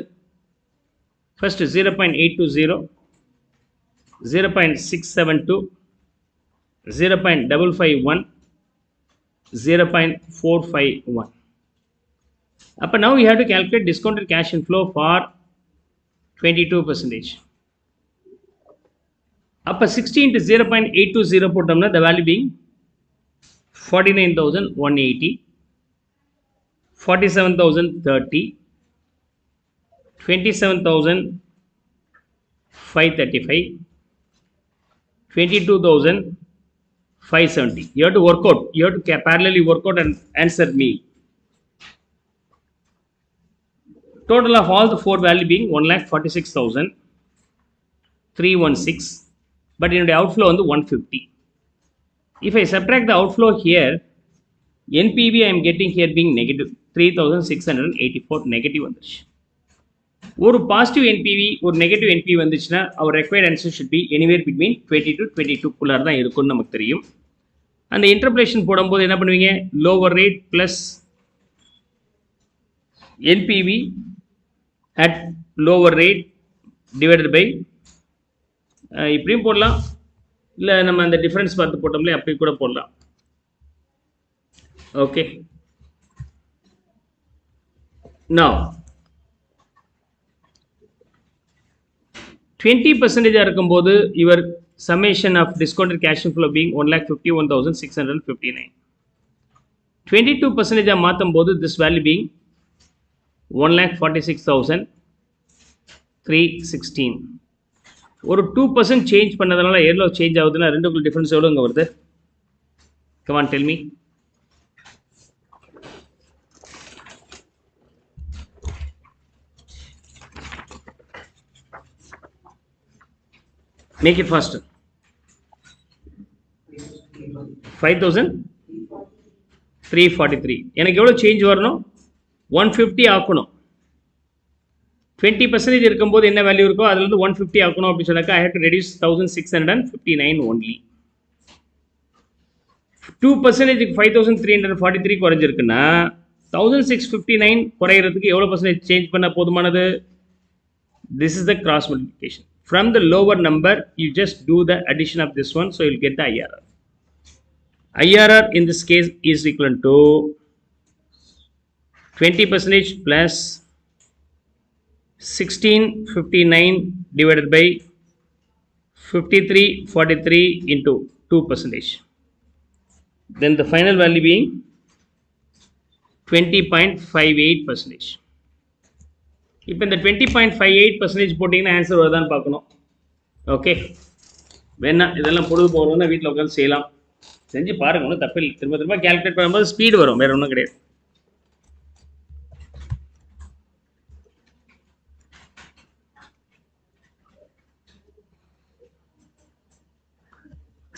First 0.820, 0.672, 0.551, 0.451. Up now we have to calculate discounted cash inflow for 22%. Up 60 into 0.820 போட்டோம்னா the value being 49,180, 47,030, 27,535, 22,570. You have to work out. You have to parallelly work out and answer me. Total of all the four value being 1,46,316, but in the outflow on the 150. If I subtract the outflow here, NPV I am getting here being negative 3,684 negative வந்துச்சு. ஒரு positive NPV ஒரு negative NPV வந்துச்சுன்னா our required answer should be anywhere between 20 to 22 குள்ளார தான் இருக்கும்னு நமக்கு தெரியும். அந்த interpolation போடும்போது என்ன பண்ணுவீங்க, lower rate plus NPV at lower rate divided by இப்படியும் போடலாம், இல்லை நம்ம அந்த டிஃபரன்ஸ் பார்த்து போட்டோம்லே அப்படி கூட போடலாம். ஓகே, now 20% இருக்கும்போது your summation of discounted cash flow being 1,51,659. 22% மாற்றும் போது this value being 1,46,316. ஒரு 2% சேஞ்ச் பண்ணதுனால எவ்வளோ சேஞ்ச் ஆகுதுன்னா ரெண்டுக்குள்ள டிஃபரன்ஸ் எவ்வளோங்க வருது? Come on, tell me. Make it faster. 5,343. எனக்கு எவ்வளோ சேஞ்ச் வரணும்? 150 ஆக்கணும். 20% இருக்கும்போது என்ன வேல்யூ இருக்கோ அதுல இருந்து 150 ஆக்கணும் அப்படி சொன்னாக்கா I have to reduce 1,659 only. 2% 5,343 குறைஞ்சிருக்குன்னா 1,659 குறையிறதுக்கு எவ்வளோ பர்சன்டேஜ் சேஞ்ச் பண்ண போதுமானது? This is the cross multiplication. From the lower number, you just do the addition of this one, so you'll get the IRR. IRR in this case is equal to 20% plus 1659 divided by 5343 into 2%. Then the final value being 20.58%. இப்போ இந்த 20.58% போட்டிங்கன்னா answer வருதான்னு பார்க்கணும். Okay, வேணா இதெல்லாம் பொழுது போகிறோம்னா வீட்டில் உட்காந்து செய்யலாம், செஞ்சு பாருங்க, ஒன்றும் தப்பு இல்லை. திரும்ப திரும்ப கேல்குலேட் பண்ணும்போது ஸ்பீடு வரும், வேறு ஒன்றும் கிடையாது.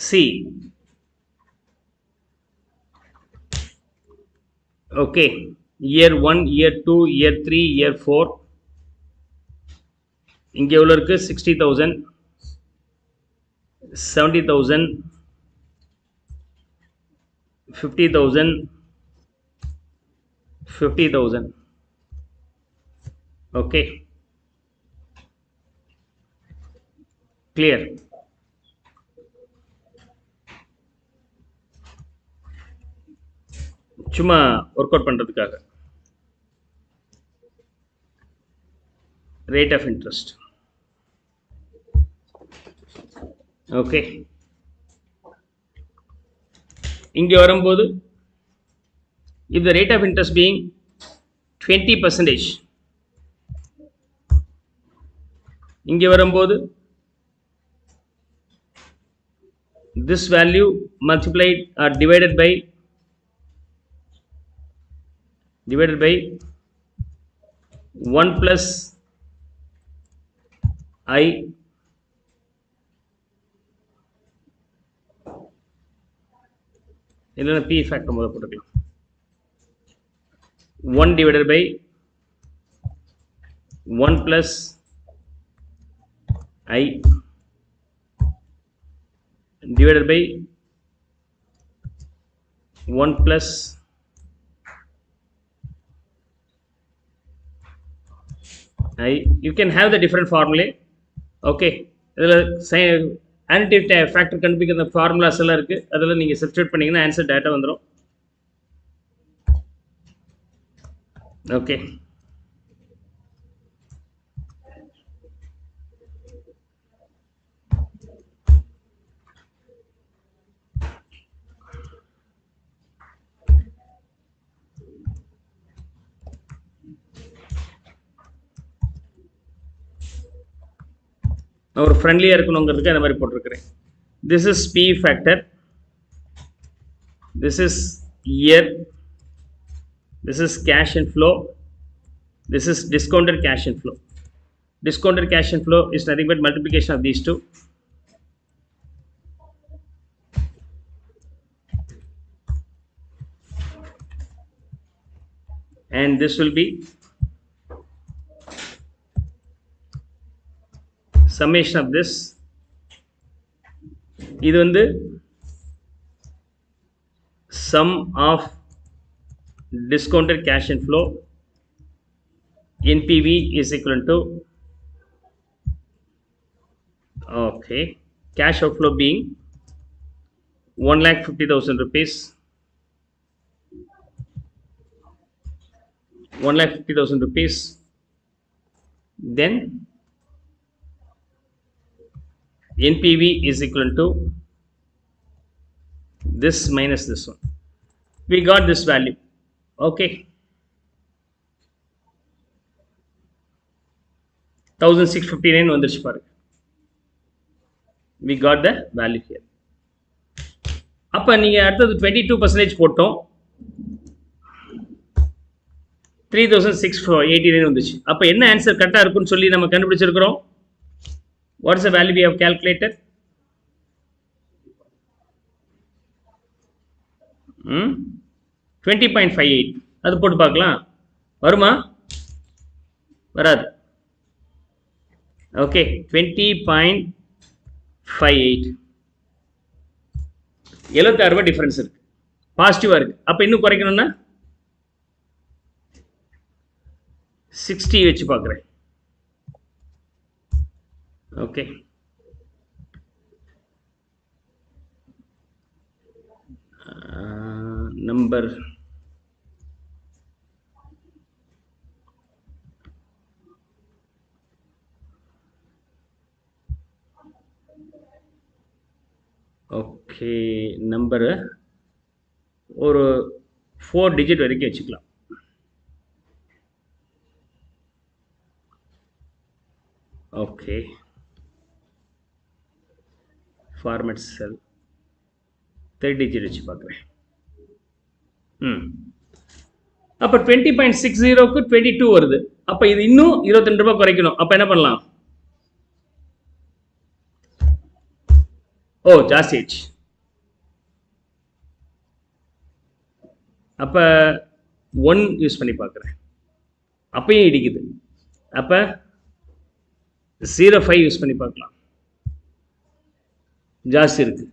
See, okay, year 1, year 2, year 3, year 4, இங்கே எவ்வளோ இருக்குது? 60,000, 70,000, 50,000, 50,000. Okay, clear? சும்மா ஒர்க் அவுட் பண்ணுறதுக்காக. Rate of interest. ஓகே, இங்கே வரும்போது if the rate of interest being 20%, இங்கே வரும்போது this value multiplied or divided by 1 plus I இல்லைன்னா P ஃபேக்டர் முதல் போட்டுக்கலாம். 1 divided by 1 plus I divided by 1 plus I. You can have the different formulae. Okay, இதில் additive factor கண்டுபிடிக்கிற formulas எல்லாம் இருக்குது, அதில் நீங்கள் சப்ஸ்டிட்யூட் பண்ணிங்கன்னா ஆன்சர் டேட்டா வந்துடும். ஓகே, நான் ஒரு ஃப்ரெண்ட்லியாக இருக்கணுங்கிறதுக்கு அந்த மாதிரி போட்டிருக்கிறேன். This is P factor, this is year, this is cash and flow, This is discounted cash inflow. Discounted cash inflow is nothing but multiplication of these two. And this will be summation of this. இது வந்து sum of discounted cash inflow NPV is equal to cash outflow being 1,50,000 rupees, 1,50,000 rupees, then NPV is equal to this minus this one. We got this value. Okay, 1659 வந்துருச்சு பாருங்க. We got the value here. அப்ப நீங்க அடுத்தது 22% போட்டோம், 3689 வந்துச்சு. அப்ப என்ன answer கரெக்டா இருக்கும்னு சொல்லி நம்ம கண்டுபிடிச்சிருக்கிறோம். What is the value we have calculated? 20.58. அது போட்டு பார்க்கலாம், வருமா? வராது. ஓகே, 20.58. 76 ரூபாய் டிஃபரன்ஸ் இருக்கு, பாசிட்டிவா இருக்கு. அப்ப இன்னும் குறைக்கணும்னா 60 வச்சு பார்க்குறேன். ஓகே, நம்பர் ஓகே, நம்பரு ஒரு 4 டிஜிட் வரைக்கும் வச்சுக்கலாம். ஓகே, ஃபார்மேட் செல் 3 டிஜிட் வச்சு பார்க்குறேன். அப்போ 20.60க்கு 22 வருது. அப்போ இது இன்னும் 22 ரூபாய் குறைக்கணும். அப்போ என்ன பண்ணலாம்? ஓ, ஜாஸ்தி ஆச்சு. அப்போ 1 யூஸ் பண்ணி பார்க்குறேன், அப்பயும் இடிக்குது. அப்போ 0.5 யூஸ் பண்ணி பார்க்கலாம், ஜாஸ்தி இருக்கு.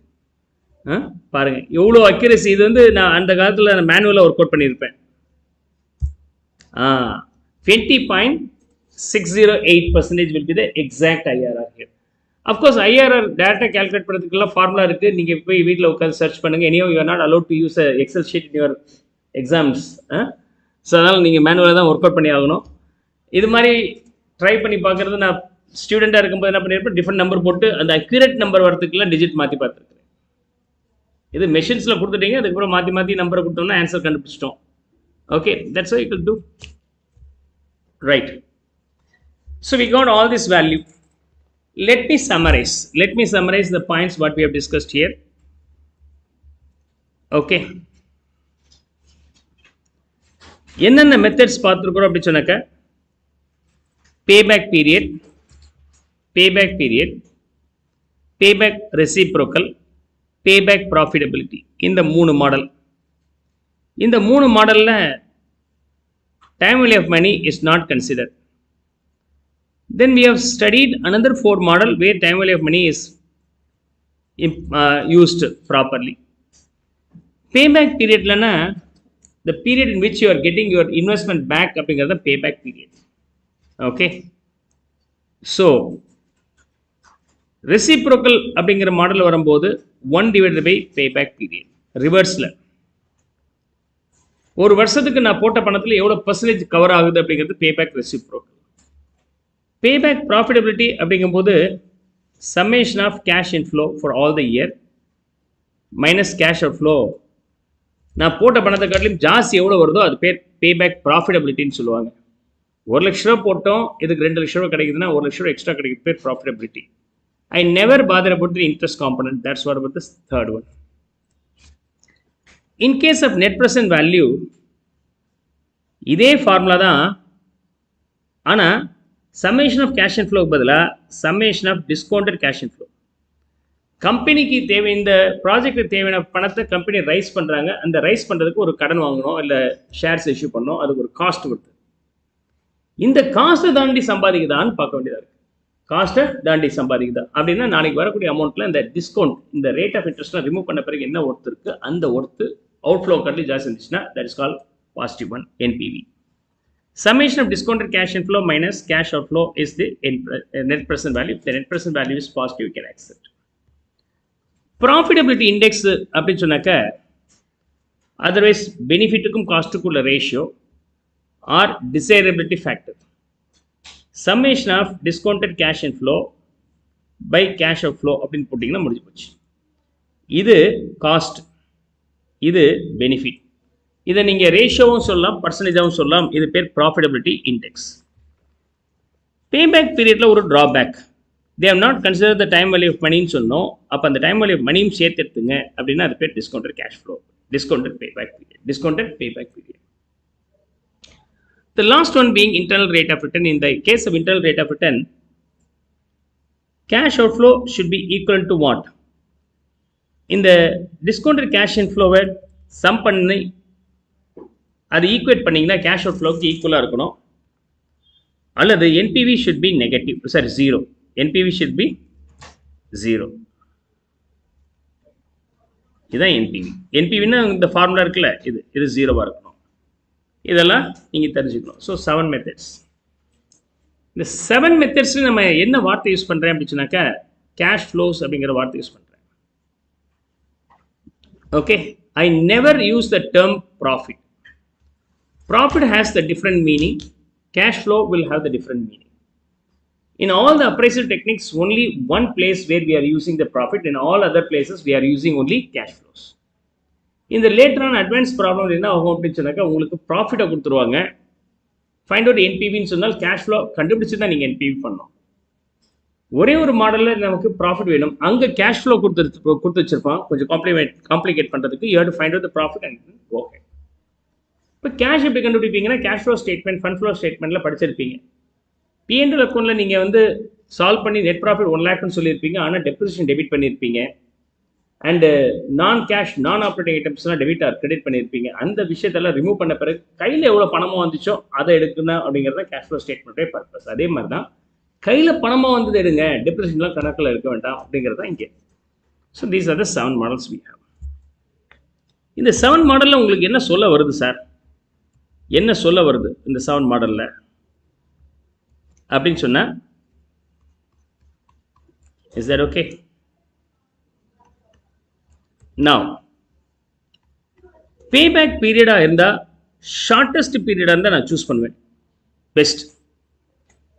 பாருங்க எவ்வளோ அக்யூரசி. இது வந்து நான் அந்த காலத்தில் மேனுவலாக ஒர்க் அவுட் பண்ணியிருப்பேன். 20.608% will be the exact IRR here. Of course, IRR டேரக்டாக கேல்குலேட் பண்ணுறதுக்குலாம் ஃபார்முலா இருக்குது. நீங்கள் போய் வீட்டில் உட்காந்து சர்ச் பண்ணுங்கள். Anyhow you are not allowed to use excel sheet in your exams. So அதனால் நீங்கள் மேனுவலாக தான் ஒர்க் அவுட் பண்ணி ஆகணும். இது மாதிரி ட்ரை பண்ணி பார்க்குறது நான் ஸ்டூடெண்ட்டாக இருக்கும்போது என்ன பண்ணியிருப்பேன், டிஃப்ரெண்ட் நம்பர் போட்டு அந்த அக்யூரேட் நம்பர் வரதுக்குலாம் டிஜிட் மாற்றி பார்த்துருக்கேன். இது மெஷின்ஸில் கொடுத்துட்டீங்க, அதுக்கப்புறம் மாற்றி மாற்றி நம்பரை கொடுத்தோம்னா ஆன்சர் கண்டுபிடிச்சிட்டோம். Okay, that's how you could do. Right. So we got all this value. Let me summarize the points what we have discussed here. Okay, என்னென்ன மெத்தட்ஸ் பார்த்துருக்குறோம் அப்படி சொன்னாக்க, payback period, payback reciprocal, payback profitability. இந்த 3 model. இந்த 3 மாடலில் time value of money is not considered. Then we have studied another 4 model where time value of money is used properly. Payback period lana, the period in which you are getting your investment back அப்படிங்கிறது payback period. Okay, so reciprocal அப்படிங்கிற model வரும்போது 1 divided by payback period. ரிவர்ஸில் ஒரு வருஷத்துக்கு நான் போட்ட பணத்தில் எவ்வளோ பர்சன்டேஜ் கவர் ஆகுது அப்படிங்கிறது payback reciprocal. Payback profitability அப்படிங்கும்போது summation of cash inflow for all the year minus cash outflow. நான் போட்ட பணத்தை காட்டிலும் ஜாஸ்தி எவ்வளோ வருதோ அது பேர் payback profitabilityன்னு சொல்லுவாங்க. 1 லட்ச ரூபா போட்டோம், இதுக்கு 2 லட்ச ரூபா கிடைக்குதுன்னா 1 லட்ச ரூபா எக்ஸ்ட்ரா கிடைக்குது பேர் profitability. I never bother about the interest component. That's what about the third one. In case of net present value, இதே ஃபார்முலா தான் ஆனால் சம்மேஷன் ஆஃப் கேஷ் அண்ட் ஃப்ளோக்கு பதிலாக summation of discounted cash and flow. கம்பெனிக்கு தேவை, இந்த ப்ராஜெக்ட்டுக்கு தேவையான பணத்தை கம்பெனி ரைஸ் பண்ணுறாங்க. அந்த ரைஸ் பண்ணுறதுக்கு ஒரு கடன் வாங்கணும், இல்லை ஷேர்ஸ் இஷ்யூ பண்ணணும், அதுக்கு ஒரு காஸ்ட் வருது. இந்த காஸ்ட்டை தாண்டி சம்பாதிக்குதான்னு பார்க்க வேண்டியதாக இருக்குது. காஸ்ட்டை தாண்டி சம்பாதிக்குதா அப்படின்னா நாளைக்கு வரக்கூடிய அமௌண்ட்டில் இந்த டிஸ்கவுண்ட், இந்த ரேட் ஆஃப் இன்ட்ரெஸ்ட்லாம் ரிமூவ் பண்ண பிறகு என்ன ஒர்த் இருக்குது, அந்த ஒர்த்து அவுட்ஃப்ளோ கட்டி ஜாஸ்தி இருந்துச்சுன்னா that is call positive one, NPV. Summation of discounted cash inflow minus cash outflow is the net present value. If the net present value is positive, you can accept. Profitability index அப்படின்னு சொன்னாக்க otherwise பெனிஃபிட்டுக்கும் காஸ்ட்டுக்கும் உள்ள ratio or desirability factor. Summation of discounted cash inflow by cash outflow அப்படின்னு போட்டிங்கன்னா முடிஞ்சு போச்சு. இது காஸ்ட், இது பெனிஃபிட். இதை நீங்கள் ரேஷியோவும் சொல்லலாம், பர்சன்டேஜாகவும் சொல்லலாம். இது பேர் ப்ராஃபிட்டபிலிட்டி இண்டெக்ஸ். பேபேக் பீரியடில் ஒரு drawback, they have not consider the time value of மணின்னு சொன்னோம். அப்போ அந்த டைம் வேல்யூ ஆஃப் மணியும் சேர்த்து எடுத்துங்க அப்படின்னா அது பேர் discounted cash flow, discounted payback period, discounted payback period. The last one being internal rate of return. In the case of internal rate of return, cash outflow should be equal to what? In the discounted cash inflow sum பண்ணி அது equate பண்ணிங்கன்னா cash out ஃப்ளோக்கு ஈக்குவலாக இருக்கணும். அல்லது NPV should be negative, sorry zero. NPV should be zero. இதுதான் NPV. என்பிவின்னா இந்த formula இருக்குல்ல, இது ஜீரோவாக இருக்கணும். இதெல்லாம் நீங்கள் தெரிஞ்சுக்கணும். So 7 methods. இந்த 7 மெத்தட்ஸில் நம்ம என்ன வார்த்தை யூஸ் பண்ணுறேன் அப்படின்னு சொன்னாக்கா கேஷ் ஃப்ளோஸ் அப்படிங்கிற வார்த்தை யூஸ் பண்ணுறேன். Okay, I never use the term profit. Profit has the different meaning, cash flow will have the different meaning. In all the appraisal techniques, only one place where we are using the profit, in all other places we are using only cash flows. In the later on advanced problem, என்ன ஆகும் அப்படின்னு சொன்னாக்கா உங்களுக்கு ப்ராஃபிட்டை கொடுத்துருவாங்க. Find out என்பிவின்னு சொன்னால் cash flow கண்டுபிடிச்சு தான் நீங்கள் என்பிவி பண்ணணும். ஒரே ஒரு மாடலில் நமக்கு ப்ராஃபிட் வேணும், அங்கே கேஷ் ஃப்ளோ கொடுத்து வச்சிருப்பான். கொஞ்சம் காம்ப்ளிகேட் பண்ணுறதுக்கு you have to find out the profit and okay. இப்போ கேஷ் எப்படி கண்டுபிடிப்பீங்கன்னா cash flow statement, fund flow ஸ்டேட்மெண்ட்டில் படிச்சிருப்பீங்க. பிஎன்எல் அக்கௌண்ட்டில் நீங்கள் வந்து சால்வ் பண்ணி நெட் ப்ராஃபிட் 1 lakhன்னு சொல்லியிருப்பீங்க, ஆனால் டெப்ரிசியேஷன் டெபிட் பண்ணியிருப்பீங்க. அண்டு நான் கேஷ் நான் ஆப்ரேட்டிங் ஐட்டம்ஸ்லாம் டெபிட் ஆர் கிரெடிட் பண்ணியிருப்பீங்க. அந்த விஷயத்தெல்லாம் ரிமூவ் பண்ண பிறகு கையில் எவ்வளோ பணமாக வந்துச்சோ அதை எடுக்கணும் அப்படிங்கிறத கேஷ் ஃப்ளோ ஸ்டேட்மெண்ட்டே பர்பஸ். அதே மாதிரி தான் கையில் பணமாக வந்தது எடுங்க, டெப்ரிசியன்லாம் கணக்கில் இருக்க வேண்டாம் அப்படிங்கிறது தான் இங்கே. So these are the 7 models we have. இந்த 7 மாடலில் உங்களுக்கு என்ன சொல்ல வருது சார், என்ன சொல்ல வருது இந்த 7 மாடலில் அப்படின்னு சொன்னால், is that okay? Now payback பீரியடாக இருந்தால், ஷார்ட்டஸ்ட் பீரியடாக இருந்தால் நான் சூஸ் பண்ணுவேன் பெஸ்ட்.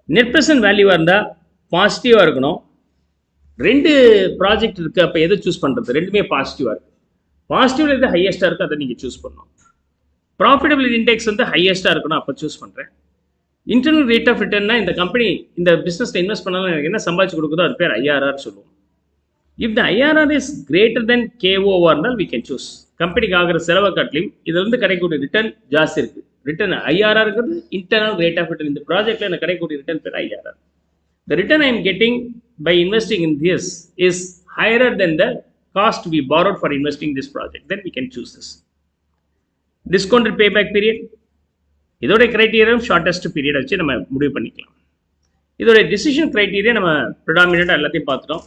நெட் ப்ரெசன்ட் வேல்யூவாக இருந்தால் பாசிட்டிவாக இருக்கணும். 2 ப்ராஜெக்ட் இருக்குது, அப்போ எதை சூஸ் பண்ணுறது? ரெண்டுமே பாசிட்டிவாக இருக்குது. பாசிட்டிவில் எது ஹையஸ்ட்டாக இருக்கோ அதை நீங்கள் சூஸ் பண்ணணும். ப்ராஃபிட்டபிலிட்டி இண்டெக்ஸ் வந்து ஹையஸ்ட்டாக இருக்கணும், அப்போ சூஸ் பண்ணுறேன். இன்டர்னல் ரேட் ஆஃப் ரிட்டர்ன்னா இந்த கம்பெனி இந்த பிஸ்னஸில் இன்வெஸ்ட் பண்ணாலும் எனக்கு என்ன சம்பாதிச்சு கொடுக்குதோ அது பேர் ஐஆர்ஆர் சொல்லுவோம். If the IRR is greater than கேஓவாக இருந்தால் வி கேன் சூஸ். கம்பெனிக்கு ஆகிற செலவை காட்டிலும் இதில் வந்து கிடைக்கக்கூடிய ரிட்டர்ன் ஜாஸ்தி இருக்குது. ரிட்டர்ன் ஐஆர்ஆர்ங்கிறது இன்டர்னல் ரேட் ஆஃப் ரிட்டர்ன். இந்த ப்ராஜெக்ட்டில் எனக்கு கிடைக்கக்கூடிய ரிட்டர்ன் பேர் ஐஆர்ஆர். The return I am getting by investing in this is higher than the cost we borrowed for investing this project, then we can choose this. Discounted payback period, இதோட கிரைட்டீரியாவும் shortest period வச்சு நம்ம முடிவு பண்ணிக்கலாம். இதோட decision criteria நம்ம ப்ரிடாமினெண்ட்டாக எல்லாத்தையும் பார்த்துட்டோம்.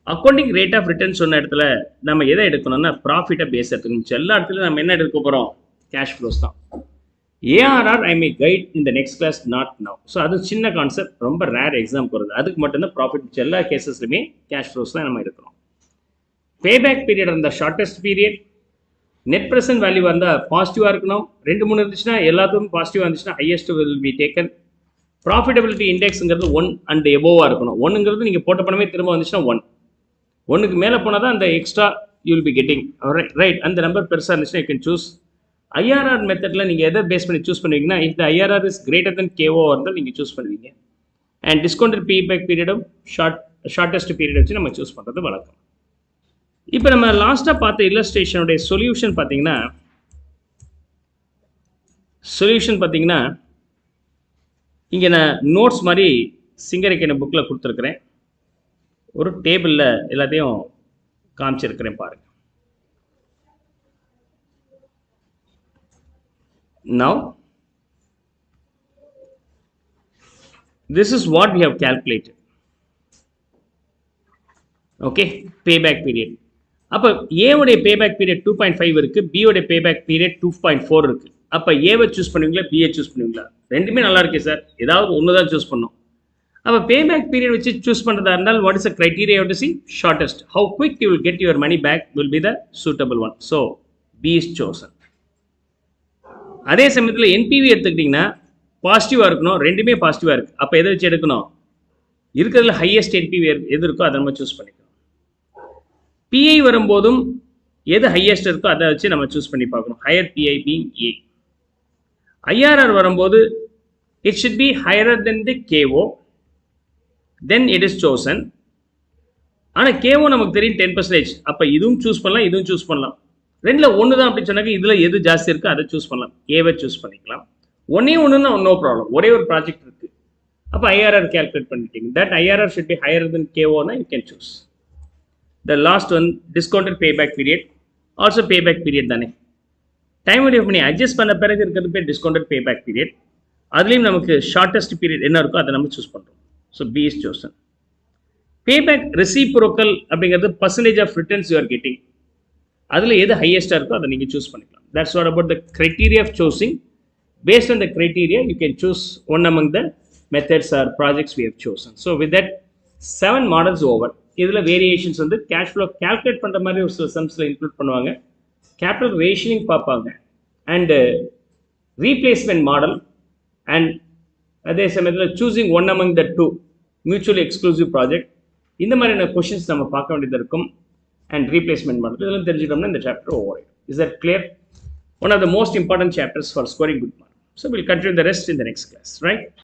அக்கௌண்டிங் ரேட் ஆஃப் ரிட்டர்ன் சொன்ன இடத்துல நம்ம எதை எடுக்கணும்னா ப்ராஃபிட்டை பேஸ் எடுத்துக்கணும். எல்லா இடத்துலையும் நம்ம என்ன எடுக்க போகிறோம்? கேஷ் ஃப்ளோஸ் தான். ARR I may guide in the next class, not now. So அது சின்ன கான்செப்ட், ரொம்ப ரேர் எக்ஸாம் போகிறது. அதுக்கு மட்டும்தான் ப்ராஃபிட். எல்லா கேசஸ்லையுமே கேஷ் ஃப்ளோஸ் தான் நம்ம எடுக்கணும். பேபேக் பீரியட் இருந்தால் shortest period, net present value வந்தால் பாசிட்டிவாக இருக்கணும். 2-3 இருந்துச்சுன்னா எல்லாத்துக்கும் பாசிட்டிவாக இருந்துச்சுன்னா highest will be taken. Profitability இண்டெக்ஸுங்கிறது 1 and above இருக்கணும். 1ங்கிறது நீங்கள் போட்ட பணமே திரும்ப வந்துச்சுன்னா 1. 1க்கு மேலே போனால் தான் அந்த extra you will be getting. Right, அந்த நம்பர் பெருசாக இருந்துச்சுன்னா யூ கேன் சூஸ். ஐஆர்ஆர் மெத்தடில் நீங்கள் எதை பேஸ் பண்ணி சூஸ் பண்ணுவீங்கன்னா, இந்த IRR is greater than KO இருந்தால் நீங்கள் சூஸ் பண்ணுவீங்க. அண்ட் டிஸ்கவுண்டட் பேபேக் பீரியடும் ஷார்ட்டஸ்ட் பீரியட் வச்சு நம்ம சூஸ் பண்ணுறது வழக்கம். இப்போ நம்ம லாஸ்ட்டாக பார்த்த இல்லஸ்ட்ரேஷனுடைய சொல்யூஷன் பார்த்தீங்கன்னா இங்கே நான் நோட்ஸ் மாதிரி சிங்கர் அகாடமி புக்கில் கொடுத்துருக்குறேன். ஒரு டேபிளில் எல்லாத்தையும் காமிச்சிருக்கிறேன் பாருங்கள். Now this is what we have calculated. Okay, payback period. அப்போ A உடைய payback period 2.5 இருக்கு, B உடைய payback period 2.4 இருக்கு. அப்போ A-வை சூஸ் பண்ணுவீங்களா, B-யை சூஸ் பண்ணுவீங்களா? ரெண்டுமே நல்லா இருக்கே சார், ஏதாவது ஒன்று தான் சூஸ் பண்ணணும். அப்போ payback period வச்சு சூஸ் பண்ணுறதா இருந்தால் what is the criteria you have to see? Shortest. How quick you will get your money back will be the suitable one. So B is chosen. அதே சமயத்தில் என்பிவி எடுத்துக்கிட்டிங்கன்னா பாசிட்டிவாக இருக்கணும், ரெண்டுமே பாசிட்டிவாக இருக்குது. அப்போ எதை வச்சு எடுக்கணும்? இருக்கிறதுல ஹையஸ்ட் என்பிவி எது இருக்கோ அதை நம்ம சூஸ் பண்ணிக்கணும். பிஐ வரும்போதும் எது ஹையஸ்ட் இருக்கோ அதை வச்சு நம்ம சூஸ் பண்ணி பார்க்கணும். Higher PI being A. IRR வரும்போது it should be higher then the KO, then it is chosen. ஆனால் கேஓ நமக்கு தெரியும் 10%. அப்போ இதுவும் சூஸ் பண்ணலாம், இதுவும் சூஸ் பண்ணலாம். ரெண்டில் ஒன்று தான் அப்படின்னு சொன்னாக்க இதில் எது ஜாஸ்தி இருக்கோ அதை சூஸ் பண்ணலாம். ஏவை சூஸ் பண்ணிக்கலாம். ஒன்றுன்னா நோ ப்ராப்ளம், ஒரே ஒரு ப்ராஜெக்ட் இருக்குது. அப்போ ஐஆர்ஆர் கேல்குலேட் பண்ணிட்டீங்க. That IRR should be higher then கேஓனா you can choose. The last one discounted payback period, also payback period தானே. டைம் வடிவ் பண்ணி அட்ஜஸ்ட் பண்ண பிறகு இருக்கிறது பேர் டிஸ்கவுண்டட் பேபேக் பீரியட். அதுலேயும் நமக்கு ஷார்ட்டஸ்ட் பீரியட் என்ன இருக்கோ அதை நம்ம சூஸ் பண்ணுறோம். So B is chosen. Payback reciprocal அப்படிங்கிறது percentage of returns you are getting. அதில் எது ஹையஸ்ட்டாக இருக்கோ அதை நீங்கள் சூஸ் பண்ணிக்கலாம். That's what about the criteria of choosing. Based on the criteria, you can choose one among the methods or projects we have chosen. So with that, 7 models over. இதில் variations வந்து cash flow calculate பண்ணுற மாதிரி ஒரு சில சம்ஸில் include பண்ணுவாங்க. Capital rationing பார்ப்பாங்க. And replacement model and அதே சமயத்தில் choosing one among the two mutually exclusive project. இந்த மாதிரியான கொஷின்ஸ் நம்ம பார்க்க வேண்டியது இருக்கும். And replacement model. இதெல்லாம் தெரிஞ்சுட்டோம்னா இந்த சாப்டர் ஓவர் ஆயிடும். Is that clear? One of the most important chapters for scoring good mark. So we'll continue the rest in the next class, right?